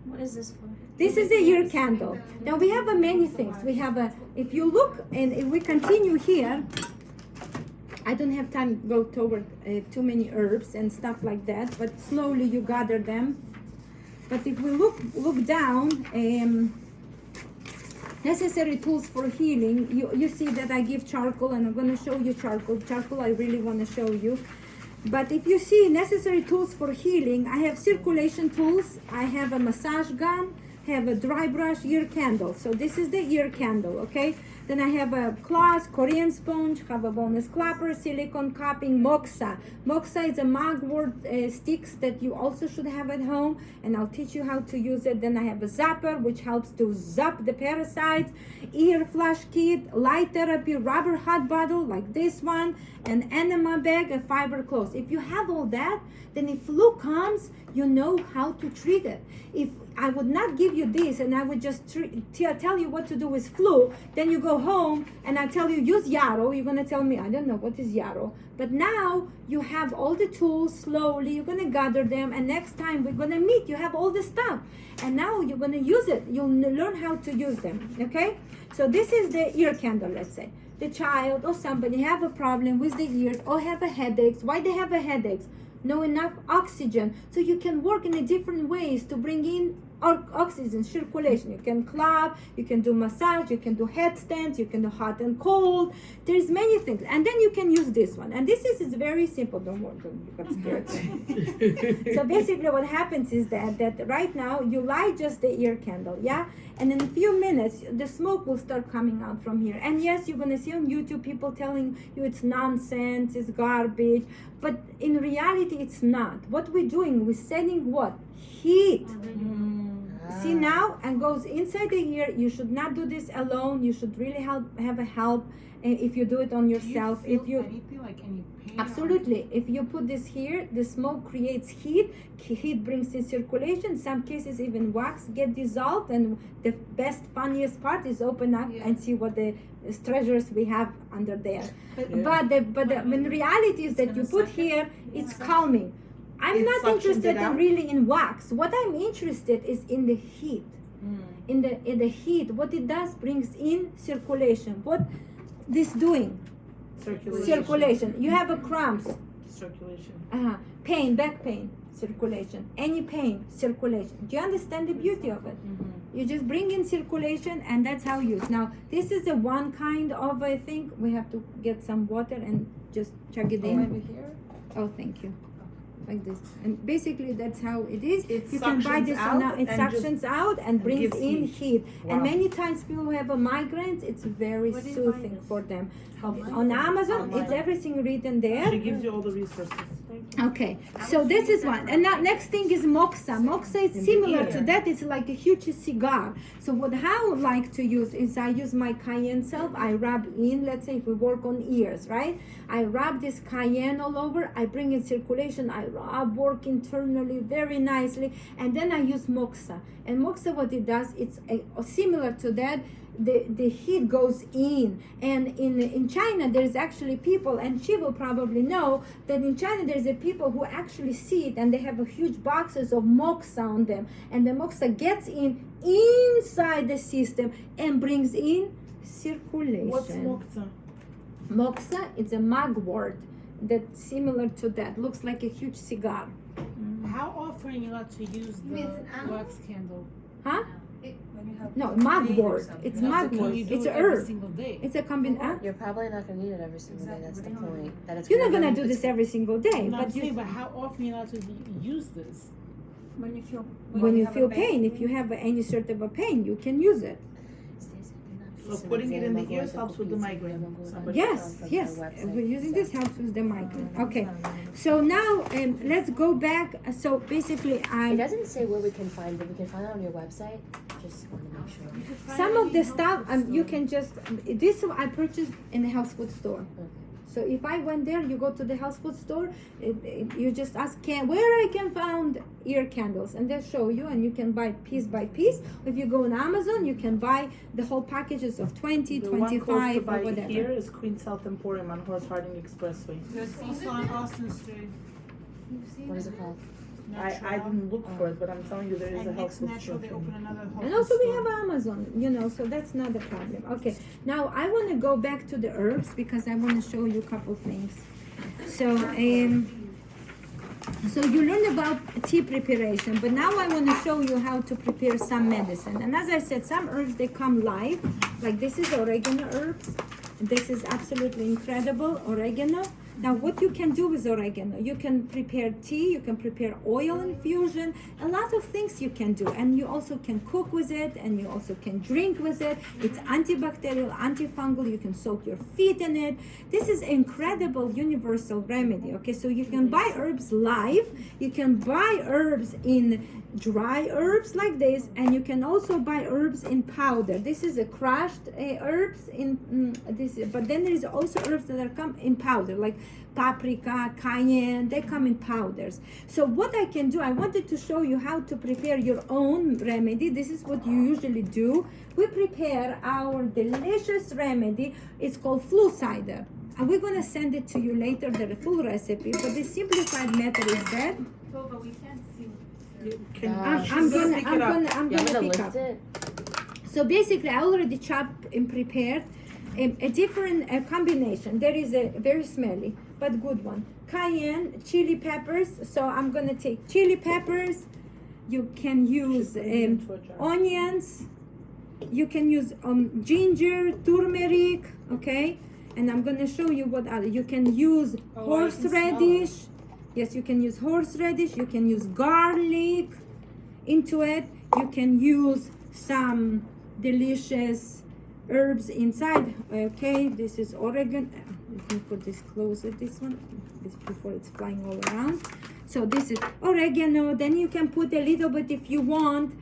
What is this for? This is a ear candle. Now we have many things. We have if you look and if we continue here, I don't have time to go toward too many herbs and stuff like that, but slowly you gather them. But if we look down, necessary tools for healing, you see that I give charcoal, and I'm going to show you charcoal. Charcoal I really want to show you. But if you see necessary tools for healing, I have circulation tools, I have a massage gun, have a dry brush, ear candle. So this is the ear candle, okay? Then I have a cloth, Korean sponge, Hava Wellness clapper, silicone cupping, moxa. Moxa is a mugwort sticks that you also should have at home, and I'll teach you how to use it. Then I have a zapper, which helps to zap the parasites, ear flush kit, light therapy, rubber hot bottle like this one, an enema bag, a fiber cloth. If you have all that, then if flu comes, you know how to treat it. If I would not give you this and I would just tell you what to do with flu, then you go home and I tell you use yarrow, you're gonna tell me I don't know what is yarrow. But now you have all the tools. Slowly you're gonna gather them, and next time we're gonna meet, you have all the stuff, and now you're gonna use it. You'll learn how to use them. Okay, so this is the ear candle. Let's say the child or somebody have a problem with the ears or have a headaches. Why they have a headaches? No enough oxygen. So you can work in a different ways to bring in oxygen circulation. You can clap, you can do massage, you can do headstands, you can do hot and cold. There's many things, and then you can use this one. And this is very simple. Don't worry, you got scared. So basically, what happens is that right now you light just the ear candle, yeah, and in a few minutes the smoke will start coming out from here. And yes, you're gonna see on YouTube people telling you it's nonsense, it's garbage, but in reality, it's not. What we're doing, we're sending what? Heat. See now, and goes inside the ear. You should not do this alone. You should really have a help if you do it on yourself. Do you If feel you anything like any pain? absolutely, if you put this here, the smoke creates heat. Heat brings in circulation. In some cases, even wax get dissolved. And the best, funniest part is open up and see what the treasures we have under there. But in reality is that you put here, it's calming. I'm It not suctions interested it out? really in wax. What I'm interested is in the heat. In the heat, what it does brings in circulation. What this doing? Circulation. You have a cramps, Circulation. pain, back pain, circulation. Any pain, circulation. Do you understand the beauty of it? You just bring in circulation, and that's how you use. Now, this is a one kind of a thing. We have to get some water and just chug it in. Maybe here. Oh, thank you. Like this, and basically that's how it is. It You can buy suctions this out on it and suctions out and brings gives in heat. Wow. And many times people who have a migraines, it's very soothing for them. On Amazon, it's everything written there. She gives you all the resources. Okay, so this is one. And now next thing is moxa. Moxa is similar to that. It's like a huge cigar. So what I would like to use is I use my cayenne self. I rub in, let's say if we work on ears, right? I rub this cayenne all over. I bring in circulation. I rub, work internally very nicely. And then I use moxa. And moxa, what it does, it's similar to that. The heat goes in, and in China there's actually people, and she will probably know that in China there's a people who actually see it, and they have a huge boxes of moxa on them, and the moxa gets in inside the system and brings in circulation. What's moxa? Moxa is a mugwort that's similar to that, looks like a huge cigar. How often are you allowed to use mean it's the an animal? wax candle? Huh? When you have No, pain or mugwort. something. It's No, so mugwort. can you do It's it an every herb. single day? It's a combination. You're probably not gonna need it every single day. That's the point. That it's You're not gonna gonna do this every single day, No, I'm but saying, you, but how often are you allowed to use this? When you feel when you have a feel pain, if you have any sort of a pain, you can use it. So putting it in the ears helps with the migraine. Somebody Yes, found yes. on our website. We're using this helps with the migraine. Okay, so now let's go back. So basically, It doesn't say where we can find it. We can find it on your website. Just want to make sure. some of the stuff you can just this I purchased in a health food store. So if I went there, you go to the health food store, you just ask where I can find ear candles, and they'll show you, and you can buy piece by piece. If you go on Amazon, you can buy the whole packages of 20, The 25, one close to or by whatever. here is Queen's Health Emporium on Horse Harding Expressway. There's also on Austin Street. What is it called? I didn't look for it, but I'm telling you there is a And health next food natural, store. they open another health And food also we store. have Amazon, so that's not a problem. Okay, now I want to go back to the herbs because I want to show you a couple things. So you learned about tea preparation, but now I want to show you how to prepare some medicine. And as I said, some herbs, they come live, like this is oregano herbs. This is absolutely incredible, oregano. Now what you can do with oregano, you can prepare tea, you can prepare oil infusion, a lot of things you can do. And you also can cook with it, and you also can drink with it. It's antibacterial, antifungal, you can soak your feet in it. This is incredible universal remedy, okay? So you can buy herbs live, you can buy herbs in dry herbs like this, and you can also buy herbs in powder. This is a crushed herbs in this, but then there is also herbs that are come in powder, like paprika, cayenne, they come in powders. So what I can do, I wanted to show you how to prepare your own remedy. This is what you usually do. We prepare our delicious remedy. It's called flu cider, and we're gonna send it to you later, the full recipe, but the simplified method is that But we can't see. I'm gonna pick up. it. So basically, I already chopped and prepared a different combination. There is a very smelly but good one. Cayenne, chili peppers. So I'm gonna take chili peppers. You can use onions. You can use ginger, turmeric. Okay, and I'm gonna show you what other. You can use horseradish. Yes, you can use horseradish. You can use garlic into it. You can use some delicious herbs inside. Okay, this is oregano. Let me put this closer, this one, before it's flying all around. So this is oregano. Then you can put a little bit, if you want,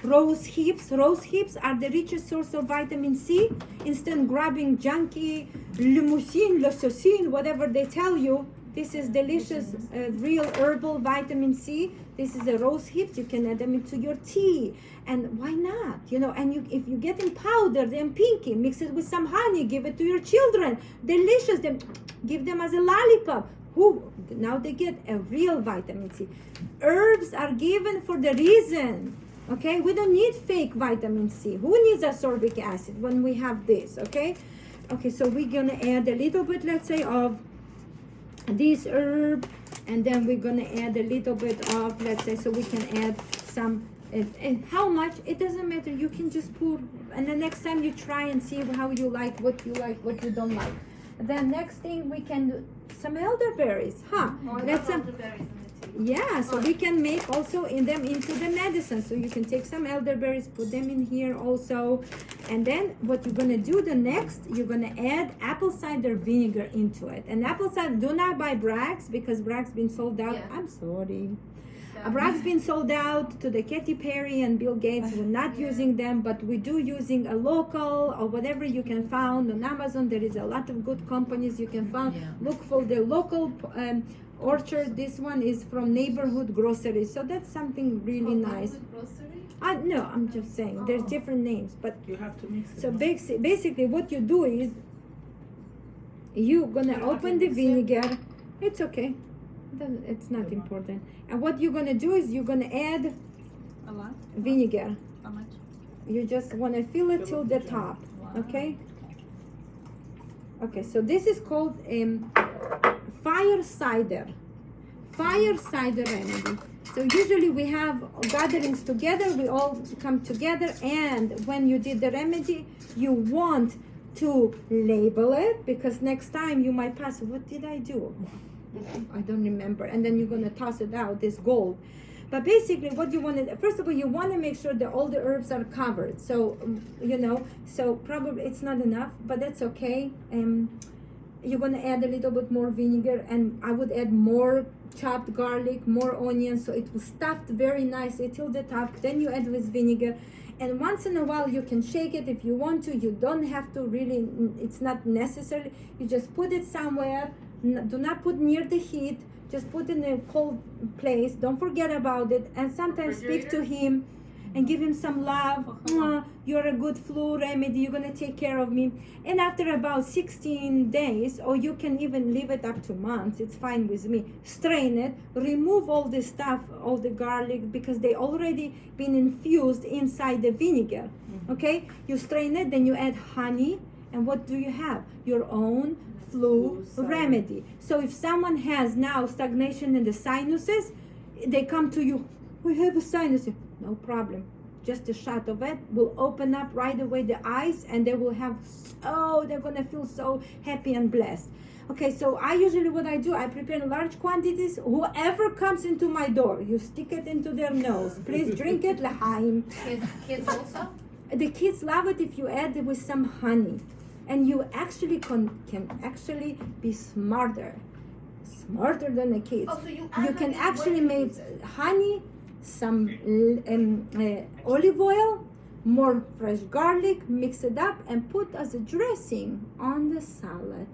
rose hips. Rose hips are the richest source of vitamin C. Instead of grabbing junky leucine, whatever they tell you, this is delicious, real herbal vitamin C. This is the rose hips. You can add them into your tea, and why not? And if you get in powder, then pinky, mix it with some honey, give it to your children. Delicious. Then give them as a lollipop. Now they get a real vitamin C. Herbs are given for the reason. Okay, we don't need fake vitamin C. Who needs ascorbic acid when we have this? Okay, so we're gonna add a little bit, let's say, of this herb, and then we're gonna add a little bit of, let's say, so we can add some, and how much, it doesn't matter, you can just pour, and the next time you try and see how you like, what you don't like. Then next thing we can do some elderberries, Oh, Let's elderberries in the tea. Yeah, so we can make also in them into the medicine. So you can take some elderberries, put them in here also. And then what you're gonna do the next, you're gonna add apple cider vinegar into it. And apple cider, do not buy Bragg's because Bragg's been sold out. Yeah. I'm sorry. Bragg's been sold out to the Katy Perry and Bill Gates. We're not using them, but we do using a local or whatever you can find on Amazon. There is a lot of good companies you can find. Yeah. Look for the local orchard. This one is from Neighborhood Grocery, so that's something really nice. Grocery? No, I'm just saying there's different names, but You have to mix it. so basically what you do is you're gonna open the vinegar. It's okay. It's not important. And what you're gonna do is you're gonna add A lot? vinegar. How much? You just wanna fill it till the top, okay? Okay, so this is called fire cider. Fire cider remedy. So usually we have gatherings together, we all come together, and when you did the remedy, you want to label it because next time you might pass, what did I do? I don't remember. And then you're gonna toss it out, this gold. But basically what you want to, first of all, you want to make sure that all the herbs are covered. So, so probably it's not enough, but that's okay. You're gonna add a little bit more vinegar, and I would add more chopped garlic, more onions, so it will stuffed very nicely till the top. Then you add with vinegar, and once in a while you can shake it if you want to. You don't have to really, it's not necessary. You just put it somewhere. Do not put near the heat. Just put it in a cold place. Don't forget about it. And sometimes speak to him and give him some love. You're a good flu remedy. You're gonna take care of me. And after about 16 days, or you can even leave it up to months, it's fine with me. Strain it, remove all the stuff, all the garlic, because they already been infused inside the vinegar. Okay? You strain it, then you add honey, and what do you have? Your own flu remedy. So if someone has now stagnation in the sinuses, they come to you, we have a sinus. No problem. Just a shot of it will open up right away the eyes, and they will have they're gonna feel so happy and blessed. Okay, so I usually what I do, I prepare large quantities. Whoever comes into my door, you stick it into their nose. Please drink it, l'chaim. Kids also? The kids love it if you add it with some honey. And you actually can actually be smarter than the kids. Oh, so you can actually make honey, some olive oil, more fresh garlic, mix it up and put as a dressing on the salad.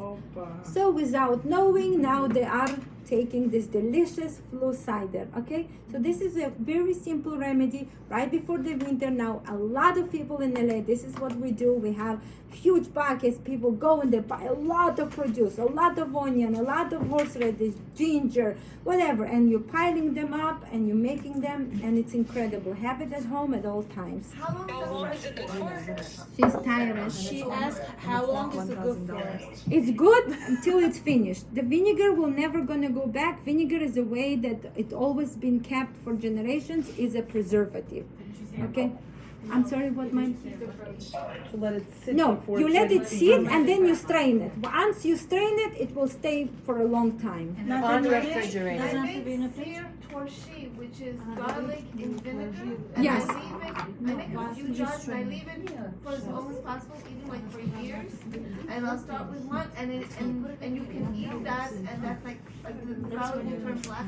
So without knowing, now they are taking this delicious flu cider. Okay, so this is a very simple remedy right before the winter. Now a lot of people in LA, this is what we do. We have huge buckets. People go and they buy a lot of produce, a lot of onion, a lot of horseradish, ginger, whatever, and you're piling them up and you're making them, and it's incredible. Have it at home at all times. How long is it for? She's tired. She asked how long is it good for? It's good until it's finished. The vinegar will never gonna go back. Vinegar is a way that it always been kept for generations, is a preservative. Okay? I'm sorry, what my... To let it sit. No, before you it's let ready it to sit use. and then you strain it. Once you strain it, it will stay for a long time. On refrigerator. Doesn't I have to be in a make sear torshi, which is garlic in vinegar. Yes. And I make a few jars and I leave it for as long as possible, even like for years. And I'll start with one, and you can eat that, and that's like the garlic will turn black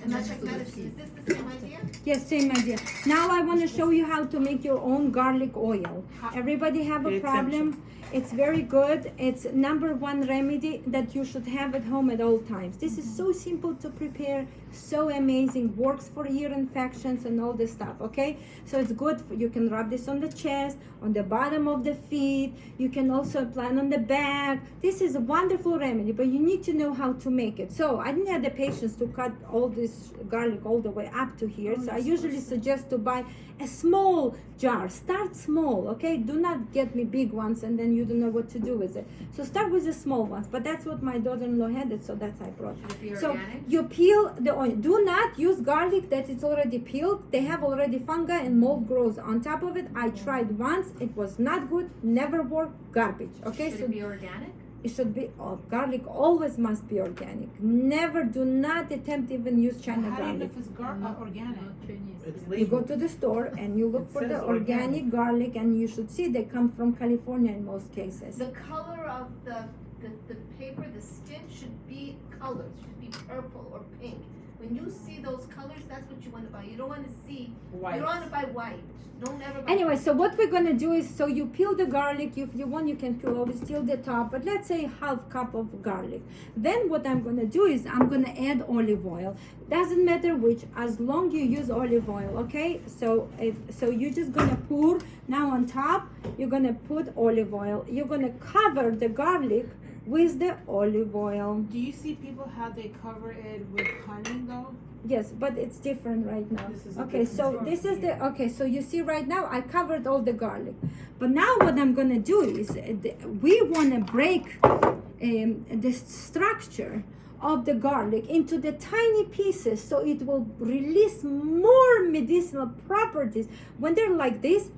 and that's like medicine. Is this the same idea? Yes, same idea. Now I want to show you how to make your own garlic oil. Everybody have a It's problem. It's very good. It's #1 remedy that you should have at home at all times. This is so simple to prepare, so amazing, works for ear infections and all this stuff, okay? So it's good. You can rub this on the chest, on the bottom of the feet. You can also apply it on the back. This is a wonderful remedy, but you need to know how to make it. So I didn't have the patience to cut all this garlic all the way up to here. So I usually suggest to buy a small jar. Start small, okay? Do not get me big ones and then you don't know what to do with it. So start with the small ones. But that's what my daughter-in-law had it, so that's I brought. Should it be So organic? you peel the onion. Do not use garlic that is already peeled. They have already fungi and mold grows on top of it. I tried once. It was not good. Never worked. Garbage. Okay, Should so it be organic? It should be, garlic always must be organic. Never, do not attempt even use China How do you know garlic. if it's organic? It's You go legal. to the store and you look It for says the organic. organic garlic, and you should see they come from California in most cases. The color of the paper, the skin should be colored, should be purple or pink. When you see those colors, that's what you wanna buy. You don't wanna see, White. you don't wanna buy white. Don't ever buy. Anyway, so what we're gonna do is, so you peel the garlic. If you want, you can peel over still the top, but let's say half cup of garlic. Then what I'm gonna do is I'm gonna add olive oil. Doesn't matter which, as long you use olive oil, okay? So you're just gonna pour, now on top, you're gonna put olive oil. You're gonna cover the garlic with the olive oil. Do you see people how they cover it with honey though? Yes, but it's different right now. This is a Okay, so different this is story. the, okay, so you see right now I covered all the garlic. But now what I'm gonna do is, we wanna break the structure of the garlic into the tiny pieces so it will release more medicinal properties. When they're like this,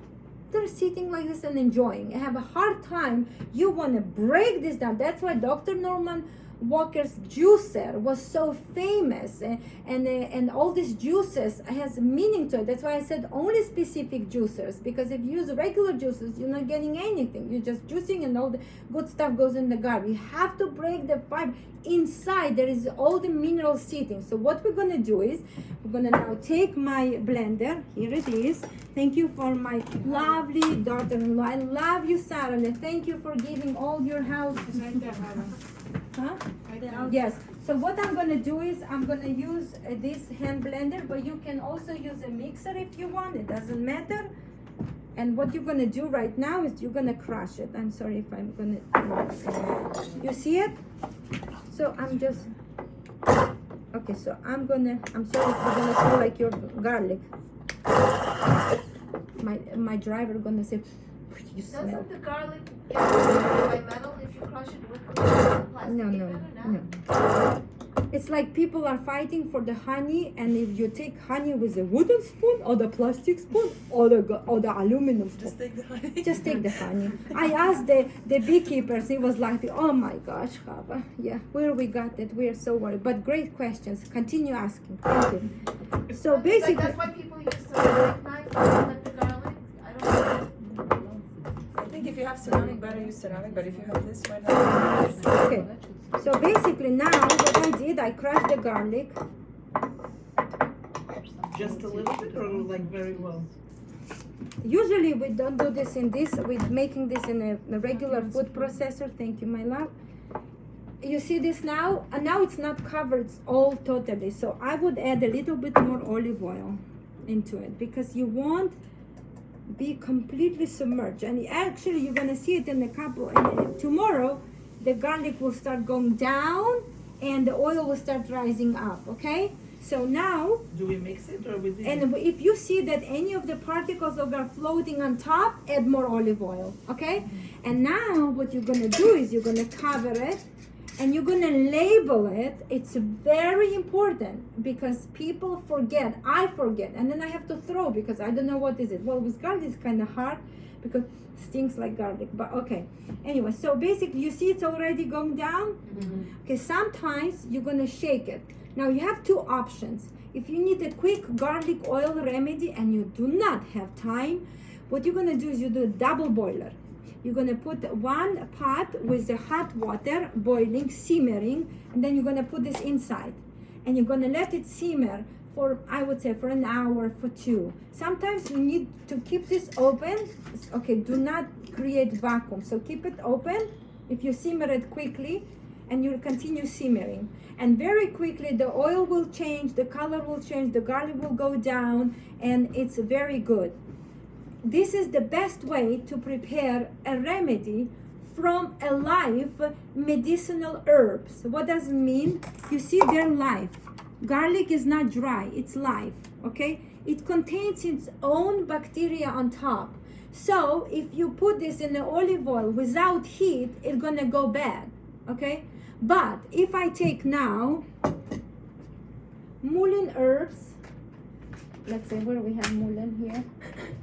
they're sitting like this and enjoying. I have a hard time. You wanna break this down. That's why Dr. Norman Walker's juicer was so famous, and all these juices has meaning to it. That's why I said only specific juicers, because if you use regular juices, you're not getting anything. You're just juicing and all the good stuff goes in the garlic. You have to break the fiber. Inside there is all the minerals sitting. So what we're gonna do is, we're gonna now take my blender. Here it is. Thank you for my lovely daughter-in-law. I love you, Sarah. Thank you for giving all your house. It's right there, Hava. Huh? Right there. Yes. So what I'm gonna do is I'm gonna use this hand blender, but you can also use a mixer if you want. It doesn't matter. And what you're gonna do right now is you're gonna crush it. I'm sorry if I'm gonna. You see it? So I'm just. Okay. So I'm sorry if you're gonna smell like your garlic. My driver gonna say, you smell. Doesn't the garlic get by metal if you crush it with plastic? No. It's like people are fighting for the honey, and if you take honey with a wooden spoon or the plastic spoon or the aluminum spoon, Just take the honey. just take the honey. I asked the beekeepers, he was like, oh my gosh, Hava, yeah, where we got it, we are so worried. But great questions, continue asking. Thank you. So basically, That's why people use ceramic knife to cut the garlic. I don't know. I think if you have ceramic, better use ceramic, but if you have this, why not? okay. So basically now what I did, I crushed the garlic. Just a little bit, or like very well? Usually we don't do this in this, we're making this in a regular food processor. Thank you, my love. You see this now? And now it's not covered all totally. So I would add a little bit more olive oil into it, because you won't be completely submerged. And actually you're gonna see it in a couple, and tomorrow the garlic will start going down and the oil will start rising up, okay? So now, Do we mix it or with and if you see that any of the particles are floating on top, add more olive oil, okay? And now what you're gonna do is you're gonna cover it and you're gonna label it. It's very important, because people forget, I forget, and then I have to throw because I don't know what is it. Well, with garlic it's kind of hard because it stinks like garlic, but okay. Anyway, so basically you see it's already going down. Okay, sometimes you're gonna shake it. Now you have two options. If you need a quick garlic oil remedy and you do not have time, what you're gonna do is you do a double boiler. You're gonna put one pot with the hot water boiling, simmering, and then you're gonna put this inside. And you're gonna let it simmer for, I would say, for an hour, for two. Sometimes you need to keep this open. Okay, do not create vacuum. So keep it open. If you simmer it quickly, and you'll continue simmering. And very quickly the oil will change, the color will change, the garlic will go down, and it's very good. This is the best way to prepare a remedy from a live medicinal herbs. What does it mean? You see, they're live. Garlic is not dry, it's live, okay? It contains its own bacteria on top. So if you put this in the olive oil without heat, it's gonna go bad, okay? But if I take now mullein herbs, let's say, where we have mullein here?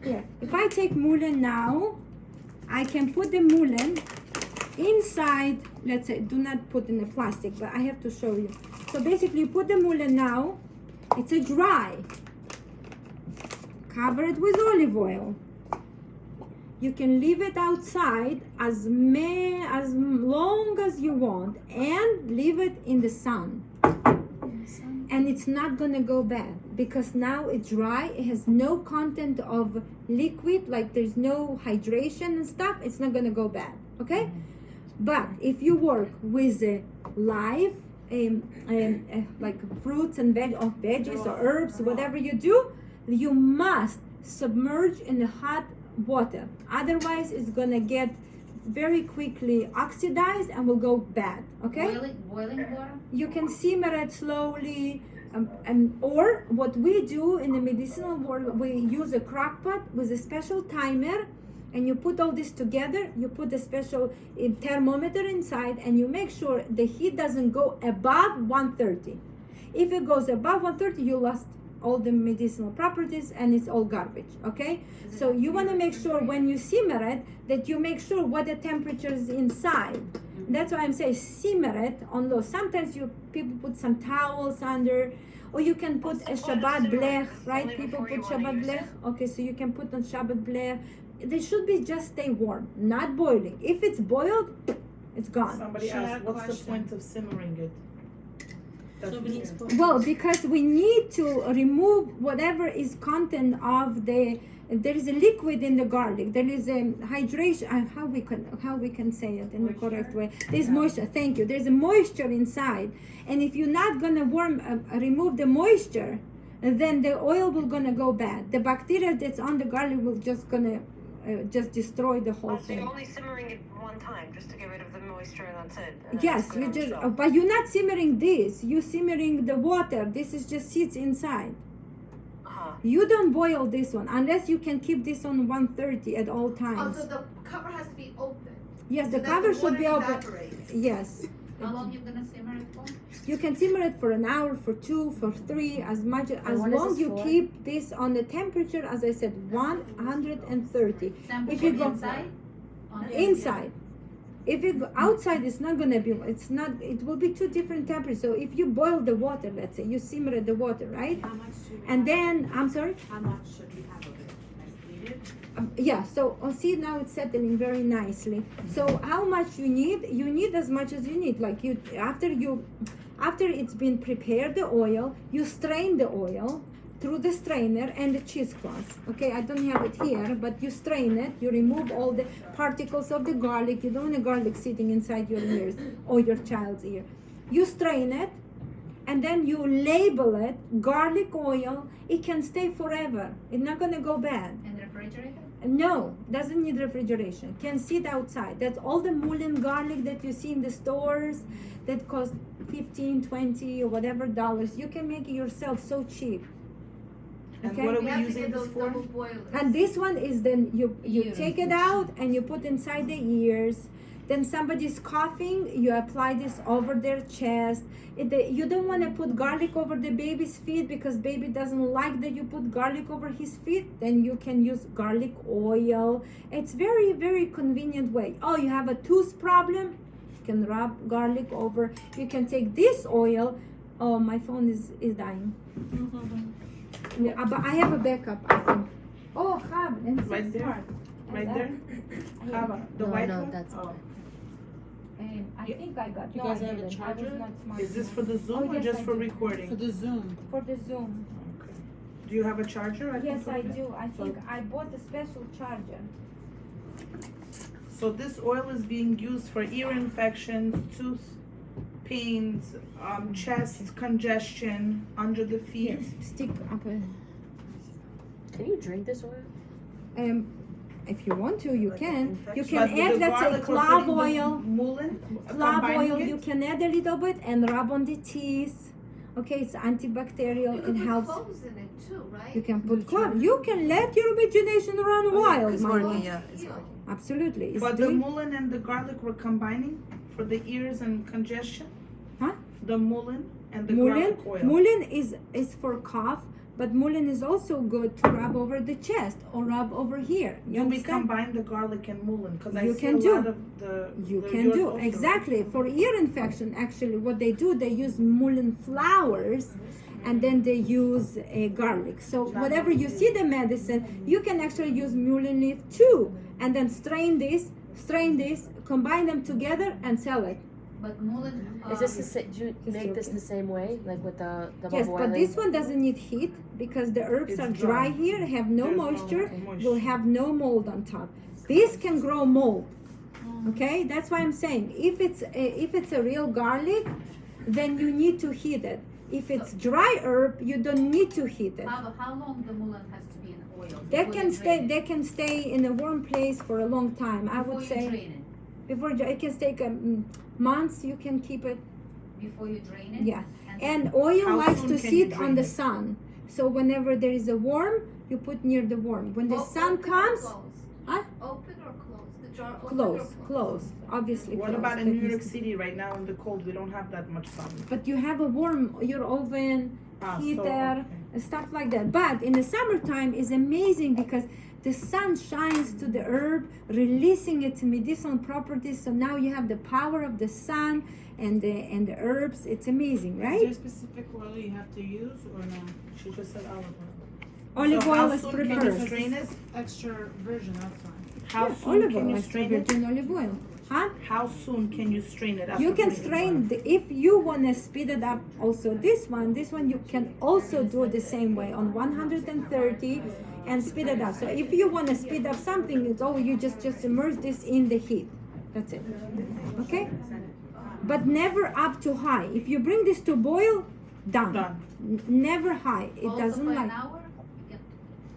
Here. If I take mullein now, I can put the mullein inside let's say, do not put in a plastic, but I have to show you. So basically, you put the mullein now. It's a dry. Cover it with olive oil. You can leave it outside as long as you want, and leave it in the sun. And it's not gonna go bad because now it's dry. It has no content of liquid, like there's no hydration and stuff. It's not gonna go bad, okay? But if you work with live, like fruits and veggies or herbs, whatever you do, you must submerge in the hot water. Otherwise, it's gonna get very quickly oxidized and will go bad, okay? Boiling water? You can simmer it slowly, or what we do in the medicinal world, we use a crock pot with a special timer, and you put all this together. You put a special thermometer inside, and you make sure the heat doesn't go above 130. If it goes above 130, you lost all the medicinal properties and it's all garbage, okay? So you want to make sure when you simmer it that you make sure what the temperature is inside. That's why I'm saying simmer it on low. Sometimes people put some towels under, or you can put a Shabbat blech, right? People put Shabbat blech. Okay, so you can put on Shabbat blech. They should be just stay warm, not boiling. If it's boiled, it's gone. Somebody asked, what's the point of simmering it? Well, because we need to remove whatever is content of the. There is a liquid in the garlic. There is a hydration. How we can say it in the correct way? There's moisture. Thank you. There's a moisture inside, and if you're not gonna remove the moisture, then the oil will gonna go bad. The bacteria that's on the garlic will just gonna just destroy the whole So thing. you're only simmering it one time just to get rid of the moisture and that's it. And then Yes, it's good you on just, itself. but you're not simmering this. You're simmering the water. This is just sits inside. You don't boil this one unless you can keep this on 130 at all Oh, times. so the cover has to be open. Yes, the so that cover the should be water open. evaporates. Yes. How long you gonna simmer it for? You can simmer it for an hour, for 2, for 3, as much as what is long this you for? keep this on the temperature, as I said, 130. Sample If you it go inside? On the- inside, if you go outside, it's not gonna be. It's not. It will be two different temperatures. So if you boil the water, let's say you simmer the water, right? How much should we And have? then I'm sorry. How much should we have of it? As needed? Yeah, so see now it's settling very nicely. So how much you need? You need as much as you need. Like after it's been prepared, the oil, you strain the oil through the strainer and the cheesecloth. Okay, I don't have it here, but you strain it. You remove all the particles of the garlic. You don't want the garlic sitting inside your ears or your child's ear. You strain it, and then you label it garlic oil. It can stay forever. It's not gonna go bad. In the refrigerator? No, doesn't need refrigeration. Can sit outside. That's all the mullein garlic that you see in the stores that cost 15, 20 or whatever dollars. You can make it yourself so cheap. And Okay. what are We we have to using get this those for? double boilers. And this one is then you take it out and you put inside the ears. Then somebody's coughing, you apply this over their chest. You don't want to put garlic over the baby's feet because baby doesn't like that you put garlic over his feet. Then you can use garlic oil. It's very, very convenient way. Oh, you have a tooth problem? You can rub garlic over. You can take this oil. Oh, my phone is dying. Yeah, but I have a backup, I think. Oh, Hava, and Right there. Right there? Hava, the white one? that's Oh. I think I got. You no, guys I have a didn't. I was charger? not smart Is this enough. for the Zoom or yes, just I for do. recording? For the Zoom. For the Zoom. Okay. Do you have a charger? I can Yes, put I it in? do. I So- think I bought a special charger. So this oil is being used for ear infections, tooth pains, chest congestion, under the feet. Stick up. Can you drink this oil? If you want to, you Like can. You infection? can But with add, the let's say, garlic, we're clove putting the oil. mullein, Clove combining oil. it? You can add a little bit and rub on the teeth. Okay, it's antibacterial. You It can put helps. cloves in it too, right? You can put clove. You can let your imagination run wild, It's my working, love. yeah, it's working. Absolutely. It's But the doing- mullein and the garlic we're combining for the ears and congestion? Huh? The mullein and the mullein. garlic oil. Mullein is for cough. but mullein is also good to rub over the chest or rub over here. You Do we understand? combine the garlic and mullein? Because I You see can a do. lot of the You the can yours do, also. exactly. For ear infection, actually, what they do, they use mullein flowers and then they use garlic. So whatever you see the medicine, you can actually use mullein leaf too, and then strain this, combine them together and sell it. But mullein. Is this the same? Do you Just make this joking. the same way, like with the Yes, boiling? but this one doesn't need heat because the herbs It's are dry. dry here, have no There's no moisture, moisture. will have no mold on top. This can grow mold. Okay, that's why I'm saying if it's a real garlic, then you need to heat it. If it's dry herb, you don't need to heat it. How long the mullein has to be in oil? They before can you drain stay. it? They can stay in a warm place for a long time. I Before would you say drain before it can take months. You can keep it. it. Before you drain it. Yeah, and oil How likes soon to can you sit on drain the it? sun. So whenever there is a worm, you put near the worm. When the sun Open or comes, closed? huh? Open or closed? The jar open or Close, closed? close. Obviously, What close. about in That New York needs to- City right now in the cold? We don't have that much sun. But you have a warm, your oven, Ah, so, heater, okay. stuff like that. But in the summertime is amazing because the sun shines to the herb, releasing its medicinal properties. So now you have the power of the sun and the herbs. It's amazing, Is there right? a specific oil you have to use or no? She just said olive oil. Olive So oil how is soon can you preferred. strain it? Extra virgin, that's why. How Yeah, soon olive can oil, you extra strain it? virgin olive oil. Huh? How soon can you strain it? You after can putting it in strain water? if you want to speed it up. Also, this one you can also do it the same way on 130 and speed it up. So if you want to speed up something, it's all you just immerse this in the heat. That's it. Okay, but never up too high. If you bring this to boil, done. Done. Never high. It Also doesn't for an like. hour.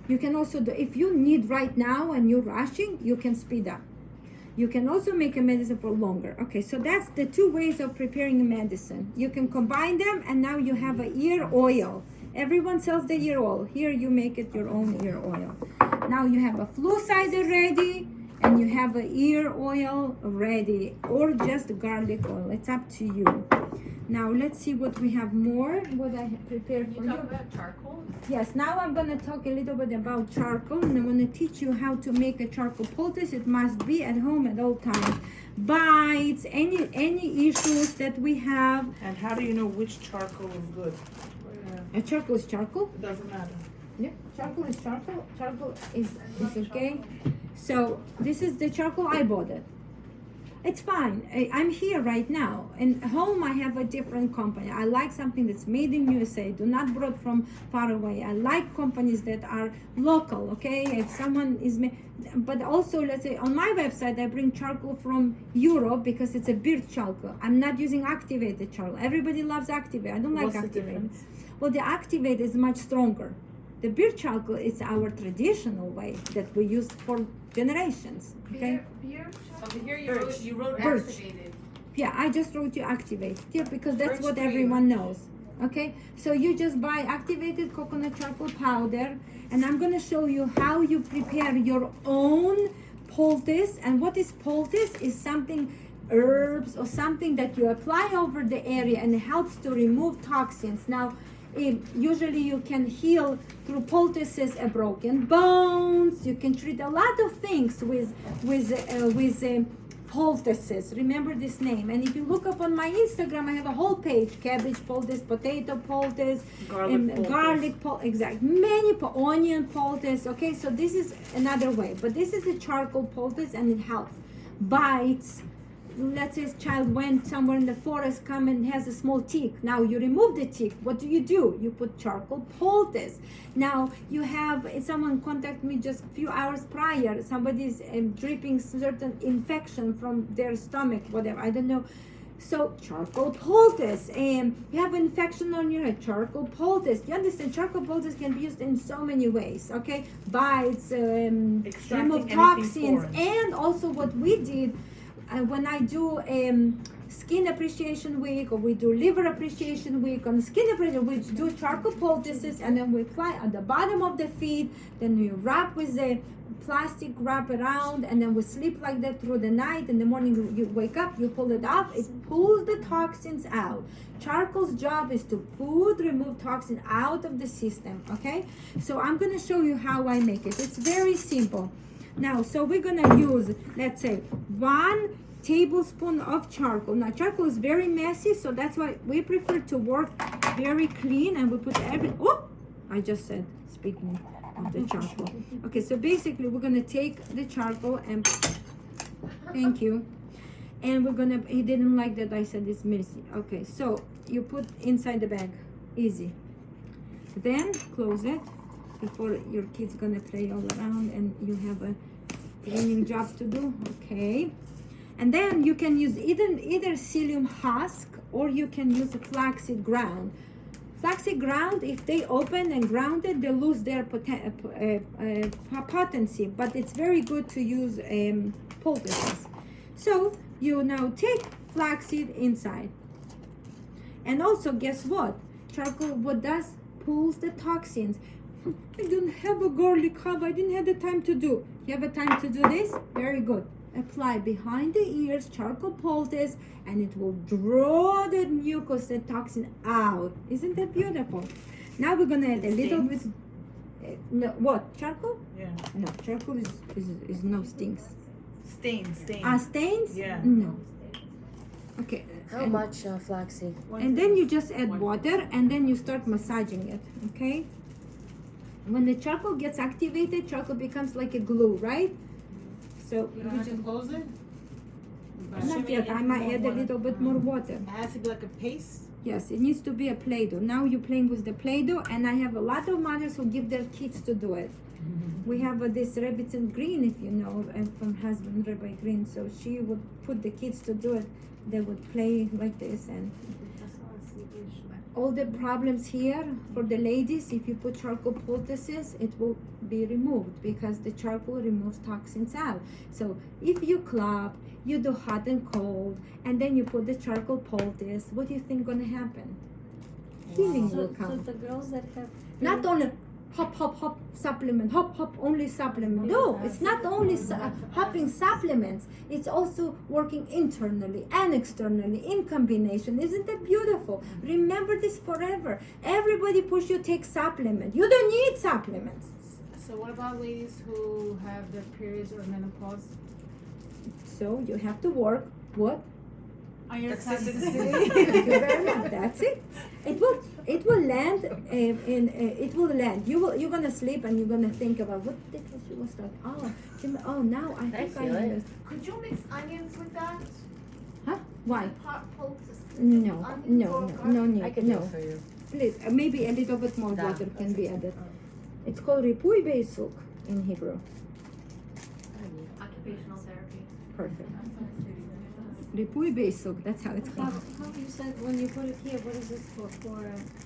You can also do if you need right now and you're rushing, you can speed up. You can also make a medicine for longer. Okay, so that's the two ways of preparing a medicine. You can combine them and now you have a ear oil. Everyone sells the ear oil. Here you make it your own ear oil. Now you have a flu cider ready and you have a ear oil ready or just garlic oil. It's up to you. Now let's see what we have more, what I have prepared for You you. talk about charcoal? Yes, now I'm going to talk a little bit about charcoal and I'm going to teach you how to make a charcoal poultice. It must be at home at all times. Bites, any issues that we have. And how do you know which charcoal is good? A charcoal is charcoal. It doesn't matter. Yeah, charcoal is charcoal. Charcoal is okay. So this is the charcoal. I bought it. It's fine. I'm here right now. And home I have a different company. I like something that's made in USA, do not brought from far away. I like companies that are local, okay? If someone is but also let's say on my website I bring charcoal from Europe because it's a beard charcoal. I'm not using activated charcoal. Everybody loves activate. I don't like What's the activated. difference? Well, the activate is much stronger. The beard charcoal is our traditional way that we used for generations. Okay. Beer Over here you wrote Birch. activated. Yeah, I just wrote you activate. Yeah, because that's Birch what tree. everyone knows. Okay, so you just buy activated coconut charcoal powder, and I'm gonna show you how you prepare your own poultice. And what is poultice? Is something herbs or something that you apply over the area and it helps to remove toxins. Now, usually you can heal through poultices a broken bones. You can treat a lot of things with poultices. Remember this name. And if you look up on my Instagram, I have a whole page: cabbage poultice, potato poultice, Garlic poultice. exact, many onion poultice. Okay, so this is another way, but this is a charcoal poultice and it helps. Bites. Let's say a child went somewhere in the forest, come and has a small tick. Now you remove the tick. What do? You put charcoal poultice. Now you have, someone contacted me just a few hours prior. Somebody's dripping certain infection from their stomach, whatever, I don't know. So charcoal poultice. You have infection on your head, charcoal poultice. You understand? Charcoal poultice can be used in so many ways. Okay, bites, remove anything toxins, foreign. and also what we did. When I do Skin Appreciation Week, or we do Liver Appreciation Week. On Skin Appreciation, we do charcoal poultices, and then we apply at the bottom of the feet. Then we wrap with the plastic wrap around, and then we sleep like that through the night. In the morning, you wake up, you pull it off. It pulls the toxins out. Charcoal's job is to remove toxin out of the system. Okay, so I'm gonna show you how I make it. It's very simple. Now, so we're gonna use, let's say, 1 tablespoon of charcoal. Now, charcoal is very messy, so that's why we prefer to work very clean, and we put I just said, speaking of the charcoal. Okay, so basically we're gonna take the charcoal and, thank you. And we're gonna, he didn't like that I said it's messy. Okay, so you put inside the bag, easy. Then close it before your kid's gonna play all around and you have a cleaning job to do. Okay, and then you can use either psyllium husk, or you can use a flaxseed ground. Flaxseed ground, if they open and ground it, they lose their potency, but it's very good to use poultices. So you now take flaxseed inside, and also guess what? Charcoal, what does? Pulls the toxins. I don't have a garlic hub. I didn't have the time to do. You have a time to do this? Very good. Apply behind the ears charcoal poultice, and it will draw the mucus, the toxin out. Isn't that beautiful? Now we're gonna add a little bit. No, what? Charcoal? Yeah. No, charcoal is no stings. Stains. Stains? Yeah. No. Okay. How much flaxseed? And then you just add water, and then you start massaging it. Okay. When the charcoal gets activated, charcoal becomes like a glue, right? So You don't have to close it? not yet. I might add a little bit more water. It has to be like a paste? Yes, it needs to be a Play-Doh. Now you're playing with the Play-Doh, and I have a lot of mothers who give their kids to do it. We have this Rebbitzin Green, if you know, and from husband Rabbi Green. So she would put the kids to do it. They would play like this, and all the problems here for the ladies, if you put charcoal poultices, it will be removed because the charcoal removes toxins out. So if you club, you do hot and cold, and then you put the charcoal poultice, what do you think gonna happen? Healing will come. So the girls that have Not only hop supplement, hop only supplement. No, it's not only hopping supplements. It's also working internally and externally in combination. Isn't that beautiful? Remember this forever. Everybody push you take supplement. You don't need supplements. So what about ladies who have their periods or menopause? So you have to work what? On your Thank you very much. That's it. It will land it will land. You're gonna sleep and you're gonna think about what the heck she was like. Oh, now I think I understand. Could you mix onions with that? Huh? Why? Hot poultice. No need. I can do it for you. Please, maybe a little bit more water can be added. It's called ripui beisuk in Hebrew. Occupational therapy. Perfect. Ripui beisuk, that's how it's called. How you said when you put it here, what is this for?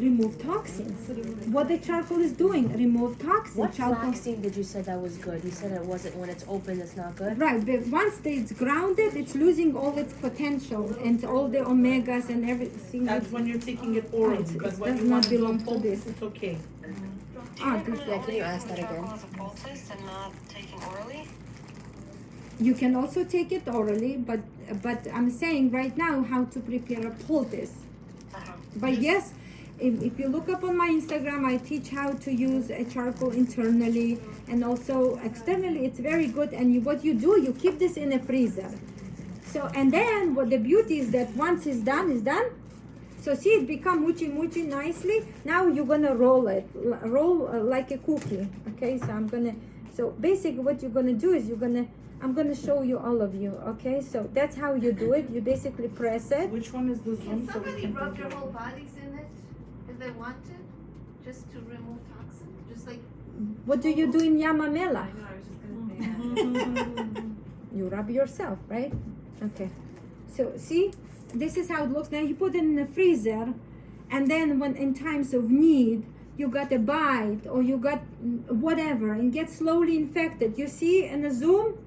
Remove toxins. What the charcoal is doing, remove toxins. What Charcoal. flaxseed did you say that was good? You said it wasn't when it's open, it's not good? Right, but once it's grounded, it's losing all its potential and all the omegas and everything. That's when you're taking it oral, It because when does you not want to do belong a to poultice, this. it's okay. Can you ask that again? As a poultice and not taking orally? You can also take it orally, but I'm saying right now how to prepare a poultice. But yes, if you look up on my Instagram, I teach how to use a charcoal internally and also externally. It's very good. And what you do, you keep this in a freezer. So, and then what the beauty is that once it's done, it's done. So see, it become muchi nicely. Now you're gonna roll it, like a cookie. Okay, so basically what you're gonna do is I'm gonna show you all of you. Okay, so that's how you do it. You basically press it. Which one is the Can Zoom? So we somebody can rub do their it? whole bodies in it if they wanted, just to remove toxin? Just like What do you do in Yamamela? I know, I was just gonna say that. You rub yourself, right? Okay. So see, this is how it looks. Now you put it in the freezer, and then when in times of need, you got a bite or you got whatever and get slowly infected. You see in a Zoom,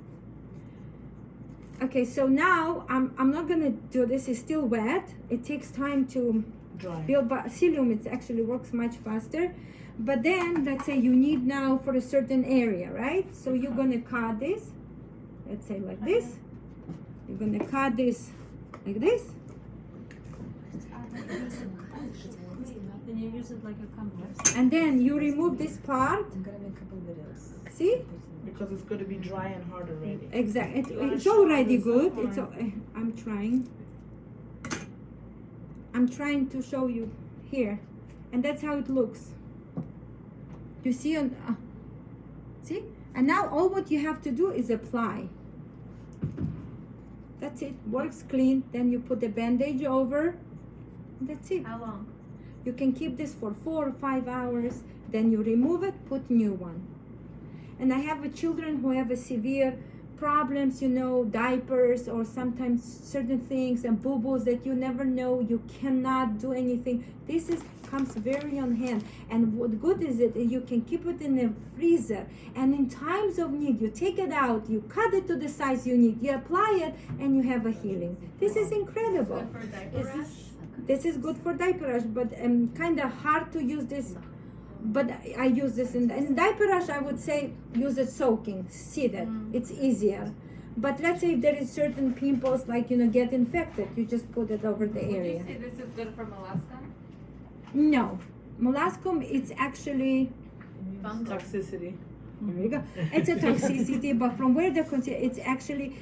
Okay, so now I'm not gonna do this. It's still wet. It takes time to Dry. build psyllium. It actually works much faster. But then let's say you need now for a certain area, right? So you're gonna cut this. Let's say like this. You're gonna cut this like this. Then you use it like a compass. And then you remove this part. I'm gonna make a couple videos. See? Because it's going to be dry and hard already. Exactly. wanna It's show already this good. or- It's. I'm trying. I'm trying to show you here, and that's how it looks. You see on. See? And now all what you have to do is apply. That's it. Works clean. Then you put the bandage over. That's it. How long? You can keep this for 4 or 5 hours. Then you remove it. Put new one. And I have children who have a severe problems, you know, diapers or sometimes certain things and boo-boos that you never know. You cannot do anything. This comes very on hand. And what good is it? You can keep it in the freezer. And in times of need, you take it out, you cut it to the size you need, you apply it, and you have a healing. This is incredible. Good for diaper rash? This is good for diaper rash, but kind of hard to use this. But I use this in diaper rash. I would say use it soaking, seated. It's easier. But let's say if there is certain pimples, like get infected, you just put it over the area. Would you say this is good for molluscum? No, molluscum it's actually Toxicity. there you go. It's a toxicity, but from where it's actually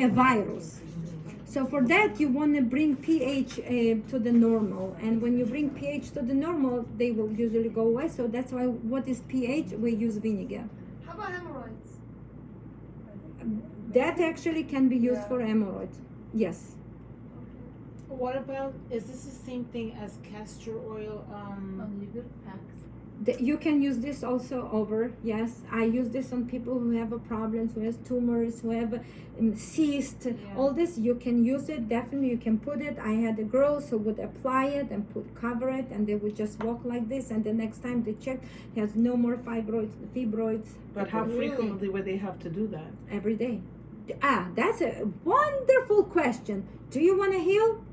a virus. So for that, you want to bring pH to the normal. And when you bring pH to the normal, they will usually go away. So that's why, what is pH? We use vinegar. How about hemorrhoids? That actually can be used for hemorrhoids. Yes. What about, is this the same thing as castor oil? On liver packs. You can use this also over, yes. I use this on people who have problems, who has tumors, who have cyst, all this. You can use it, definitely you can put it. I had a girl who would apply it and cover it, and they would just walk like this, and the next time they checked, he has no more fibroids. But how frequently would they have to do that? Every day. That's a wonderful question. Do you want to heal?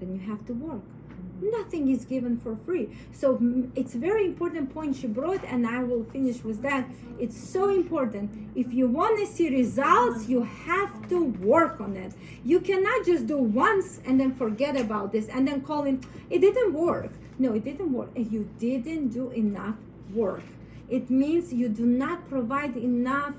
Then you have to work. Nothing is given for free. So it's a very important point she brought, and I will finish with that. It's so important. If you want to see results, you have to work on it. You cannot just do once and then forget about this and then call it didn't work. No, it didn't work. You didn't do enough work. It means you do not provide enough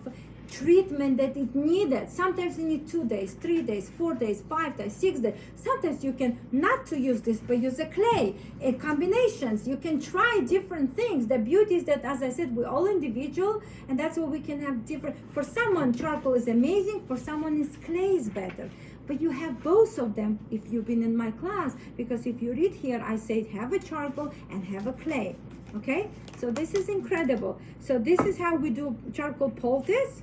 treatment that it needed. Sometimes you need 2 days, 3 days, 4 days, 5 days, 6 days. Sometimes you can not to use this, but use a clay, combinations. You can try different things. The beauty is that, as I said, we're all individual, and that's why we can have different. For someone, charcoal is amazing. For someone, clay is better. But you have both of them if you've been in my class, because if you read here, I say have a charcoal and have a clay. Okay, so this is incredible. So this is how we do charcoal poultice.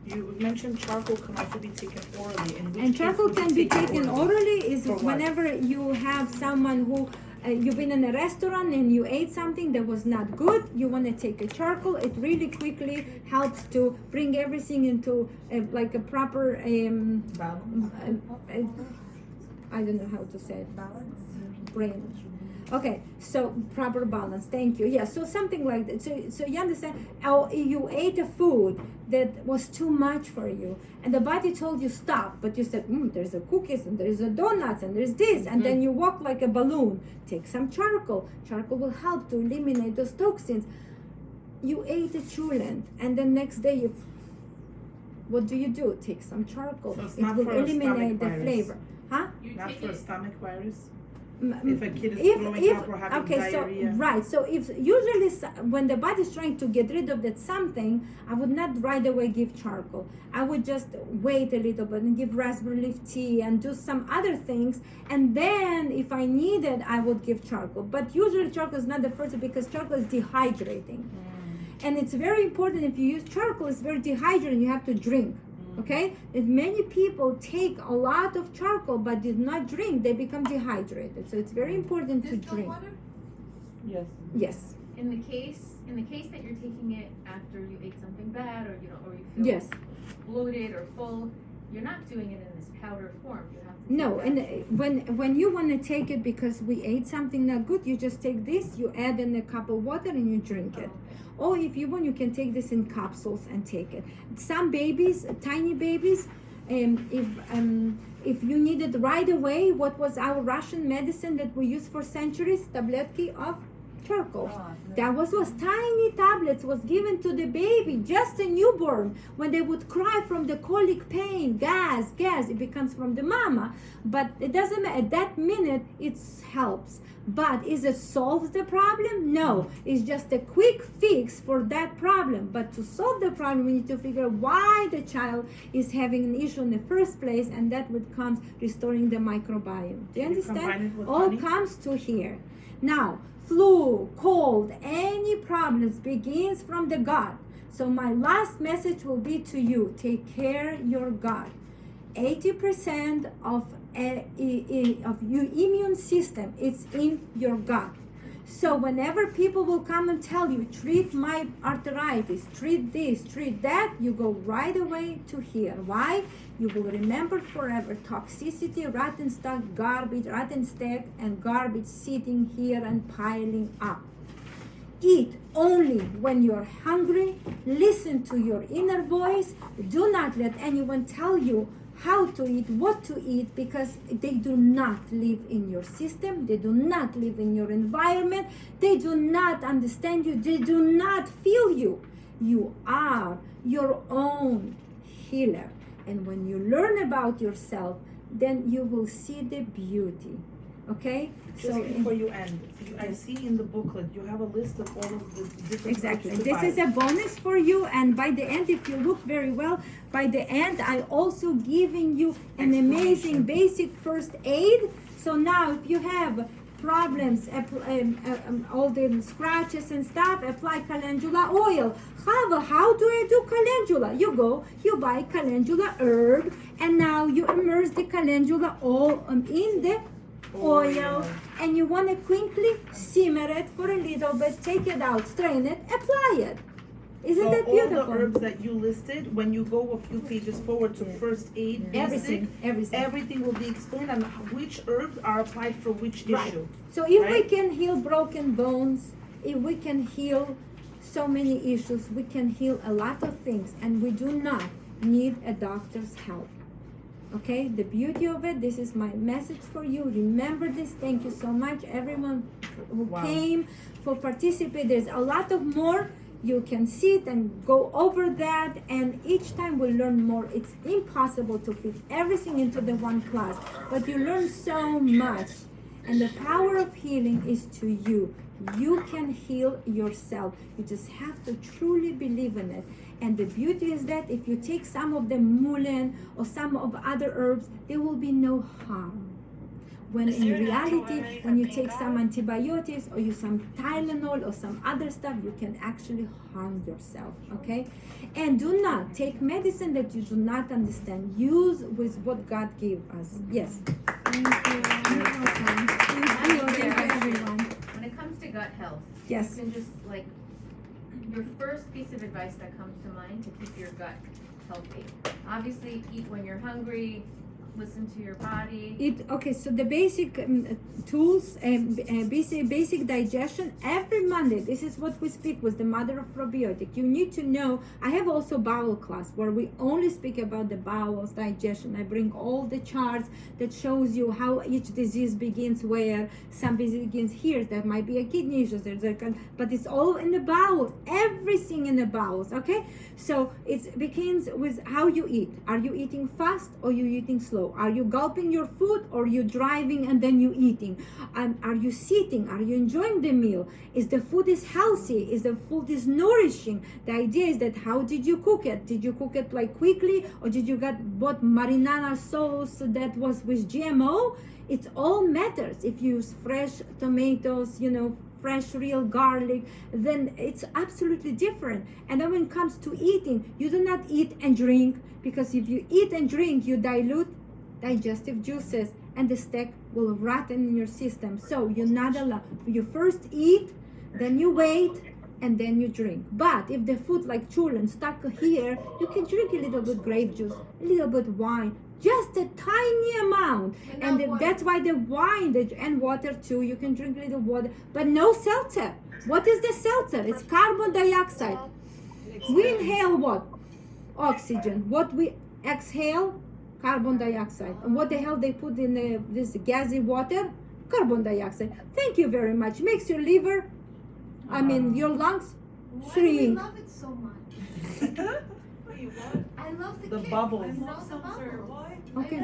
You mentioned charcoal can also be taken orally. And charcoal can be taken orally is For what? whenever you have someone who you've been in a restaurant and you ate something that was not good, you want to take a charcoal. It really quickly helps to bring everything into like a proper I don't know how to say it. Balance. Brain. Okay, so proper balance. Thank you. Yeah, so something like that. So you understand? You ate a food that was too much for you, and the body told you stop, but you said, "There's a cookies and there's a donuts and there's this," and then you walk like a balloon. Take some charcoal. Charcoal will help to eliminate those toxins. You ate a chulent, and then next day what do? Take some charcoal. So it's it not will for a eliminate stomach the virus. flavor. Huh? Not for a stomach virus? If a kid is throwing up or having diarrhea? So if usually when the body is trying to get rid of that something, I would not right away give charcoal. I would just wait a little bit and give raspberry leaf tea and do some other things, and then if I need it, I would give charcoal. But usually charcoal is not the first, because charcoal is dehydrating. And it's very important, if you use charcoal, it's very dehydrating, you have to drink. Okay, and many people take a lot of charcoal but did not drink, they become dehydrated. So it's very important to Distilled drink. water? Yes. Yes. In the case that you're taking it after you ate something bad, or or you feel Yes. bloated or full, you're not doing it in this powder form. You have to No, take and when you want to take it because we ate something not good, you just take this, you add in a cup of water and you drink it. Or if you want, you can take this in capsules and take it. Some babies, tiny babies, if you need it right away, what was our Russian medicine that we used for centuries? Tabletki of charcoal. That was tiny tablets was given to the baby, just a newborn, when they would cry from the colic pain, gas, it becomes from the mama. But it doesn't matter, at that minute it helps. But is it solves the problem? No, it's just a quick fix for that problem. But to solve the problem, we need to figure out why the child is having an issue in the first place, and that would come restoring the microbiome. Do you understand? All comes to here. Now, flu, cold, any problems begins from the gut. So my last message will be to you, take care your gut. 80% of your immune system is in your gut. So whenever people will come and tell you, treat my arthritis, treat this, treat that, you go right away to here. Why? You will remember forever toxicity, rotten stuff, garbage, rotten stack, and garbage sitting here and piling up. Eat only when you're hungry. Listen to your inner voice. Do not let anyone tell you how to eat, what to eat, because they do not live in your system, they do not live in your environment, they do not understand you, they do not feel you. You are your own healer. And when you learn about yourself, then you will see the beauty. Okay? Just before you end, I see in the booklet you have a list of all of the different exactly. herbs to This buy. is a bonus for you, and by the end, if you look very well, by the end I also giving you an amazing basic first aid. So now if you have problems, all the scratches and stuff, apply calendula oil. How do I do calendula? You go, you buy calendula herb, and now you immerse the calendula all in the oil, and you want to quickly simmer it for a little bit, take it out, strain it, apply it. Isn't that beautiful? All the herbs that you listed, when you go a few pages forward to first aid, everything will be explained on which herbs are applied for which issue. So if we can heal broken bones, if we can heal so many issues, we can heal a lot of things, and we do not need a doctor's help. Okay, the beauty of it, this is my message for you. Remember this. Thank you so much, everyone who came for participate. There's a lot of more. You can sit and go over that, and each time we learn more. It's impossible to fit everything into the one class, but you learn so much. And the power of healing is to you. You can heal yourself. You just have to truly believe in it. And the beauty is that if you take some of the mullein or some of other herbs, there will be no harm. When in reality, when you take some antibiotics or you some Tylenol or some other stuff, you can actually harm yourself, okay? And do not take medicine that you do not understand. Use with what God gave us. Yes. Thank you. Thank you, everyone. When it comes to gut health, yes, you can just your first piece of advice that comes to mind to keep your gut healthy. Obviously, eat when you're hungry. Listen to your body. Okay, so the basic tools and basic digestion every Monday. This is what we speak with the mother of probiotic. You need to know. I have also bowel class where we only speak about the bowels digestion. I bring all the charts that shows you how each disease begins where. Some disease begins here. That might be a kidney issue. But it's all in the bowels. Everything in the bowels. Okay, so it begins with how you eat. Are you eating fast or you eating slow? Are you gulping your food or you driving and then you eating? Are you sitting? Are you enjoying the meal? Is the food is healthy? Is the food is nourishing? The idea is that how did you cook it? Did you cook it like quickly, or did you bought marinara sauce that was with GMO? It all matters. If you use fresh tomatoes, fresh real garlic, then it's absolutely different. And then when it comes to eating, you do not eat and drink, because if you eat and drink, you dilute digestive juices and the stack will rotten in your system. So you're not allowed. You first eat, then you wait, and then you drink. But if the food like children stuck here, you can drink a little bit grape juice, a little bit wine, just a tiny amount. And that's why the wine and water too, you can drink a little water, but no seltzer. What is the seltzer? It's carbon dioxide. We inhale what? Oxygen. What we exhale? Carbon dioxide. And what the hell they put in this gassy water? Carbon dioxide. Thank you very much. Makes your liver, your lungs Why do we shrink. love it so much? I love the kick. bubbles. I love the bubbles. Okay.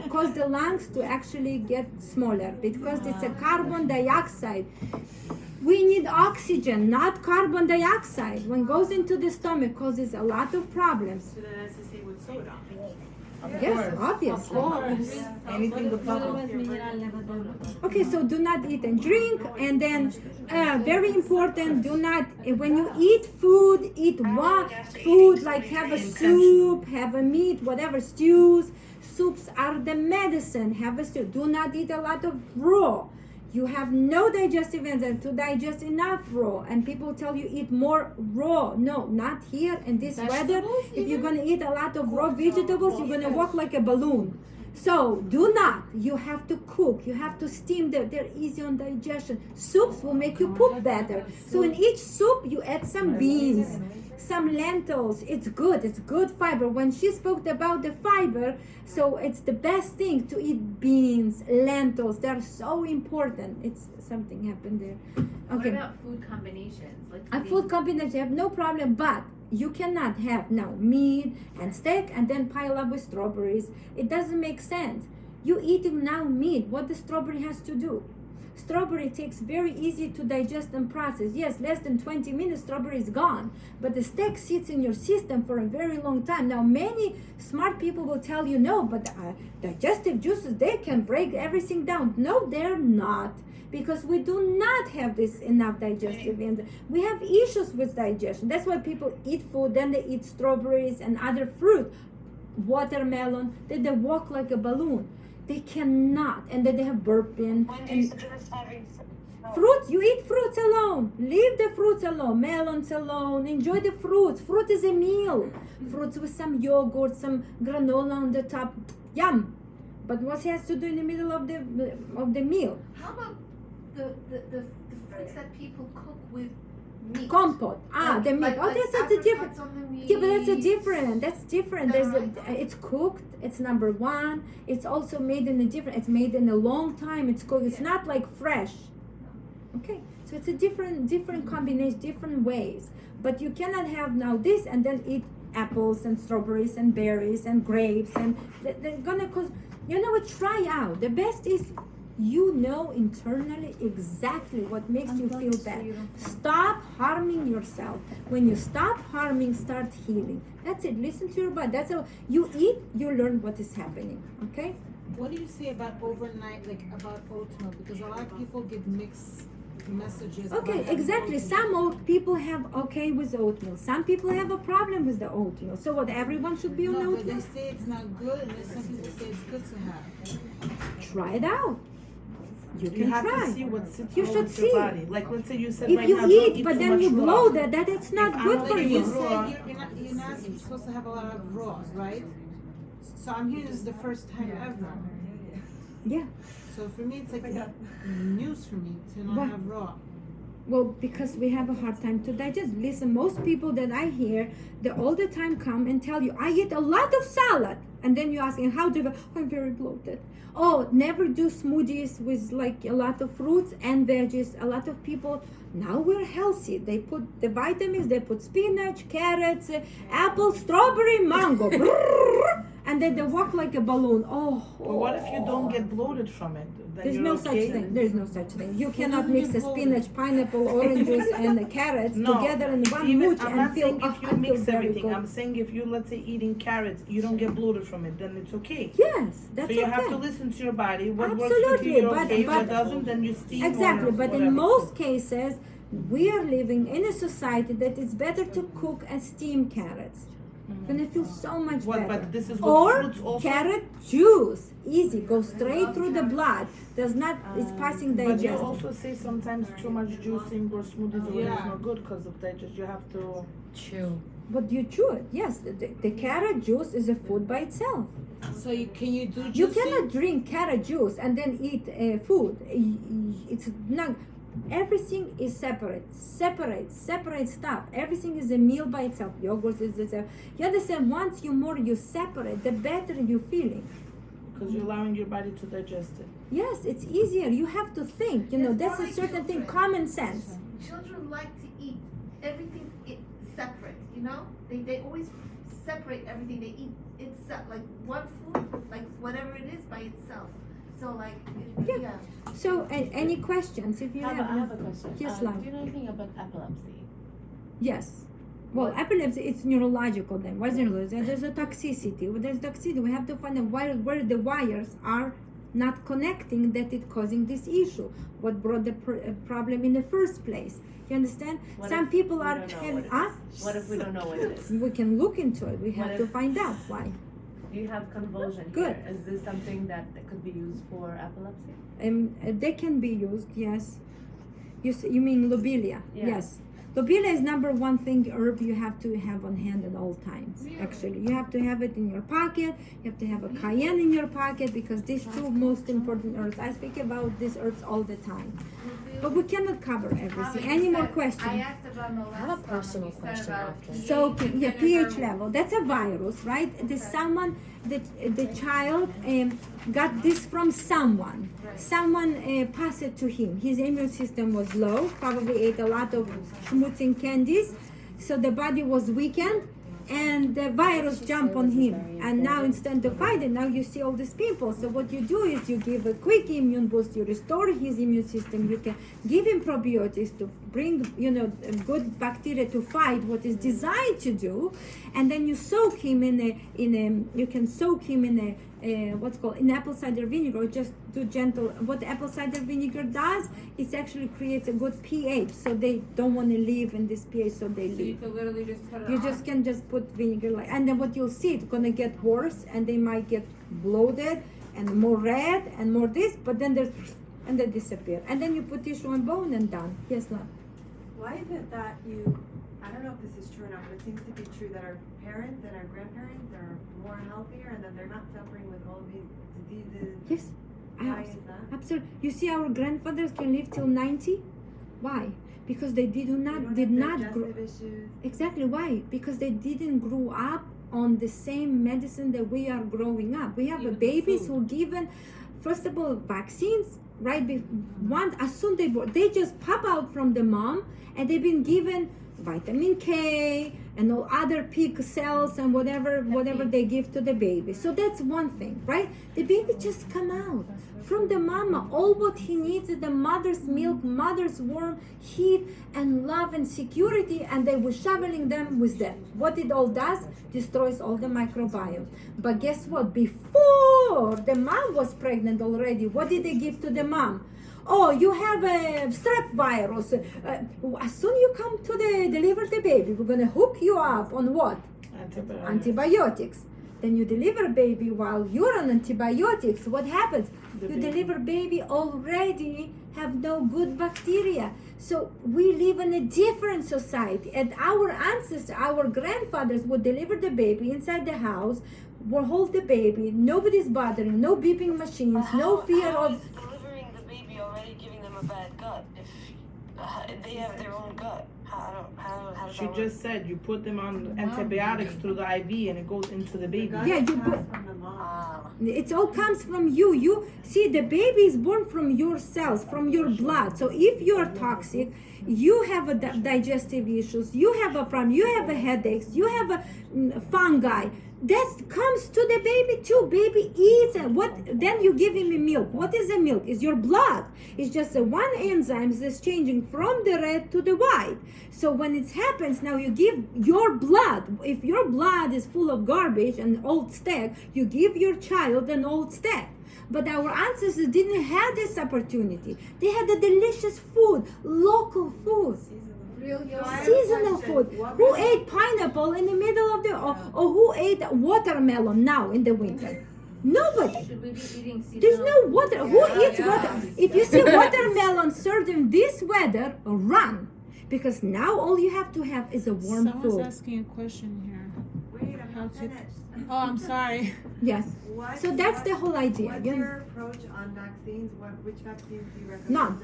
Cause the lungs to actually get smaller because it's a carbon dioxide. We need oxygen, not carbon dioxide. When it goes into the stomach, causes a lot of problems. So then that's the same with soda. Yes, obviously. Anything with bubbles. Okay, so do not eat and drink, and then very important, do not, when you eat food, eat one food, like have a soup, have a meat, whatever, stews. Soups are the medicine. Have a stew. Do not eat a lot of raw. You have no digestive enzyme to digest enough raw, and people tell you eat more raw. No, not here in this weather. If you're gonna eat a lot of raw vegetables, you're gonna walk like a balloon. So do not. You have to cook. You have to steam them. They're easy on digestion. Soups will make you poop better. So in each soup, you add some beans, some lentils. It's good. It's good fiber. When she spoke about the fiber, so it's the best thing to eat beans, lentils. They're so important. It's something happened there. Okay. What about food combinations? Like A food combination, you have no problem, but you cannot have now meat and steak and then pile up with strawberries. It doesn't make sense. You eating now meat, what the strawberry has to do? Strawberry takes very easy to digest and process. Yes, less than 20 minutes, strawberry is gone. But the steak sits in your system for a very long time. Now, many smart people will tell you, no, but digestive juices, they can break everything down. No, they're not. Because we do not have this enough digestive enzyme. We have issues with digestion. That's why people eat food, then they eat strawberries and other fruit, watermelon, then they walk like a balloon. They cannot, and then they have burping. And fruits, you eat fruits alone. Leave the fruits alone, melons alone. Enjoy the fruits. Fruit is a meal. Fruits with some yogurt, some granola on the top. Yum. But what he has to do in the middle of the meal? How about the fruits that people cook with meat? Compote. The meat. That's a different. apricots on the meat. Yeah, but that's different. It's cooked. It's number one. It's also made in a different. It's made in a long time. It's cooked. It's not like fresh. Okay, so it's a different combination, different ways. But you cannot have now this and then eat apples and strawberries and berries and grapes, and they're gonna cause. You know what? Try out. The best is you know internally exactly what makes you feel better. Stop harming yourself. When you stop harming, start healing. That's it. Listen to your body. That's how you eat, you learn what is happening. Okay? What do you say about overnight, like about oatmeal? Because a lot of people get mixed messages. Okay, about exactly. oatmeal. Some people have okay with oatmeal. Some people have a problem with the oatmeal. So what? Everyone should be on No, but oatmeal. they say it's not good, and there's some people say it's good to have. Try it out. You You can have try. to see what sits You well should with your see. body. Like let's say you said If right you now, don't eat, eat but too then much you raw. blow that it's not If good I'm for like You you. raw- said you're not supposed to have a lot of raw, right? So I'm hearing this is the first time ever. Yeah. So for me, it's like news for me to not What? have raw. Well, because we have a hard time to digest. Listen, most people that I hear, they all the time come and tell you, I eat a lot of salad. And then you ask, how do you, I'm very bloated. Oh, never do smoothies with like a lot of fruits and veggies. A lot of people, now we're healthy. They put the vitamins, they put spinach, carrots, apple, strawberry, mango. And then they walk like a balloon. Oh. But what if you don't get bloated from it? Then There's you're no okay? such thing. There's no such thing. You cannot doesn't mix get the bloated? spinach, pineapple, oranges, and the carrots No, together in one even, mooch I'm and not feel, saying if you I feel mix very everything. good. I'm saying if you, let's say, eating carrots, you don't get bloated from it, then it's okay. Yes, that's So you okay. have to listen to your body. What works Absolutely, with you, you're but- okay. but- What doesn't, then you steam Exactly, or but whatever. in most cases, we are living in a society that it's better to cook and steam carrots. You're gonna feel so much What? better. But this is what Or fruits also. carrot juice, easy, go straight through the blood. Does not, it's passing But they digestion. also say sometimes too much juicing or smoothies or is not good because of digestion. You have to Chew. But you chew it, yes. The carrot juice is a food by itself. So can you do juicing? You cannot drink carrot juice and then eat food. It's not. Everything is separate stuff. Everything is a meal by itself. Yogurt is the same. You understand? Once you separate, the better you're feeling. because you're allowing your body to digest it. Yes, it's easier. You have to think. You know, It's that's more a like certain thing. children. Common sense. Children like to eat everything separate, you know? They always separate everything they eat. It's like one food, like whatever it is by itself. So like, yeah. So, any questions? If you I have, have a question. Yes, Do love. you know anything about epilepsy? Yes. Well, epilepsy, it's neurological then. What's neurological? There's a toxicity. Well, there's toxicity. We have to find out where the wires are not connecting that it's causing this issue. What brought the problem in the first place? You understand? What Some if people we are don't know having, what it is? What if we don't know what it is? We can look into it. We What have to if- find out why. You have convulsion Good. here. Is this something that could be used for epilepsy? They can be used, yes. You mean lobelia? Yeah. Yes. Lobelia is number one thing herb you have to have on hand at all times. Actually, you have to have it in your pocket. You have to have a cayenne in your pocket because these two most important herbs. I speak about these herbs all the time, but we cannot cover everything. Any more I questions? asked about the last I have a one, personal you said question about after. So yeah, pH vinegar. level. That's a virus, right? There's someone that the child got this from someone. Someone passed it to him. His immune system was low. Probably ate a lot of schmutzing candies, so the body was weakened, and the virus jumped on him. And now instead of fighting, now you see all these pimples. So what you do is you give a quick immune boost. You restore his immune system. You can give him probiotics to bring, good bacteria to fight what is designed to do, and then you soak him you can soak him in what's called in apple cider vinegar. Or just do gentle. What apple cider vinegar does, it actually creates a good pH. So they don't want to live in this pH, so they So you leave. could literally just put it You on. just can just put vinegar and then what you'll see, it's gonna get worse, and they might get bloated and more red and more this, but then and they disappear, and then you put tissue and bone and done. Yes, love. Why is it that I don't know if this is true or not, but it seems to be true that our parents and our grandparents are more healthier and that they're not suffering with all these diseases? Yes. Why is that? Absolutely. You see, our grandfathers can live till 90. Why? Because they did not grow. Digestive issues. Exactly. Why? Because they didn't grow up on the same medicine that we are growing up. We have babies who are given, first of all, vaccines. Right, as soon they just pop out from the mom, and they've been given vitamin K and all other pig cells and whatever they give to the baby. So that's one thing, right? The baby just come out from the mama. All what he needs is the mother's milk, mother's warm, heat, and love and security, and they were shoveling them with that. What it all does, destroys all the microbiome. But guess what? Before the mom was pregnant already, what did they give to the mom? Oh, you have a strep virus. As soon you come to deliver the baby, we're gonna hook you up on what? Antibiotics. Then you deliver baby while you're on antibiotics. What happens? You deliver baby already have no good bacteria. So we live in a different society. And our ancestors, our grandfathers would deliver the baby inside the house, will hold the baby, nobody's bothering, no beeping machines, no fear How of. is delivering the baby already giving them a bad gut if they have their own gut? How does She that work? just said you put them on antibiotics through the IV and it goes into the baby. Yeah, you put. From the mom. Ah. It all comes from you. You see, the baby is born from your cells, from your blood. So if you are toxic, you have a digestive issues, you have a problem, you have a headaches, you have a fungi. That comes to the baby too. Baby eats and then you give him a milk. What is a milk? It's your blood. It's just one enzyme that's changing from the red to the white. So when it happens, now you give your blood. If your blood is full of garbage and old stack, you give your child an old stack. But our ancestors didn't have this opportunity. They had a delicious food, local food. Seasonal food. Who ate pineapple in the middle of the, or who ate watermelon now in the winter? Nobody. Should we be eating seasonal? There's no water. Who eats water? If you see watermelon served in this weather, run. Because now all you have to have is a warm Someone's food. asking a question here. Wait, I'm not finished. Oh, I'm sorry. Yes. So that's the whole idea. What's your approach on vaccines? Which vaccines do you recommend? None.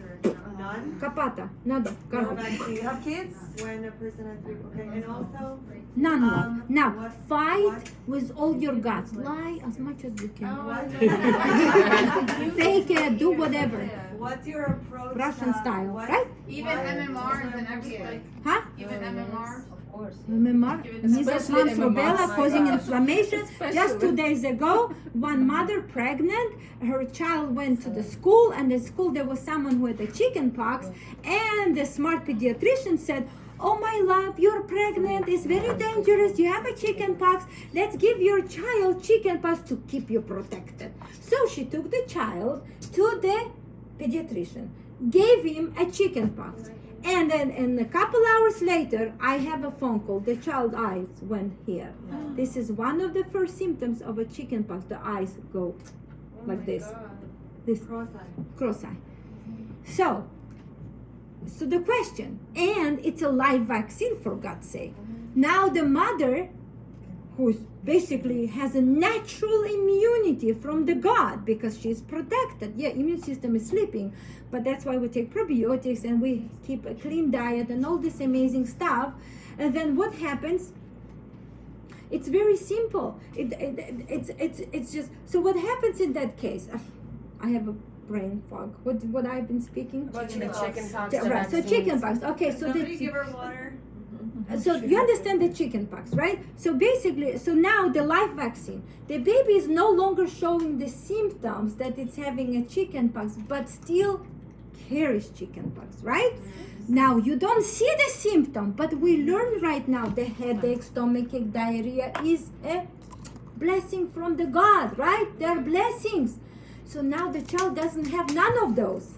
None? Capata. Nada. No Garbage. vaccine. You have kids? When a person has three, okay, and also? None. Now, what- fight with all your guts. Lie as much as you can. What- Fake it. Do whatever. What's your approach? Russian style, what- right? Even what- MMRs and everything. Huh? Even MMRs. Remember, measles, mumps, rubella causing inflammation. Just 2 days ago, one mother pregnant, her child went to the school, and the school there was someone who had a chicken pox, and the smart pediatrician said, "Oh my love, you're pregnant. It's very dangerous. You have a chicken pox. Let's give your child chicken pox to keep you protected." So she took the child to the pediatrician, gave him a chicken pox. And then a couple hours later, I have a phone call. The child eyes went here. This is one of the first symptoms of a chicken pox. The eyes go like this. This cross-eye. So the question, and it's a live vaccine for God's sake. Now the mother, who basically has a natural immunity from the God because she's protected. Yeah, immune system is sleeping, but that's why we take probiotics and we keep a clean diet and all this amazing stuff. And then what happens? It's very simple. It's just, so what happens in that case? I have a brain fog. What I've been speaking? About the chicken pox. Right, so chicken pox. Okay, so Somebody give her water. so you understand the chicken pox, right? So basically, so now the live vaccine, the baby is no longer showing the symptoms that it's having a chicken pox, but still carries chicken pox, right? Now you don't see the symptom, but we learn right now the headache, stomachache, diarrhea is a blessing from the God, right? They're blessings. So now the child doesn't have none of those.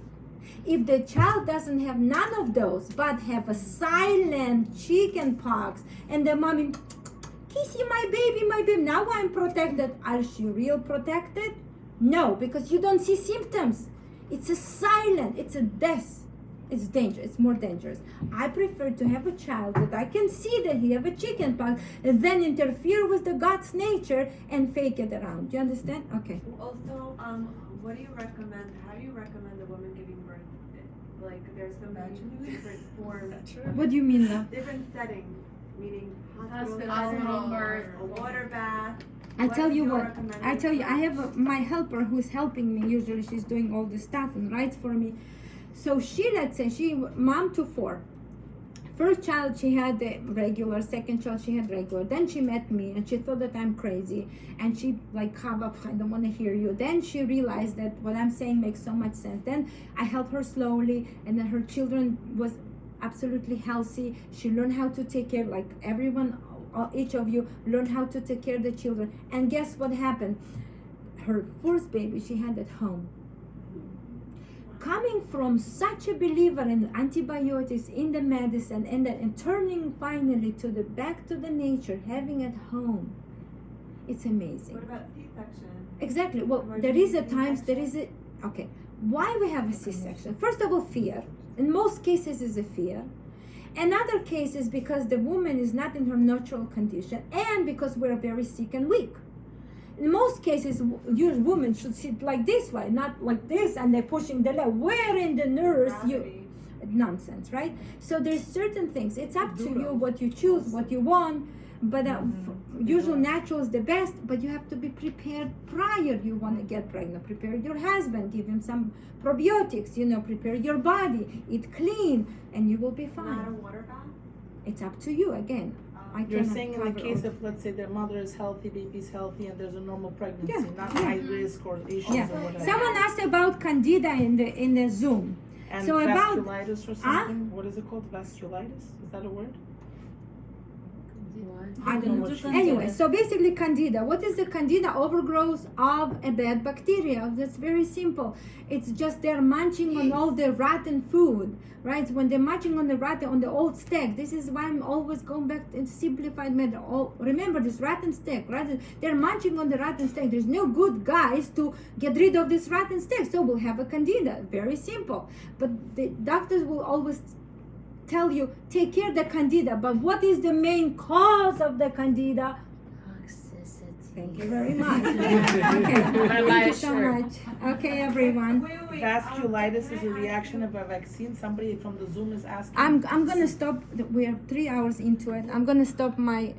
If the child doesn't have none of those, but have a silent chicken pox, and the mommy, kissy my baby, now I'm protected. Are she real protected? No, because you don't see symptoms. It's a silent, it's a death. It's dangerous, it's more dangerous. I prefer to have a child that I can see that he have a chicken pox, and then interfere with the God's nature and fake it around. Do you understand? Okay. Also, what do you recommend? How do you recommend a woman giving birth? Like, there's so many different forms. What do you mean now? Different settings, meaning Hospital birth, a water bath. I tell you your what, I tell you, I have my helper who's helping me. Usually she's doing all the stuff and writes for me. So she, let's say, she, mom to 4. First child she had the regular, second child she had regular. Then she met me and she thought that I'm crazy. And she like, Hava, I don't want to hear you. Then she realized that what I'm saying makes so much sense. Then I helped her slowly, and then her children was absolutely healthy. She learned how to take care, like everyone, each of you learned how to take care of the children. And guess what happened? Her first baby she had at home. Coming from such a believer in antibiotics, in the medicine, and turning finally to the back to the nature, having at home, it's amazing. What about C-section? Exactly. Well, there is a times there is a okay. Why we have a C-section? First of all, fear. In most cases, is a fear. Another case is because the woman is not in her natural condition, and because we're very sick and weak. In most cases, your woman should sit like this way, not like this, and they're pushing the leg. Where in the nurse you? Nonsense, right? So there's certain things. It's up to you what you choose, what you want. But usual natural is the best. But you have to be prepared prior. You want to get pregnant. Prepare your husband. Give him some probiotics. Prepare your body. Eat clean, and you will be fine. Not a water bath? It's up to you again. You're saying in the case of, let's say, their mother is healthy, baby's healthy, and there's a normal pregnancy, not high risk or issues or whatever. Someone asked about candida in the Zoom. And so vasculitis or something? What is it called? Vasculitis? Is that a word? I don't know. Anyway, so basically candida. What is the candida? Overgrowth of a bad bacteria. That's very simple. It's just they're munching on all the rotten food, right? When they're munching on the old steak, this is why I'm always going back to simplified method. Remember this rotten steak, right? They're munching on the rotten steak. There's no good guys to get rid of this rotten steak, so we'll have a candida. Very simple. But the doctors will always tell you take care of the candida, but what is the main cause of the candida? Toxicity. Thank you very much. Okay, thank you so much. Okay, everyone. Vasculitis is a reaction of a vaccine. Somebody from the Zoom is asking. I'm gonna stop. We are 3 hours into it. I'm gonna stop my